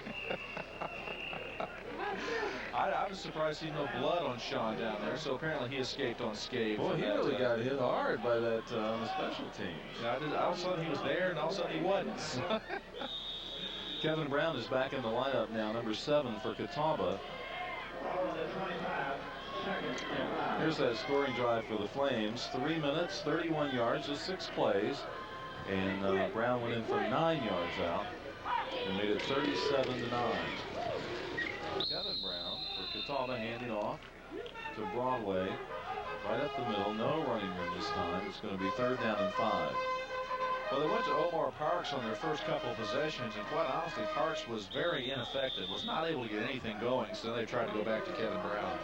I was surprised to see no blood on Sean down there, so apparently he escaped unscathed. Boy, he really got hit hard by that on the special teams. Yeah, all of a sudden he was there, and all of a sudden he wasn't. Kevin Brown is back in the lineup now, number 7 for Catawba. Here's that scoring drive for the Flames. 3 minutes, 31 yards, just 6 plays. And Brown went in for 9 yards out and made it 37-9. Kevin Brown for Catawba handing off to Broadway. Right up the middle, no running room this time. It's going to be 3rd down and 5. Well, they went to Omar Parks on their first couple of possessions, and quite honestly, Parks was very ineffective, was not able to get anything going, so they tried to go back to Kevin Brown.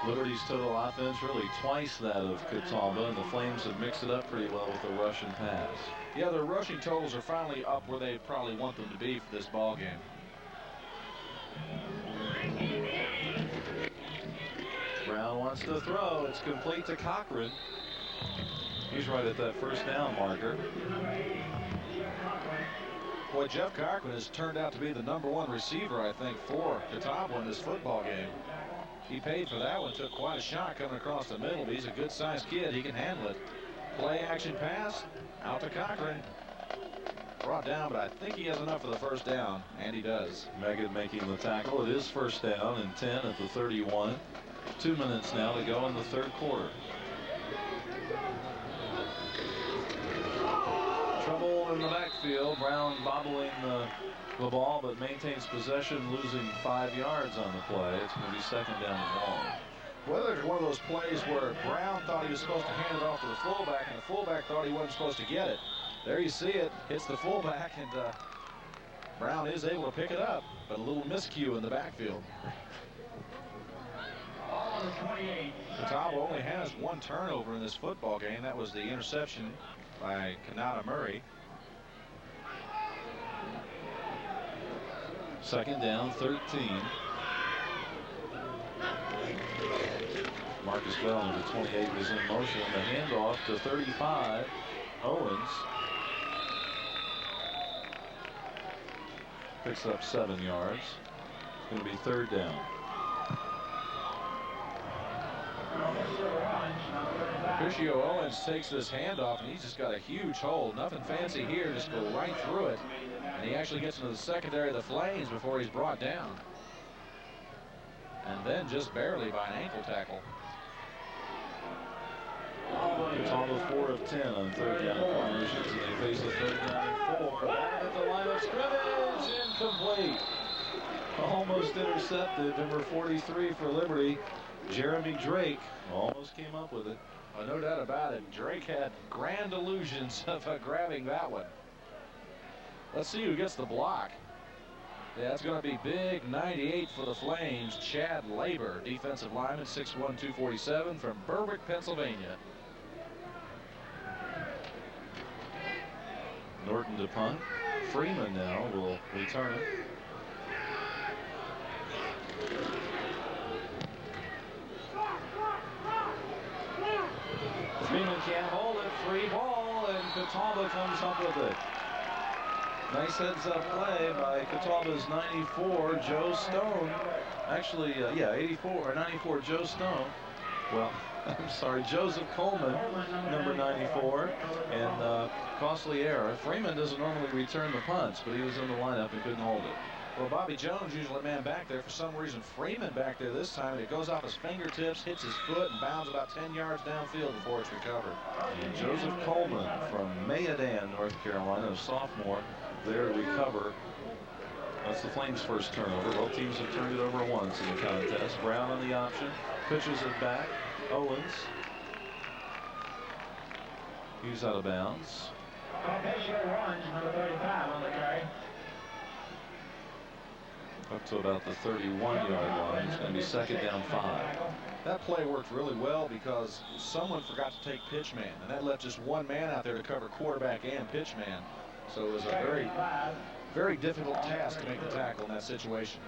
Liberty's total offense really twice that of Catawba, and the Flames have mixed it up pretty well with the rush and pass. Yeah, their rushing totals are finally up where they probably want them to be for this ball game. Brown wants to throw. It's complete to Cochran. He's right at that first down marker. Boy, Jeff Cochran has turned out to be the #1 receiver, I think, for Catawba in this football game. He paid for that one, took quite a shot coming across the middle, but he's a good-sized kid. He can handle it. Play action pass out to Cochran. Brought down, but I think he has enough for the first down, and he does. Megan making the tackle. It is first down and 10 at the 31. 2 minutes now to go in the third quarter. Trouble in the backfield. Brown bobbling the ball, but maintains possession, losing 5 yards on the play. It's going to be second down and long. Whether it's one of those plays where Brown thought he was supposed to hand it off to the fullback, and the fullback thought he wasn't supposed to get it. There you see it. Hits the fullback, and Brown is able to pick it up, but a little miscue in the backfield. Catawba only has 1 turnover in this football game. That was the interception by Kanata Murray. Second down, 13. Marcus Bell, number 28, was in motion. The handoff to 35. Owens picks up 7 yards. It's going to be third down. Patricio Owens takes this handoff, and he's just got a huge hole. Nothing fancy here, just go right through it. And he actually gets into the secondary of the Flames before he's brought down. And then just barely by an ankle tackle. Catawba 4 of 10 on third down conversions, and they face the third down and 4. Back at the line of scrimmage, incomplete. Almost intercepted. Number 43 for Liberty, Jeremy Drake, almost came up with it. Oh, no doubt about it. Drake had grand illusions of grabbing that one. Let's see who gets the block. Yeah, it's going to be big 98 for the Flames. Chad Labor, defensive lineman, 6'1", 247 from Berwick, Pennsylvania. Norton to punt. Freeman now will return it. Freeman can't hold it. Free ball, and Catawba comes up with it. Nice heads-up play by Catawba's 94, Joe Stone. Actually, 84 or 94, Joe Stone. Well, I'm sorry, Joseph Coleman, number 94, and costly error. Freeman doesn't normally return the punts, but he was in the lineup and couldn't hold it. Well, Bobby Jones usually man back there. For some reason, Freeman back there this time, and it goes off his fingertips, hits his foot, and bounds about 10 yards downfield before it's recovered. And Joseph Coleman from Mayodan, North Carolina, a sophomore, there to recover. That's the Flames' first turnover. Both teams have turned it over once in the contest. Brown on the option, pitches it back. Owens. He's out of bounds. Number 35 on the carry. Up to about the 31-yard line. It's going to be second down 5. That play worked really well because someone forgot to take pitch man, and that left just one man out there to cover quarterback and pitch man. So it was a very, very difficult task to make the tackle in that situation.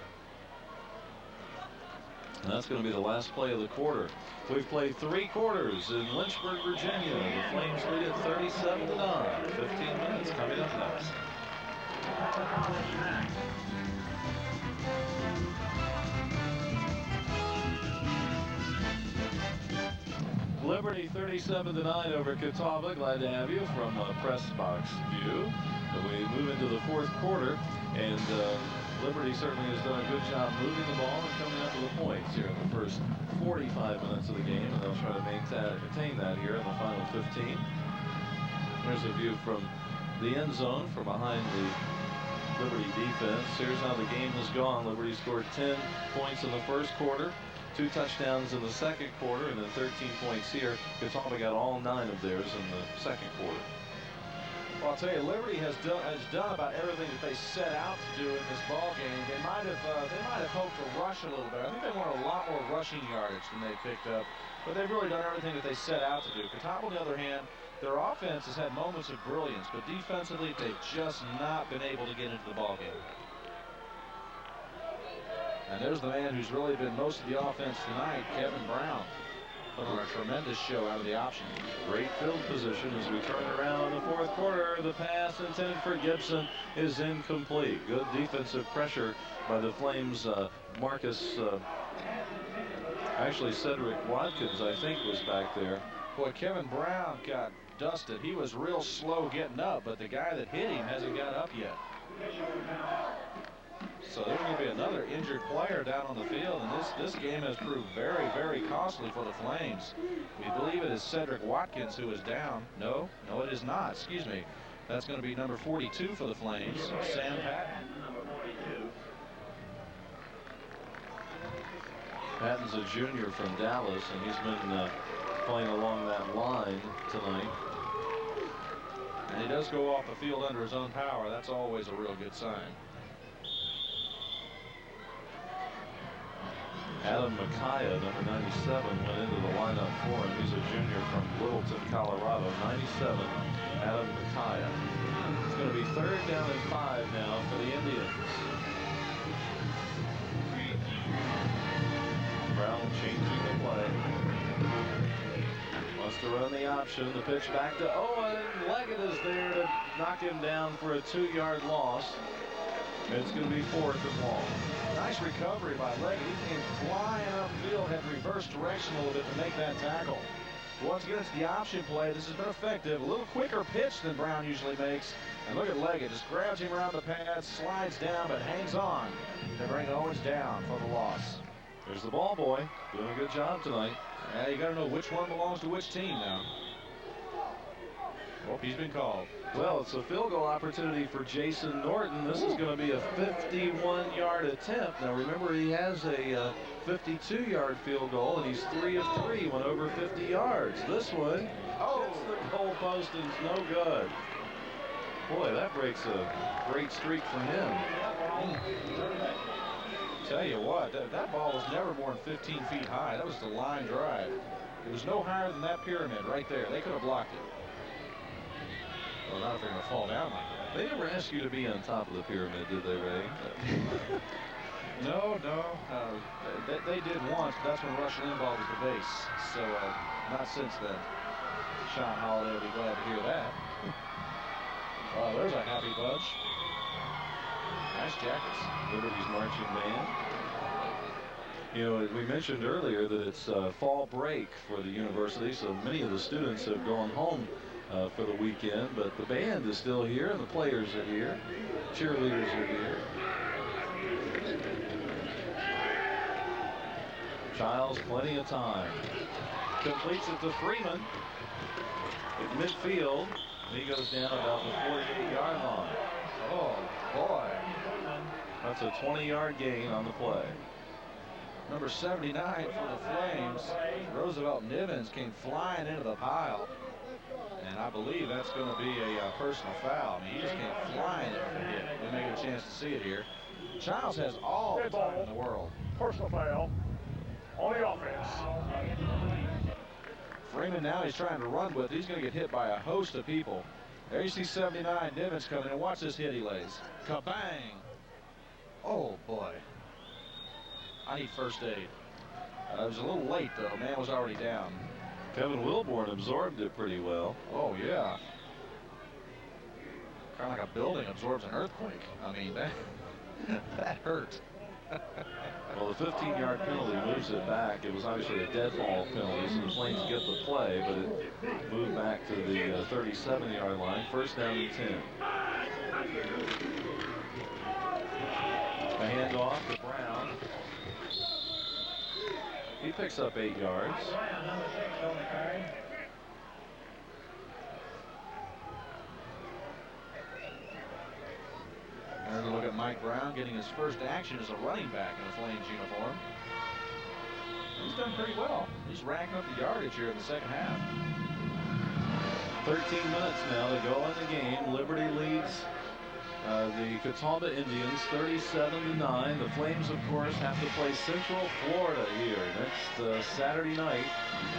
And that's going to be the last play of the quarter. We've played 3 quarters in Lynchburg, Virginia. The Flames lead at 37-9. 15 minutes coming up next. Liberty 37-9 over Catawba. Glad to have you from press box view. We move into the fourth quarter, and Liberty certainly has done a good job moving the ball and coming up with the points here in the first 45 minutes of the game, and they'll try to maintain that here in the final 15. There's a view from the end zone from behind the Liberty defense. Here's how the game has gone. Liberty scored 10 points in the first quarter, 2 touchdowns in the second quarter, and then 13 points here. Catawba got all 9 of theirs in the second quarter. Well, I'll tell you, Liberty has done about everything that they set out to do in this ball game. They might have hoped to rush a little bit. I think they want a lot more rushing yardage than they picked up, but they've really done everything that they set out to do. Catawba, on the other hand, their offense has had moments of brilliance, but defensively, they've just not been able to get into the ball game. And there's the man who's really been most of the offense tonight, Kevin Brown. Put on a tremendous show out of the option. Great field position as we turn around in the fourth quarter. The pass intended for Gibson is incomplete. Good defensive pressure by the Flames. Actually Cedric Watkins, I think, was back there. Boy, Kevin Brown got dusted. He was real slow getting up, but the guy that hit him hasn't got up yet. So there's going to be another injured player down on the field, and this game has proved very, very costly for the Flames. We believe it is Cedric Watkins who is down. No, it is not. Excuse me. That's going to be number 42 for the Flames, Sam Patton. Patton's a junior from Dallas, and he's been playing along that line tonight. And he does go off the field under his own power. That's always a real good sign. Adam Makaya, number 97, went into the lineup for him. He's a junior from Littleton, Colorado. 97, Adam Makaya. It's going to be 3rd down and 5 now for the Indians. Brown changing the play. Wants to run the option. The pitch back to Owen. Leggett is there to knock him down for a 2-yard loss. It's going to be 4th and long. Nice recovery by Leggett. He came flying upfield, had reversed direction a little bit to make that tackle. Once again, it's the option play. This has been effective. A little quicker pitch than Brown usually makes. And look at Leggett. Just grabs him around the pads, slides down, but hangs on to bring Owens down for the loss. There's the ball boy. Doing a good job tonight. Yeah, you got to know which one belongs to which team now. Oh, he's been called. Well, it's a field goal opportunity for Jason Norton. This is going to be a 51-yard attempt. Now, remember, he has a 52-yard field goal, and he's 3 of 3, went over 50 yards. This one hits the goal post and it's no good. Boy, that breaks a great streak for him. Tell you what, that ball was never more than 15 feet high. That was the line drive. It was no higher than that pyramid right there. They could have blocked it. Well, not if they're going to fall down like that. They never asked you to be on top of the pyramid, did they, Ray? No. They did once, but that's when Rush Limbaugh was the base. So, not since then. Sean Holiday will be glad to hear that. Oh, there's a happy bunch. Nice jackets. Liberty's marching band. You know, we mentioned earlier that it's fall break for the university, so many of the students have gone home for the weekend, but the band is still here and the players are here. Cheerleaders are here. Childs, plenty of time. Completes it to Freeman at midfield. He goes down about the 48-yard line. Oh, boy. That's a 20-yard gain on the play. Number 79 for the Flames, Roosevelt Nivens, came flying into the pile. And I believe that's going to be a personal foul. I mean, he just came flying at the hit. We may get a chance to see it here. Childs has all the time in the world. Personal foul on the offense. Freeman now he's trying to run with. He's going to get hit by a host of people. There you see 79 Nivens coming in. Watch this hit he lays. Kabang. Oh, boy. I need first aid. It was a little late, though. Man was already down. Kevin Wilborn absorbed it pretty well. Oh, yeah. Kind of like a building absorbs an earthquake. I mean, that hurt. Well, the 15-yard penalty moves it back. It was obviously a dead ball penalty, so the Flames get the play, but it moved back to the 37-yard line. First down and 10. A handoff to Brown. He picks up 8 yards. There's a look at Mike Brown getting his first action as a running back in a Flames uniform. He's done pretty well. He's racking up the yardage here in the second half. 13 minutes now to go in the game. Liberty leads the Catawba Indians 37-9. The Flames, of course, have to play Central Florida here next Saturday night.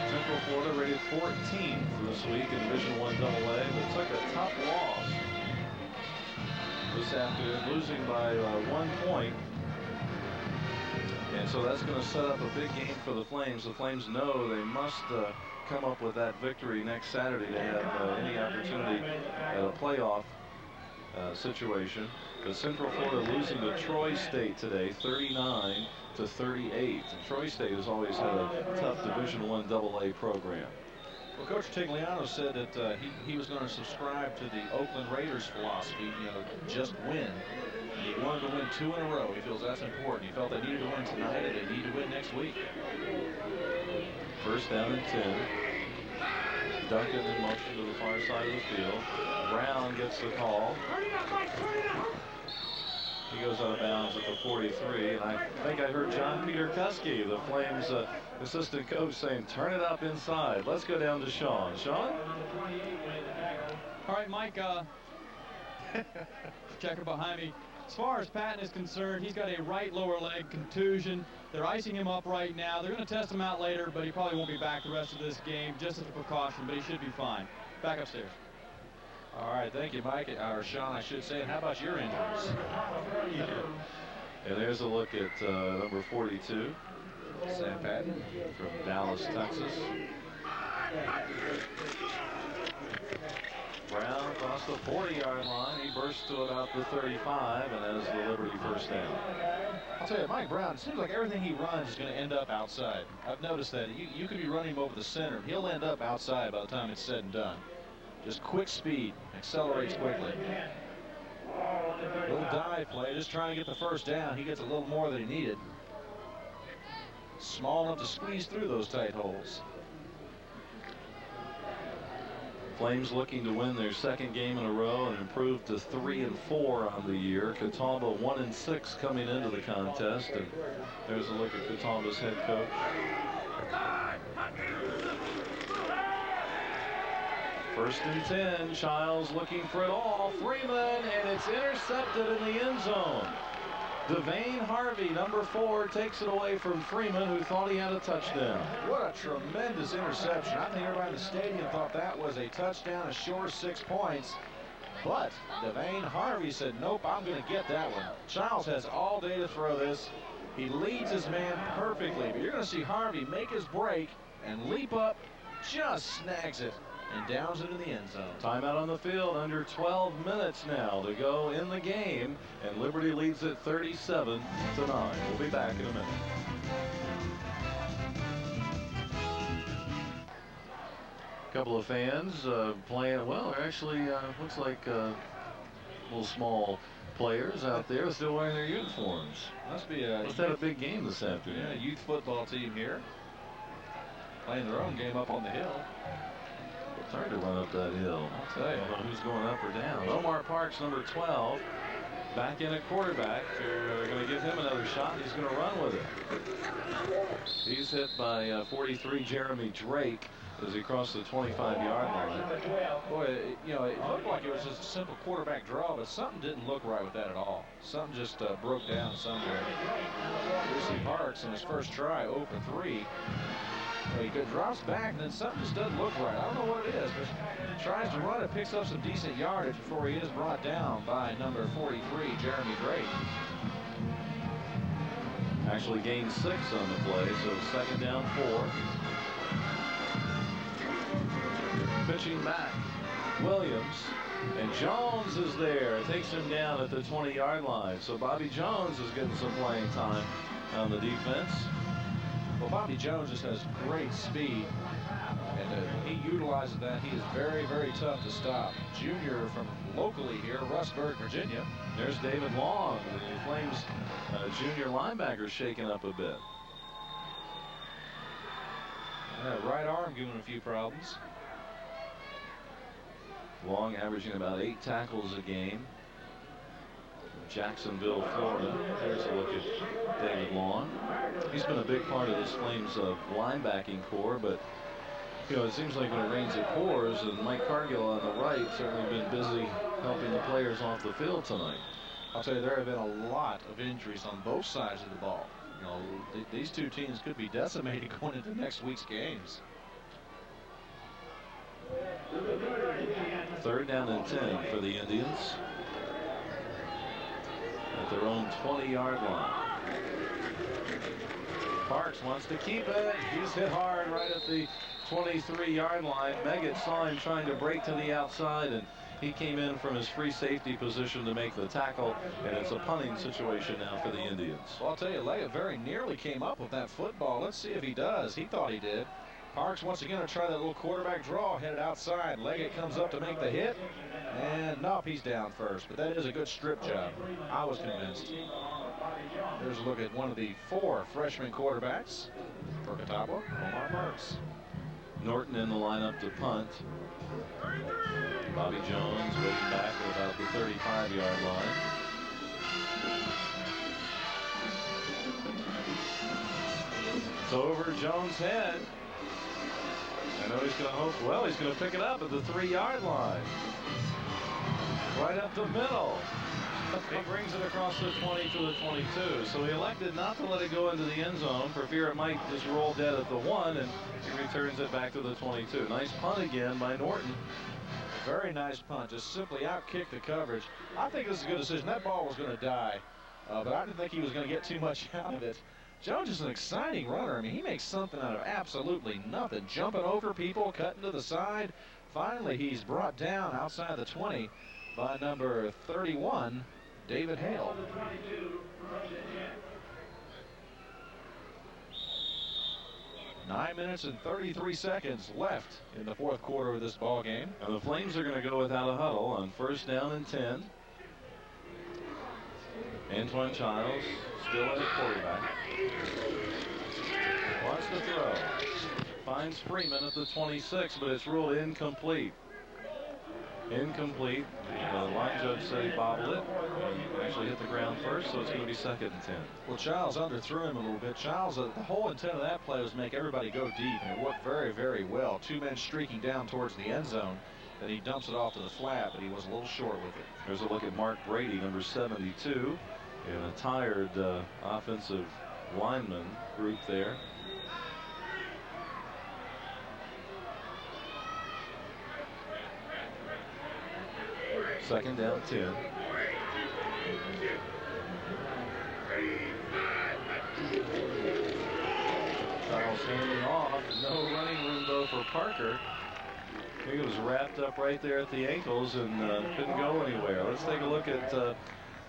Central Florida rated 14th this week in Division I AA, but took a tough loss this afternoon, losing by 1 point. And so that's going to set up a big game for the Flames. The Flames know they must come up with that victory next Saturday to have any opportunity at a playoff situation. But Central Florida losing to Troy State today, 39-38. And Troy State has always had a tough Division I AA program. Well, Coach Tigliano said that he was going to subscribe to the Oakland Raiders philosophy, just win. He wanted to win 2 in a row. He feels that's important. He felt they needed to win tonight and they need to win next week. First down and 10. Duncan in motion to the far side of the field. Brown gets the call. He goes out of bounds at the 43, and I think I heard John Peter Kuski, the Flames assistant coach, saying, turn it up inside. Let's go down to Sean. Sean? All right, Mike, checker behind me. As far as Patton is concerned, he's got a right lower leg contusion. They're icing him up right now. They're going to test him out later, but he probably won't be back the rest of this game, just as a precaution, but he should be fine. Back upstairs. All right, thank you, Mike, or Sean, I should say. And how about your injuries? And there's a look at number 42. Sam Patton from Dallas, Texas. Brown across the 40-yard line. He bursts to about the 35 and has the Liberty first down. I'll tell you, Mike Brown, it seems like everything he runs is going to end up outside. I've noticed that. You could be running him over the center. He'll end up outside by the time it's said and done. Just quick speed, accelerates quickly. Little dive play, just trying to get the first down. He gets a little more than he needed. Small enough to squeeze through those tight holes. Flames looking to win their second game in a row and improve to 3-4 on the year. Catawba 1-6 coming into the contest, and there's a look at Catawba's head coach. First and 10. Childs looking for it all. Freeman, and it's intercepted in the end zone. Devane Harvey, number 4, takes it away from Freeman, who thought he had a touchdown. What a tremendous interception. I think everybody in the stadium thought that was a touchdown, a sure 6 points. But Devane Harvey said, nope, I'm going to get that one. Childs has all day to throw this. He leads his man perfectly, but you're going to see Harvey make his break and leap up, just snags it, and downs it in the end zone. Timeout on the field, under 12 minutes now to go in the game, and Liberty leads it 37-9. We'll be back in a minute. A couple of fans playing well. They're actually looks like little small players out there still wearing their uniforms. Must be a must have a big game this afternoon. Yeah, youth football team here, playing their own game up on the hill. It's hard to run up that hill. I'll tell you. I don't know who's going up or down. Omar Parks, number 12, back in at quarterback. They're going to give him another shot. He's going to run with it. He's hit by 43 Jeremy Drake as he crossed the 25-yard line. Boy, it looked like it was just a simple quarterback draw, but something didn't look right with that at all. Something just broke down somewhere. Here's Parks in his first try, 0 for 3. He drops back, and then something just doesn't look right. I don't know what it is, but tries to run it, picks up some decent yardage before he is brought down by number 43, Jeremy Drake. Actually gained 6 on the play, so second down 4. Pitching back, Williams, and Jones is there. Takes him down at the 20-yard line. So Bobby Jones is getting some playing time on the defense. Well, Bobby Jones just has great speed, and he utilizes that. He is very, very tough to stop. Junior from locally here, Rustburg, Virginia. There's David Long, the Flames junior linebacker, shaking up a bit. That right arm giving him a few problems. Long averaging about 8 tackles a game. Jacksonville, Florida. There's a look at David Long. He's been a big part of this Flames linebacking core, but it seems like when it rains it pours, and Mike Cargill on the right certainly been busy helping the players off the field tonight. I'll tell you, there have been a lot of injuries on both sides of the ball. These two teams could be decimated going into next week's games. Third down and 10 for the Indians at their own 20-yard line. Parks wants to keep it. He's hit hard right at the 23-yard line. Meggett saw him trying to break to the outside, and he came in from his free safety position to make the tackle, and it's a punting situation now for the Indians. Well, I'll tell you, Leggett very nearly came up with that football. Let's see if he does. He thought he did. Parks once again to try that little quarterback draw, headed outside. Leggett comes up to make the hit, and nope, he's down first. But that is a good strip job. I was convinced. There's a look at one of the 4 freshman quarterbacks for Catawba, Omar Parks. Norton in the lineup to punt. Bobby Jones waiting back at about the 35-yard line. It's over Jones' head. I know he's going to hope, well, he's going to pick it up at the 3-yard line. Right up the middle. He brings it across the 20 to the 22. So he elected not to let it go into the end zone for fear it might just roll dead at the 1, and he returns it back to the 22. Nice punt again by Norton. Very nice punt. Just simply outkicked the coverage. I think this is a good decision. That ball was going to die, but I didn't think he was going to get too much out of it. Jones is an exciting runner. I mean, he makes something out of absolutely nothing. Jumping over people, cutting to the side. Finally, he's brought down outside the 20 by number 31, David Hale. Nine minutes and 33 seconds left in the 4th quarter of this ball game. And the Flames are going to go without a huddle on 1st down and 10. Antoine Childs still at quarterback. Wants to throw. Finds Freeman at the 26, but it's ruled incomplete. Incomplete. The line judge said he bobbled it. He actually hit the ground first, so it's going to be 2nd and 10. Well, Childs underthrew him a little bit. Childs, the whole intent of that play was to make everybody go deep, and it worked very, very well. 2 men streaking down towards the end zone. Then he dumps it off to the flat, but he was a little short with it. There's a look at Mark Brady, number 72, in a tired offensive lineman group there. Second down 10. Charles handing off. No running room though for Parker. I think it was wrapped up right there at the ankles and couldn't go anywhere. Let's take a look at a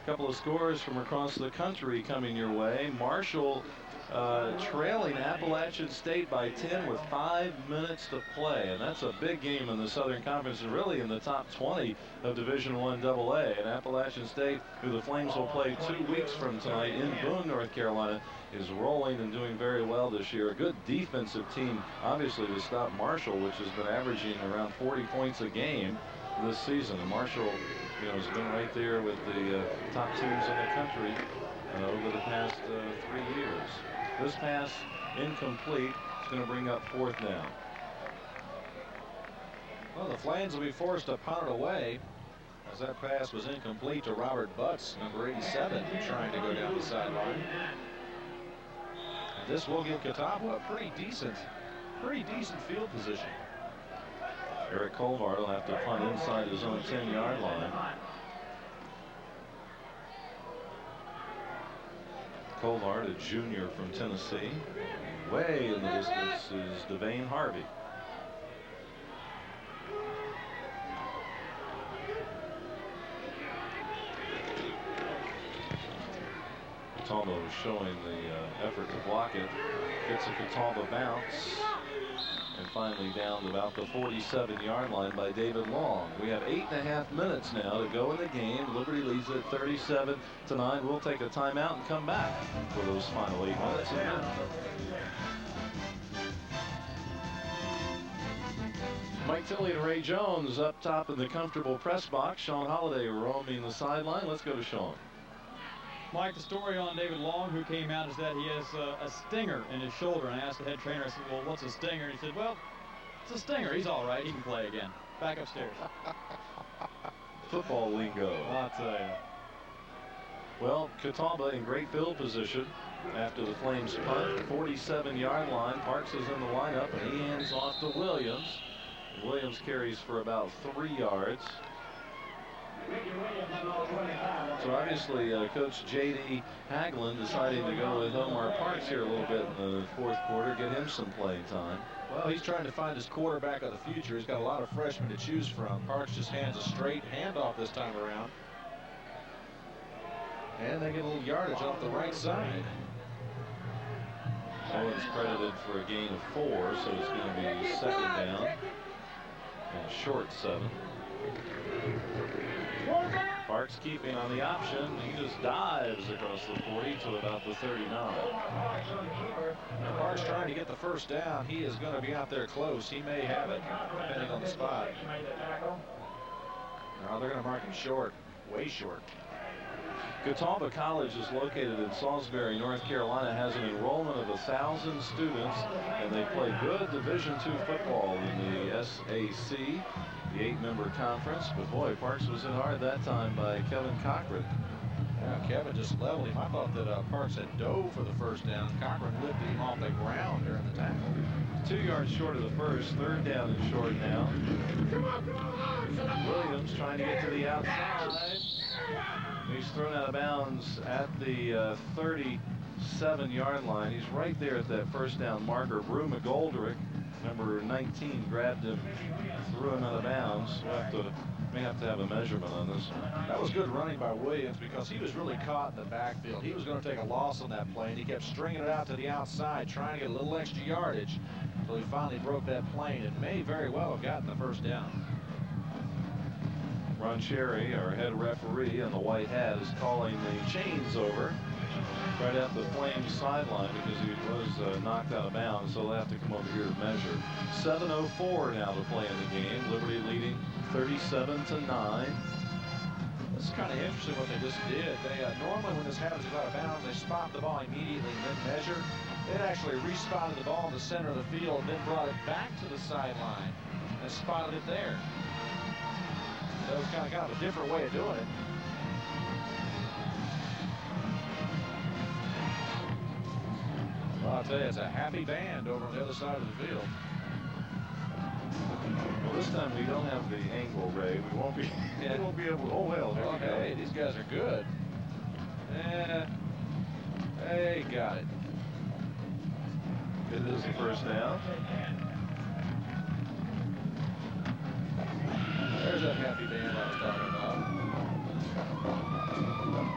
couple of scores from across the country coming your way. Marshall trailing Appalachian State by 10 with 5 minutes to play, and that's a big game in the Southern Conference and really in the top 20 of Division I AA. And Appalachian State, who the Flames will play 2 weeks from tonight in Boone, North Carolina, is rolling and doing very well this year. A good defensive team, obviously, to stop Marshall, which has been averaging around 40 points a game this season. And Marshall, you know, has been right there with the top teams in the country over the past 3 years. This pass incomplete. It's going to bring up 4th down. Well, the Flames will be forced to punt it away as that pass was incomplete to Robert Butts, number 87, trying to go down the sideline. This will give Catawba a pretty decent field position. Eric Colvard will have to punt inside his own 10-yard line. Colvard, a junior from Tennessee. Way in the distance is Devane Harvey. Catawba showing the effort to block it. Gets a Catawba bounce. And finally down to about the 47-yard line by David Long. We have 8.5 minutes now to go in the game. Liberty leads at 37-9. We'll take a timeout and come back for those final 8 minutes. Mike Tilley and Ray Jones up top in the comfortable press box. Sean Holliday roaming the sideline. Let's go to Sean. Mike, the story on David Long, who came out, is that he has a stinger in his shoulder. And I asked the head trainer, I said, well, what's a stinger? And he said, well, it's a stinger. He's all right. He can play again. Back upstairs. Football lingo. I'll tell you. Well, Catawba in great field position after the Flames punt. 47-yard line. Parks is in the lineup, and he hands off to Williams. Williams carries for about 3 yards. So obviously, Coach J.D. Hagelin deciding to go with Omar Parks here a little bit in the 4th quarter, get him some playing time. Well, he's trying to find his quarterback of the future. He's got a lot of freshmen to choose from. Parks just hands a straight handoff this time around. And they get a little yardage off the right side. Owens credited for a gain of 4, so it's going to be second down and short 7. Parks keeping on the option. He just dives across the 40 to about the 39. Parks trying to get the first down. He is going to be out there close. He may have it, depending on the spot. No, they're going to mark him short, way short. Catawba College is located in Salisbury, North Carolina, has an enrollment of 1,000 students, and they play good Division II football in the SAC, the 8-member conference. But boy, Parks was hit hard that time by Kevin Cochran. Yeah, Kevin just leveled him. I thought that Parks had dove for the first down. Cochran lifted him off the ground during the tackle. 2 yards short of the first. Third down and short now. Williams trying to get to the outside. He's thrown out of bounds at the 37-yard line. He's right there at that first down marker. Brew McGoldrick, number 19, grabbed him, threw him out of bounds. May have to have a measurement on this one. That was good running by Williams because he was really caught in the backfield. He was going to take a loss on that play, and he kept stringing it out to the outside, trying to get a little extra yardage. So he finally broke that plane and may very well have gotten the first down. Ron Cherry, our head referee in the white hat, is calling the chains over right at the Flames sideline because he was knocked out of bounds, so they'll have to come over here to measure. 7:04 now to play in the game. Liberty leading 37-9. This is kind of interesting what they just did. They normally when this happens out of bounds, they spot the ball immediately and then measure. It actually respotted the ball in the center of the field and then brought it back to the sideline and spotted it there. That was kind of a different way of doing it. Well, I'll tell you, it's a happy band over on the other side of the field. Well, this time we don't have the angle, Ray. We won't be, we won't be able to. Oh, well, there we go. Hey, these guys are good. Hey, got it. It is the first down. There's that happy band I was talking about.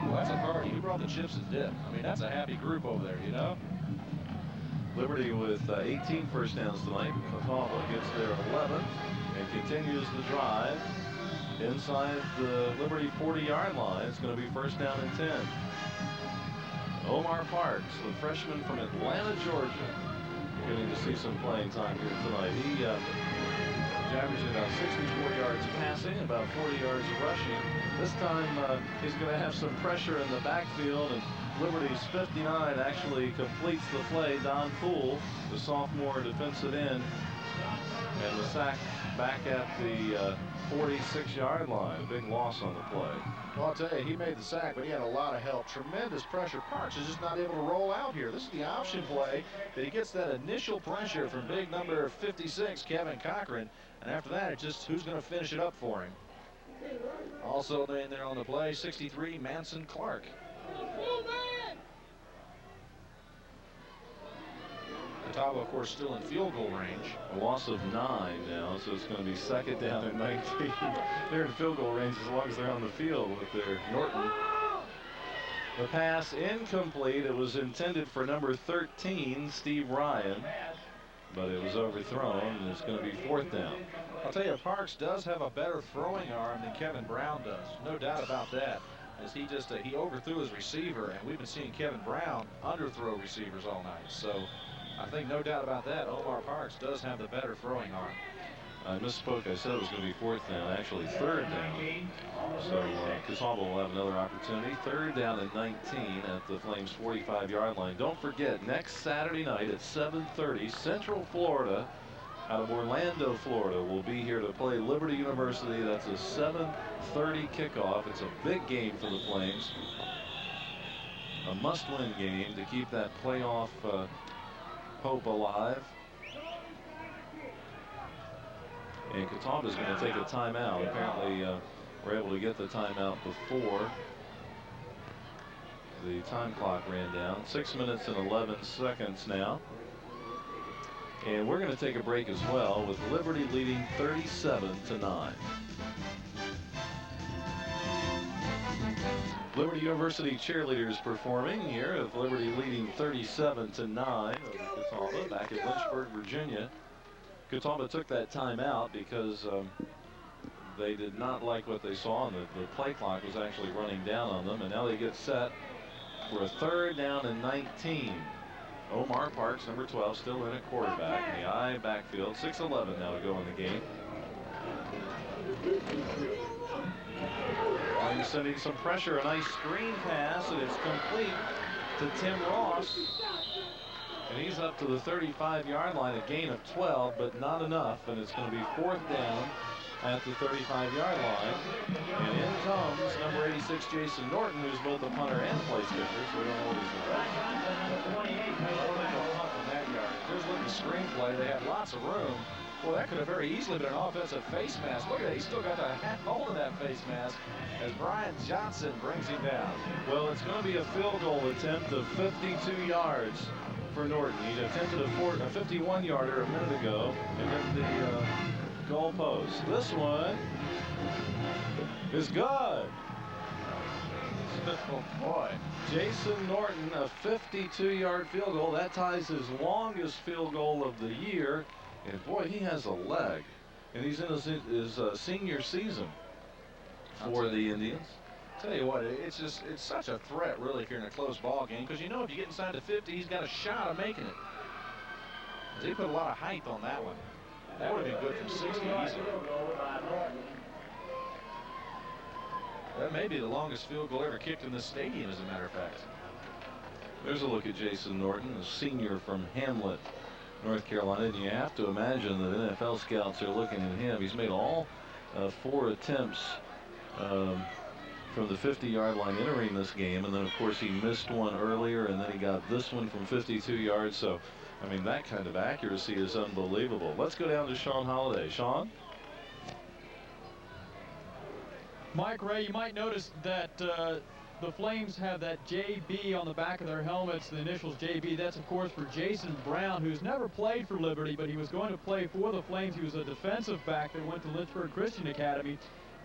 Well, that's a party. Who brought the chips and dip? I mean, that's a happy group over there, you know? Liberty with 18 first downs tonight. Catawba gets their 11th and continues the drive inside the Liberty 40-yard line. It's going to be first down and 10. Omar Parks, the freshman from Atlanta, Georgia, getting to see some playing time here tonight. He averaging about 64 yards passing, about 40 yards rushing. This time he's going to have some pressure in the backfield, and Liberty's 59 actually completes the play. Don Poole, the sophomore defensive end, and the sack back at the 46-yard line. Big loss on the play. Well, I'll tell you, he made the sack, but he had a lot of help. Tremendous pressure. Parks is just not able to roll out here. This is the option play that he gets that initial pressure from big number 56, Kevin Cochran. And after that, it's just who's going to finish it up for him. Also in there on the play, 63, Manson Clark. Catawba, of course, still in field goal range. A loss of 9 now, so it's going to be second down and 19. They're in field goal range as long as they're on the field with their Norton. The pass incomplete. It was intended for number 13, Steve Ryan, but it was overthrown, and it's going to be fourth down. I'll tell you, Parks does have a better throwing arm than Kevin Brown does. No doubt about that. As he just he overthrew his receiver, and we've been seeing Kevin Brown underthrow receivers all night. So I think no doubt about that. Omar Parks does have the better throwing arm. I misspoke. I said it was going to be fourth down. Actually, third down. So Catawba will have another opportunity. Third down and 19 at the Flames' 45-yard line. Don't forget, next Saturday night at 7:30, Central Florida, out of Orlando, Florida, will be here to play Liberty University. That's a 7:30 kickoff. It's a big game for the Flames. A must-win game to keep that playoff hope alive. And Catawba is going to take a timeout. Apparently, we're able to get the timeout before the time clock ran down. 6 minutes and 11 seconds now. And we're going to take a break as well, with Liberty leading 37-9. Liberty University cheerleaders performing here, with Liberty leading 37-9 over Catawba back at Lynchburg, Virginia. Catawba took that timeout because they did not like what they saw, and the play clock was actually running down on them, and now they get set for a 3rd down and 19. Omar Parks, number 12, still in at quarterback in the I backfield. 6:11 now to go in the game. Flames sending some pressure. A nice screen pass, and it's complete to Tim Ross. And he's up to the 35-yard line, a gain of 12, but not enough. And it's going to be 4th down at the 35-yard line. And in comes number 86, Jason Norton, who's both a punter and place kicker, so we don't know what he's doing. Here's a look at the screenplay. They had lots of room. Well, that could have very easily been an offensive face mask. Look at that. He's still got a half hold of that face mask as Brian Johnson brings him down. Well, it's going to be a field goal attempt of 52 yards for Norton. He attempted a 51-yarder a minute ago and hit the goal post. This one is good. Oh, boy. Jason Norton, a 52-yard field goal. That ties his longest field goal of the year. And boy, he has a leg, and he's in his senior season for the Indians. Tell you what, it's such a threat, really, if you're in a close ball game, because you know if you get inside the 50, he's got a shot of making it. He put a lot of height on that one. That would have been good from 60 easily. That may be the longest field goal ever kicked in this stadium, as a matter of fact. There's a look at Jason Norton, a senior from Hamlet, North Carolina, and you have to imagine that NFL scouts are looking at him. He's made all 4 attempts from the 50-yard line entering this game, and then of course he missed one earlier, and then he got this one from 52 yards. So I mean, that kind of accuracy is unbelievable. Let's go down to Sean Holliday. Sean? Mike, Ray, you might notice that the Flames have that JB on the back of their helmets, the initials JB. That's, of course, for Jason Brown, who's never played for Liberty, but he was going to play for the Flames. He was a defensive back that went to Lynchburg Christian Academy,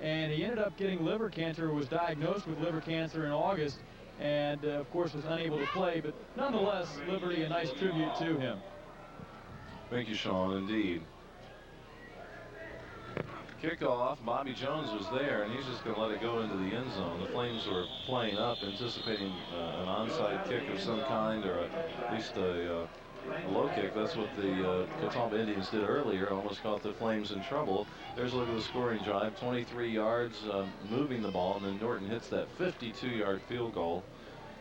and he ended up getting liver cancer, was diagnosed with liver cancer in August, and, of course, was unable to play. But nonetheless, Liberty, a nice tribute to him. Thank you, Sean, indeed. Kickoff, Bobby Jones was there, and he's just going to let it go into the end zone. The Flames were playing up, anticipating an onside kick of some kind, or at least a low kick. That's what the Catawba Indians did earlier, almost caught the Flames in trouble. There's a look at the scoring drive, 23 yards moving the ball, and then Norton hits that 52-yard field goal.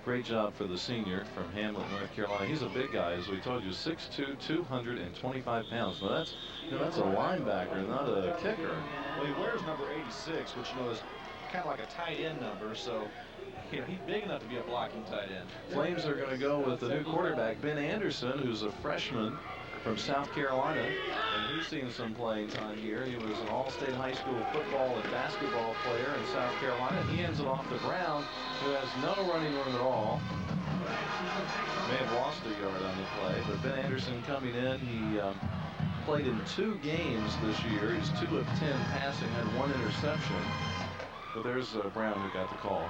Great job for the senior from Hamlet, North Carolina. He's a big guy, as we told you, 6'2", 225 pounds. Now that's a linebacker, not a kicker. Well, he wears number 86, which is kind of like a tight end number, so he's big enough to be a blocking tight end. Flames are going to go with the new quarterback, Ben Anderson, who's a freshman from South Carolina, and he's seen some playing time here. He was an all-state high school football and basketball player in South Carolina. He ends it off to Brown, who has no running room at all. May have lost a yard on the play, but Ben Anderson coming in, he played in 2 games this year. He's 2 of 10 passing, had 1 interception. But there's Brown who got the call.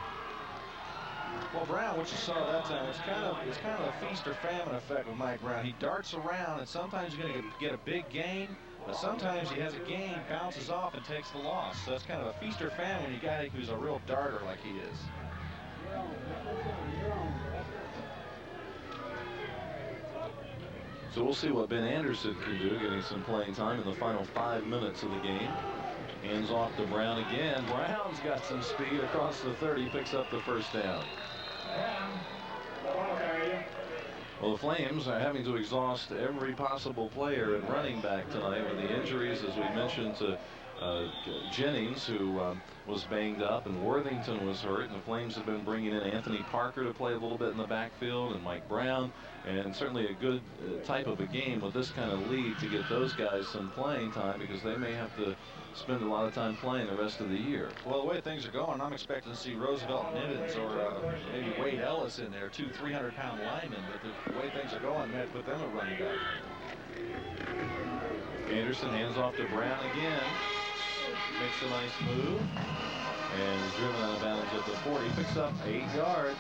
Well, Brown, what you saw that time, it's kind of a feast or famine effect with Mike Brown. He darts around, and sometimes you're going to get a big gain, but sometimes he has a gain, bounces off, and takes the loss. So it's kind of a feast or famine when you got who's a real darter like he is. So we'll see what Ben Anderson can do, getting some playing time in the final 5 minutes of the game. Hands off to Brown again. Brown's got some speed across the 30, picks up the first down. Well, the Flames are having to exhaust every possible player at running back tonight with the injuries, as we mentioned, to Jennings, who was banged up, and Worthington was hurt, and the Flames have been bringing in Anthony Parker to play a little bit in the backfield, and Mike Brown, and certainly a good type of a game with this kind of lead to get those guys some playing time, because they may have to spend a lot of time playing the rest of the year. Well, the way things are going, I'm expecting to see Roosevelt Nibbins or maybe Wade Ellis in there, 2 300-pound linemen, but the way things are going, they have to put them at running back. Anderson hands off to Brown again. Makes a nice move. and is driven out of bounds at the 40. Picks up 8 yards.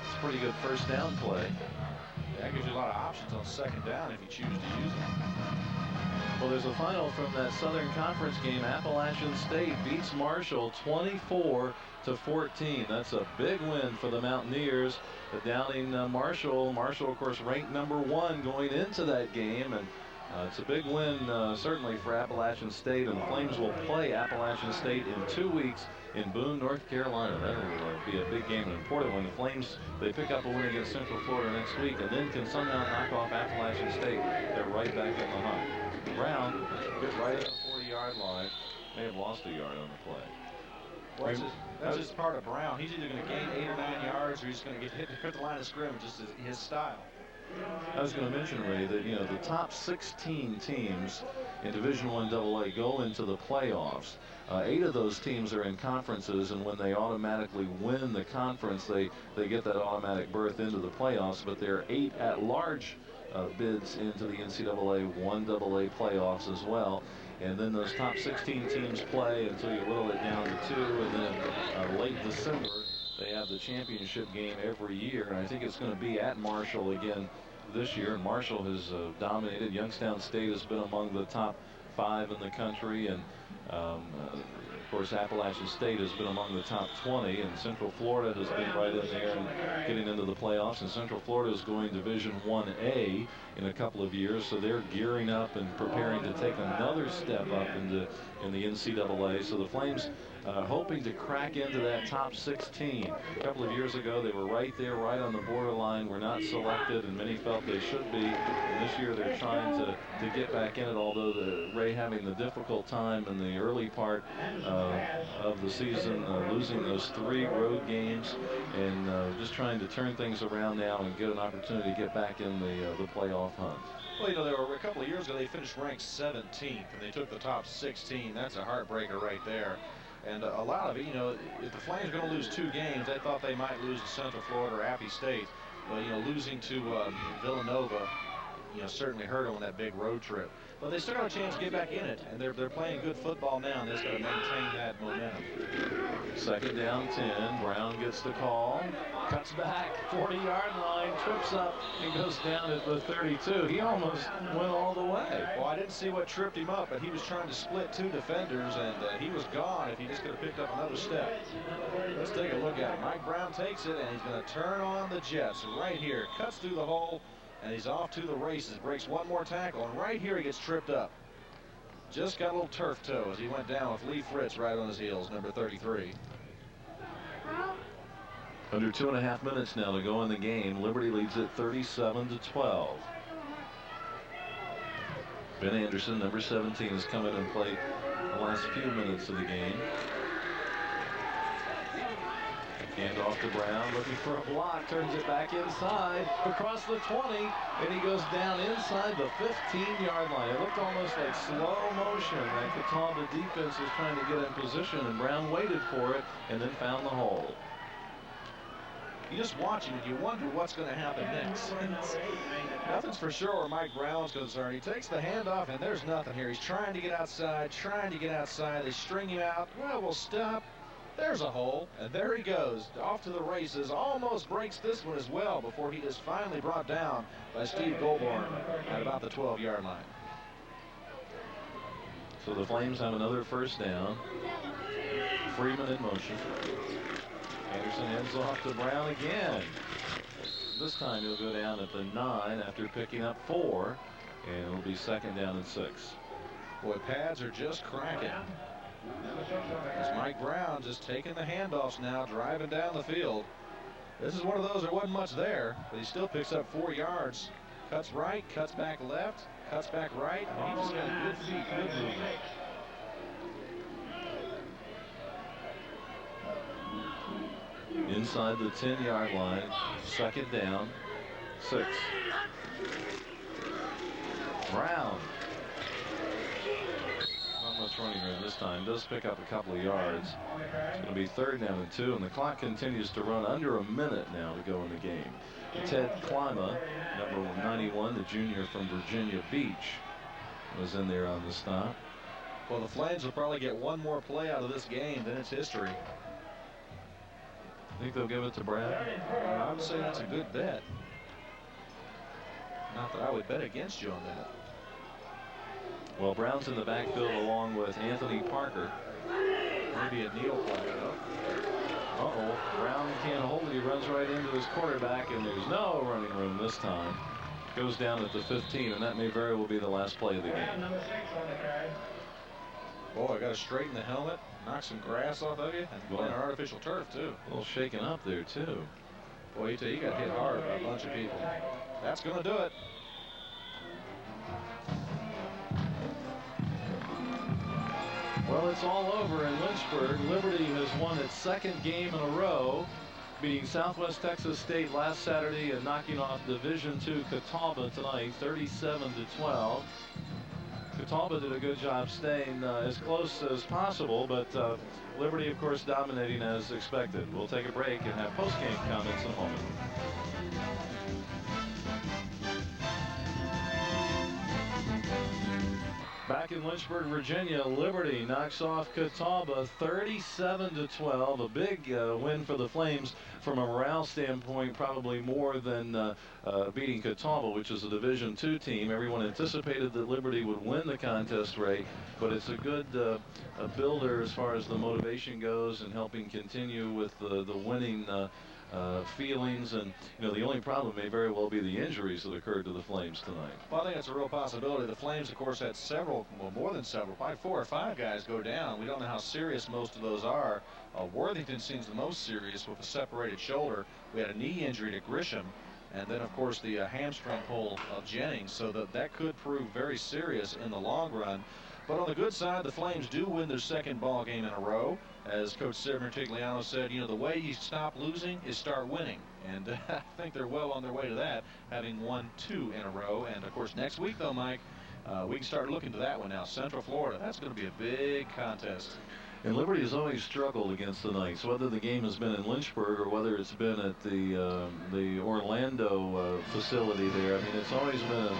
It's a pretty good first down play. That gives you a lot of options on second down if you choose to use them. Well, there's a final from that Southern Conference game. Appalachian State beats Marshall 24-14. That's a big win for the Mountaineers. Downing Marshall. Marshall, of course, ranked #1 going into that game, and it's a big win certainly for Appalachian State. And the Flames will play Appalachian State in 2 weeks in Boone, North Carolina. That will be a big game, an important one. The Flames, they pick up a win against Central Florida next week and then can somehow knock off Appalachian State. They're right back in the hunt. Brown gets right at the 40-yard line. May have lost a yard on the play. Well, that's just part of Brown. He's either going to gain 8 or 9 yards, or he's going to get hit the line of scrimmage, just his style. I was going to mention, Ray, that the top 16 teams in Division I AA go into the playoffs. 8 of those teams are in conferences, and when they automatically win the conference, they get that automatic berth into the playoffs. But there are 8 at-large bids into the NCAA 1AA playoffs as well. And then those top 16 teams play until you whittle it down to 2, and then late December they have the championship game every year, and I think it's going to be at Marshall again this year. And Marshall has dominated. Youngstown State has been among the top 5 in the country, and of course Appalachian State has been among the top 20, and Central Florida has been right in there and getting into the playoffs. And Central Florida is going Division 1A in a couple of years, so they're gearing up and preparing to take another step up in the NCAA. So the Flames hoping to crack into that top 16. A couple of years ago, they were right there, right on the borderline, were not selected, and many felt they should be. And this year they're trying to get back in it, although Ray having the difficult time in the early part of the season, losing those 3 road games, and just trying to turn things around now and get an opportunity to get back in the playoff hunt. Well, there were a couple of years ago, they finished ranked 17th, and they took the top 16. That's a heartbreaker right there. And a lot of it, if the Flames are going to lose 2 games, they thought they might lose to Central Florida or Appy State. But, losing to Villanova, certainly hurt them on that big road trip. But they still got a chance to get back in it, and they're playing good football now, and they've got to maintain that momentum. Second down 10. Brown gets the call, cuts back, 40-yard line, trips up, and goes down at the 32. He almost went all the way. Well, I didn't see what tripped him up, but he was trying to split 2 defenders, and he was gone if he just could have picked up another step. Let's take a look at it. Mike Brown takes it, and he's going to turn on the Jets right here. Cuts through the hole, and he's off to the races. Breaks one more tackle, and right here he gets tripped up. Just got a little turf toe as he went down with Lee Fritz right on his heels, number 33. Under 2.5 minutes now to go in the game. Liberty leads it 37-12. Ben Anderson, number 17, has come in and played the last few minutes of the game. Hand off to Brown, looking for a block, turns it back inside, across the 20, and he goes down inside the 15-yard line. It looked almost like slow motion. That Catawba defense was trying to get in position, and Brown waited for it and then found the hole. You just watch him and you wonder what's going to happen next. Nothing's for sure where Mike Brown's concerned. He takes the handoff, and there's nothing here. He's trying to get outside, They string him out. Well, we'll stop. There's a hole, and there he goes, off to the races. Almost breaks this one as well before he is finally brought down by Steve Goldborn at about the 12-yard line. So the Flames have another first down. Freeman in motion. Anderson hands off to Brown again. This time he'll go down at the 9 after picking up 4, and it'll be second down and 6. Boy, pads are just cracking. As Mike Brown just taking the handoffs now, driving down the field. This is one of those, there wasn't much there, but he still picks up 4 yards. Cuts right, cuts back left, cuts back right. And he just got good feet, good movement. Inside the 10-yard line, second down, 6. Brown. Not much running room this time. Does pick up a couple of yards. It's going to be third down and 2, and the clock continues to run under a minute now to go in the game. Ted Klima, number 91, the junior from Virginia Beach, was in there on the stop. Well, the Flames will probably get one more play out of this game, then it's history. I think they'll give it to Brown. I would say that's a good bet. Not that I would bet against you on that. Well, Brown's in the backfield along with Anthony Parker. Maybe a kneel play. Uh-oh. Brown can't hold it. He runs right into his quarterback, and there's no running room this time. Goes down at the 15, and that may very well be the last play of the game. Number 6 on the carry. Boy, I got to straighten the helmet, knock some grass off of you, and play on artificial turf, too. A little shaken up there, too. Boy, you tell you got hit hard by a bunch of people. That's going to do it. Well, it's all over in Lynchburg. Liberty has won its second game in a row, beating Southwest Texas State last Saturday and knocking off Division II Catawba tonight, 37-12. Catawba did a good job staying as close as possible, but Liberty, of course, dominating as expected. We'll take a break and have post-game comments in a moment. Back in Lynchburg, Virginia, Liberty knocks off Catawba 37-12. A big win for the Flames from a morale standpoint, probably more than beating Catawba, which is a Division II team. Everyone anticipated that Liberty would win the contest rate, but it's a good a builder as far as the motivation goes and helping continue with the winning feelings. And you know, the only problem may very well be the injuries that occurred to the Flames tonight. Well, I think it's a real possibility. The Flames, of course, had several, well, more than several, probably 4 or 5 guys go down. We don't know how serious most of those are. Worthington seems the most serious with a separated shoulder. We had a knee injury to Grisham, and then, of course, the hamstring pull of Jennings, so that could prove very serious in the long run. But on the good side, the Flames do win their second ball game in a row. As Coach Tigliano said, you know, the way you stop losing is start winning. And I think they're well on their way to that, having won 2 in a row. And, of course, next week, though, Mike, we can start looking to that one now. Central Florida, that's going to be a big contest. And Liberty has always struggled against the Knights, whether the game has been in Lynchburg or whether it's been at the Orlando facility there. I mean, it's always been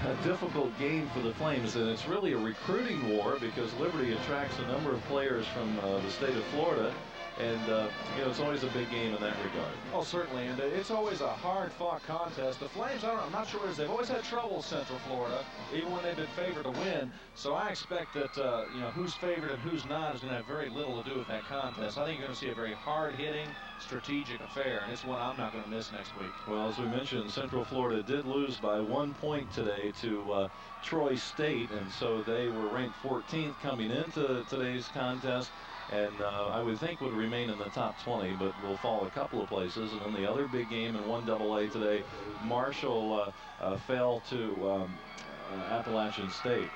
a difficult game for the Flames, and it's really a recruiting war because Liberty attracts a number of players from the state of Florida. And, you know, it's always a big game in that regard. Oh, certainly, and it's always a hard-fought contest. The Flames, I'm not sure, they've always had trouble with Central Florida, even when they've been favored to win. So I expect that, you know, who's favored and who's not is going to have very little to do with that contest. I think you're going to see a very hard-hitting, strategic affair, and it's one I'm not going to miss next week. Well, as we mentioned, Central Florida did lose by 1 point today to Troy State, and so they were ranked 14th coming into today's contest. And I would think would remain in the top 20, but will fall a couple of places. And then the other big game in 1AA today, Marshall fell to Appalachian State.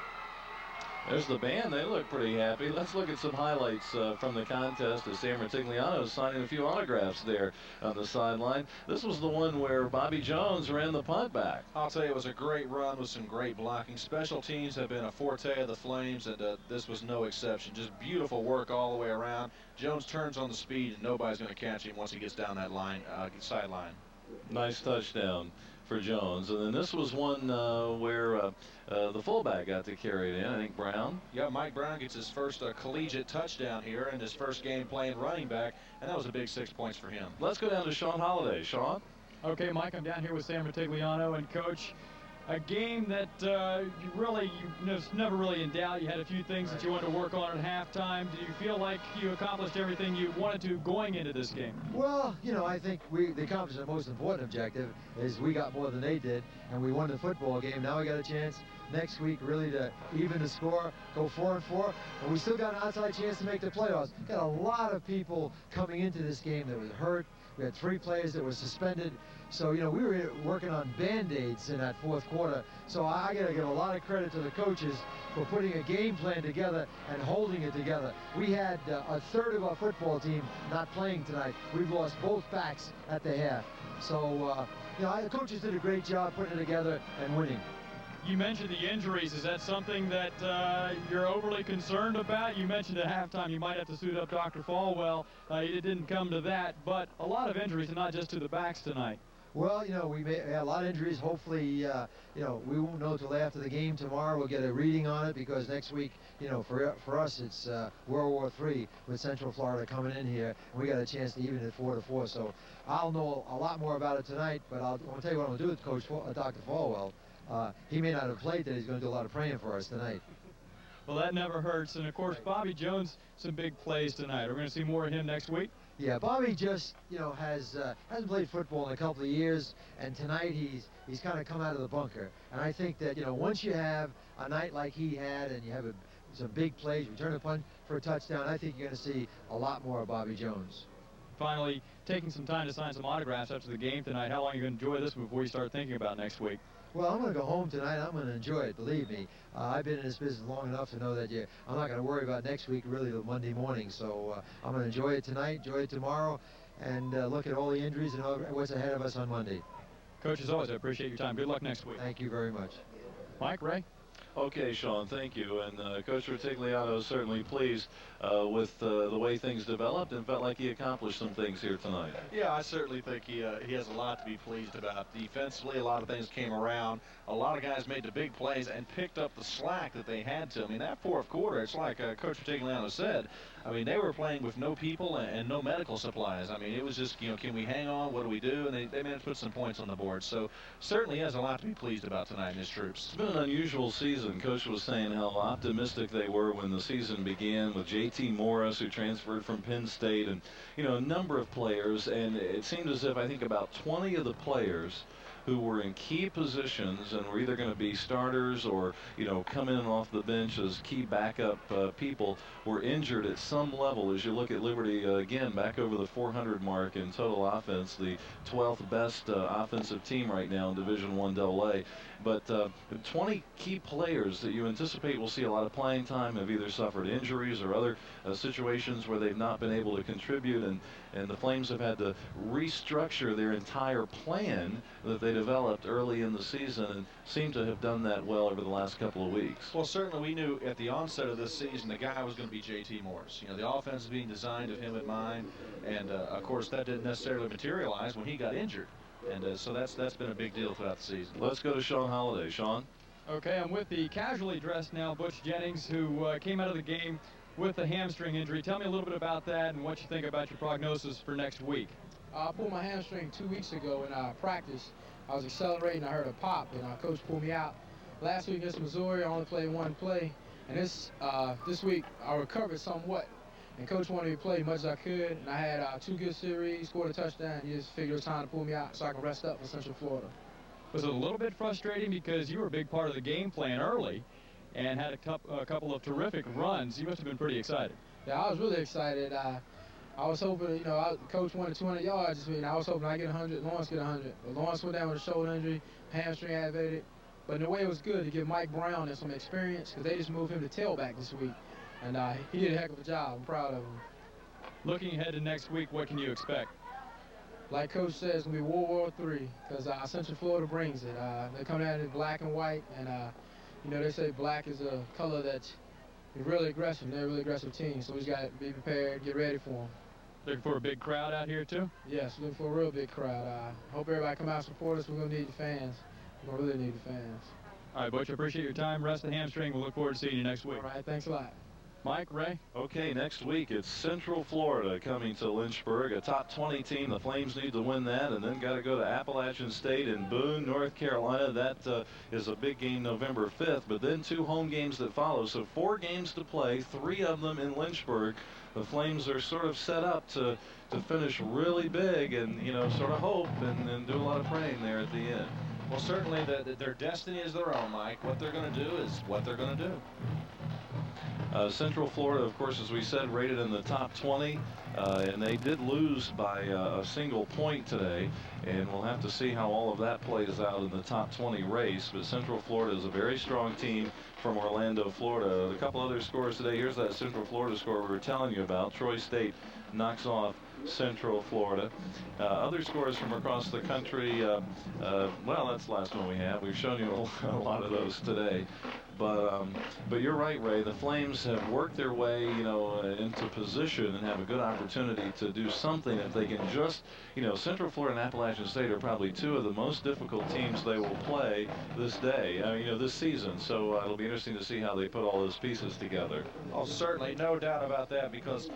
There's the band. They look pretty happy. Let's look at some highlights from the contest as Sam Tigliano is signing a few autographs there on the sideline. This was the one where Bobby Jones ran the punt back. I'll tell you, it was a great run with some great blocking. Special teams have been a forte of the Flames, and this was no exception. Just beautiful work all the way around. Jones turns on the speed, and nobody's going to catch him once he gets down that line, sideline. Nice touchdown for Jones. And then this was one where the fullback got to carry it in, I think Brown. Yeah, Mike Brown gets his first collegiate touchdown here in his first game playing running back, and that was a big 6 points for him. Let's go down to Sean Holliday. Sean? Okay, Mike, I'm down here with Sam Tigliano, and Coach, a game that was never really in doubt. You had a few things that you wanted to work on at halftime. Do you feel like you accomplished everything you wanted to going into this game? Well, you know, I think we accomplished the most important objective is we got more than they did, and we won the football game. Now we got a chance next week really to even the score, go 4-4, and we still got an outside chance to make the playoffs. Got a lot of people coming into this game that was hurt. We had 3 players that were suspended. So, you know, we were working on Band-Aids in that fourth quarter. So I got to give a lot of credit to the coaches for putting a game plan together and holding it together. We had a third of our football team not playing tonight. We've lost both backs at the half. So, you know, the coaches did a great job putting it together and winning. You mentioned the injuries. Is that something that you're overly concerned about? You mentioned at halftime you might have to suit up Dr. Falwell. It didn't come to that, but a lot of injuries, and not just to the backs tonight. Well, you know, we had a lot of injuries. Hopefully, you know, we won't know till after the game tomorrow. We'll get a reading on it because next week, you know, for us, it's World War III with Central Florida coming in here. And we got a chance to even it 4-4. So I'll know a lot more about it tonight. But I'll tell you what I'm going to do with Coach Dr. Falwell. He may not have played today. He's going to do a lot of praying for us tonight. Well, that never hurts. And, of course, Bobby Jones, some big plays tonight. We're going to see more of him next week. Yeah, Bobby just, you know, hasn't played football in a couple of years, and tonight he's kind of come out of the bunker. And I think that, you know, once you have a night like he had and you have some big plays, return a punt for a touchdown, I think you're going to see a lot more of Bobby Jones. Finally, taking some time to sign some autographs after the game tonight. How long are you going to enjoy this before you start thinking about next week? Well, I'm going to go home tonight. I'm going to enjoy it, believe me. I've been in this business long enough to know that I'm not going to worry about next week really till Monday morning. So I'm going to enjoy it tonight, enjoy it tomorrow, and look at all the injuries and what's ahead of us on Monday. Coach, as always, I appreciate your time. Good luck next week. Thank you very much. Mike, Ray? Okay, Sean, thank you. And Coach Rutigliano is certainly pleased with the way things developed and felt like he accomplished some things here tonight. Yeah, I certainly think he has a lot to be pleased about. Defensively, a lot of things came around. A lot of guys made the big plays and picked up the slack that they had to. I mean, that fourth quarter, it's like Coach Rutigliano said, I mean, they were playing with no people and no medical supplies. I mean, it was just, you know, can we hang on? What do we do? And they managed to put some points on the board. So certainly he has a lot to be pleased about tonight in his troops. It's been an unusual season. Coach was saying how optimistic they were when the season began with J.T. Morris, who transferred from Penn State, and, you know, a number of players. And it seemed as if I think about 20 of the players who were in key positions and were either going to be starters or, you know, come in off the bench as key backup people were injured at some level. As you look at Liberty, again, back over the 400 mark in total offense, the 12th best offensive team right now in Division I AA. But 20 key players that you anticipate will see a lot of playing time have either suffered injuries or other situations where they've not been able to contribute, and the Flames have had to restructure their entire plan that they developed early in the season and seem to have done that well over the last couple of weeks. Well, certainly we knew at the onset of this season the guy was going to be J.T. Morris. You know, the offense is being designed with him in mind, and of course that didn't necessarily materialize when he got injured. And so that's been a big deal throughout the season. Let's go to Sean Holliday. Sean? Okay, I'm with the casually dressed now, Butch Jennings, who came out of the game with a hamstring injury. Tell me a little bit about that and what you think about your prognosis for next week. I pulled my hamstring 2 weeks ago in practice. I was accelerating, I heard a pop, and coach pulled me out. Last week against Missouri, I only played one play, and this week I recovered somewhat. And coach wanted me to play as much as I could, and I had 2 good series, scored a touchdown. He just figured it was time to pull me out so I could rest up for Central Florida. Was it a little bit frustrating because you were a big part of the game plan early and had a couple of terrific runs? You must have been pretty excited. Yeah, I was really excited. I was hoping, you know, coach wanted 200 yards. I mean, I was hoping I get 100, Lawrence get 100. But Lawrence went down with a shoulder injury, hamstring aggravated. But in a way, it was good to give Mike Brown some experience because they just moved him to tailback this week. And he did a heck of a job. I'm proud of him. Looking ahead to next week, what can you expect? Like Coach says, it's going to be World War III because Central Florida brings it. They come out in black and white, and, you know, they say black is a color that's really aggressive. They're a really aggressive team, so we just got to be prepared, get ready for them. Looking for a big crowd out here, too? Yes, looking for a real big crowd. Hope everybody come out and support us. We're going to need the fans. We're going to really need the fans. All right, Butch, I appreciate your time. Rest the hamstring. We'll look forward to seeing you next week. All right, thanks a lot. Mike, Ray? Okay, next week it's Central Florida coming to Lynchburg, a top 20 team. The Flames need to win that, and then got to go to Appalachian State in Boone, North Carolina. That is a big game November 5th, but then 2 home games that follow. So 4 games to play, 3 of them in Lynchburg. The Flames are sort of set up to finish really big and, you know, sort of hope and do a lot of praying there at the end. Well, certainly their destiny is their own, Mike. What they're going to do is what they're going to do. Central Florida, of course, as we said, rated in the top 20, and they did lose by a single point today, and we'll have to see how all of that plays out in the top 20 race. But Central Florida is a very strong team from Orlando, Florida. A couple other scores today. Here's that Central Florida score we were telling you about. Troy State knocks off Central Florida. Other scores from across the country, well, that's the last one we have. We've shown you a lot of those today. But you're right, Ray. The Flames have worked their way, into position and have a good opportunity to do something if they can just, Central Florida and Appalachian State are probably two of the most difficult teams they will play this day, this season. So it'll be interesting to see how they put all those pieces together. Oh, certainly, no doubt about that, because,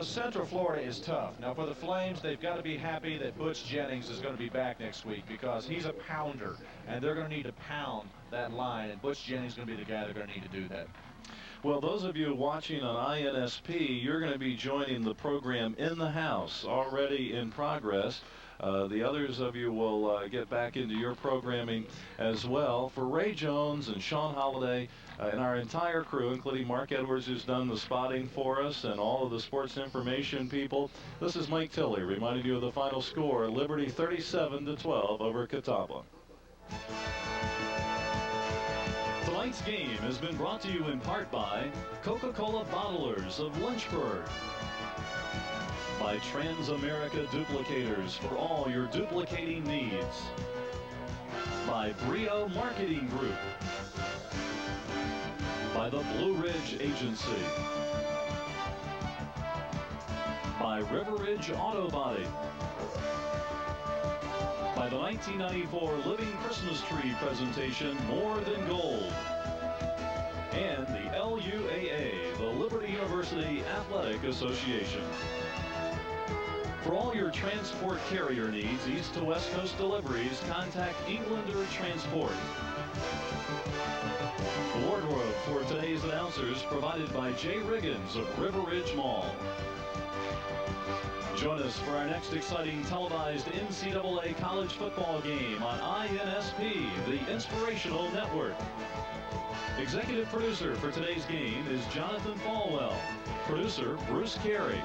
Central Florida is tough. Now, for the Flames, they've got to be happy that Butch Jennings is going to be back next week, because he's a pounder, and they're going to need to pound that line, and Butch Jennings is going to be the guy they're going to need to do that. Well, those of you watching on INSP, you're going to be joining the program In the House, already in progress. The others of you will get back into your programming as well. For Ray Jones and Sean Holliday and our entire crew, including Mark Edwards, who's done the spotting for us, and all of the sports information people, this is Mike Tilley reminding you of the final score: Liberty 37-12 over Catawba. Tonight's game has been brought to you in part by Coca-Cola Bottlers of Lynchburg, by Transamerica Duplicators for all your duplicating needs, by Brio Marketing Group, by the Blue Ridge Agency, by River Ridge Auto Body, by the 1994 Living Christmas Tree presentation, More Than Gold, and the LUAA, the Liberty University Athletic Association. For all your transport carrier needs, East to West Coast deliveries, contact Englander Transport. The wardrobe for today's announcers provided by Jay Riggins of River Ridge Mall. Join us for our next exciting televised NCAA college football game on INSP, the Inspirational Network. Executive producer for today's game is Jonathan Falwell. Producer Bruce Carey.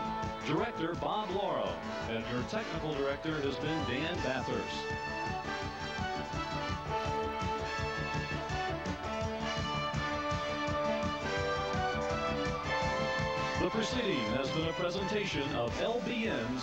Director Bob Lauro. And your technical director has been Dan Bathurst. The proceeding has been a presentation of LBN's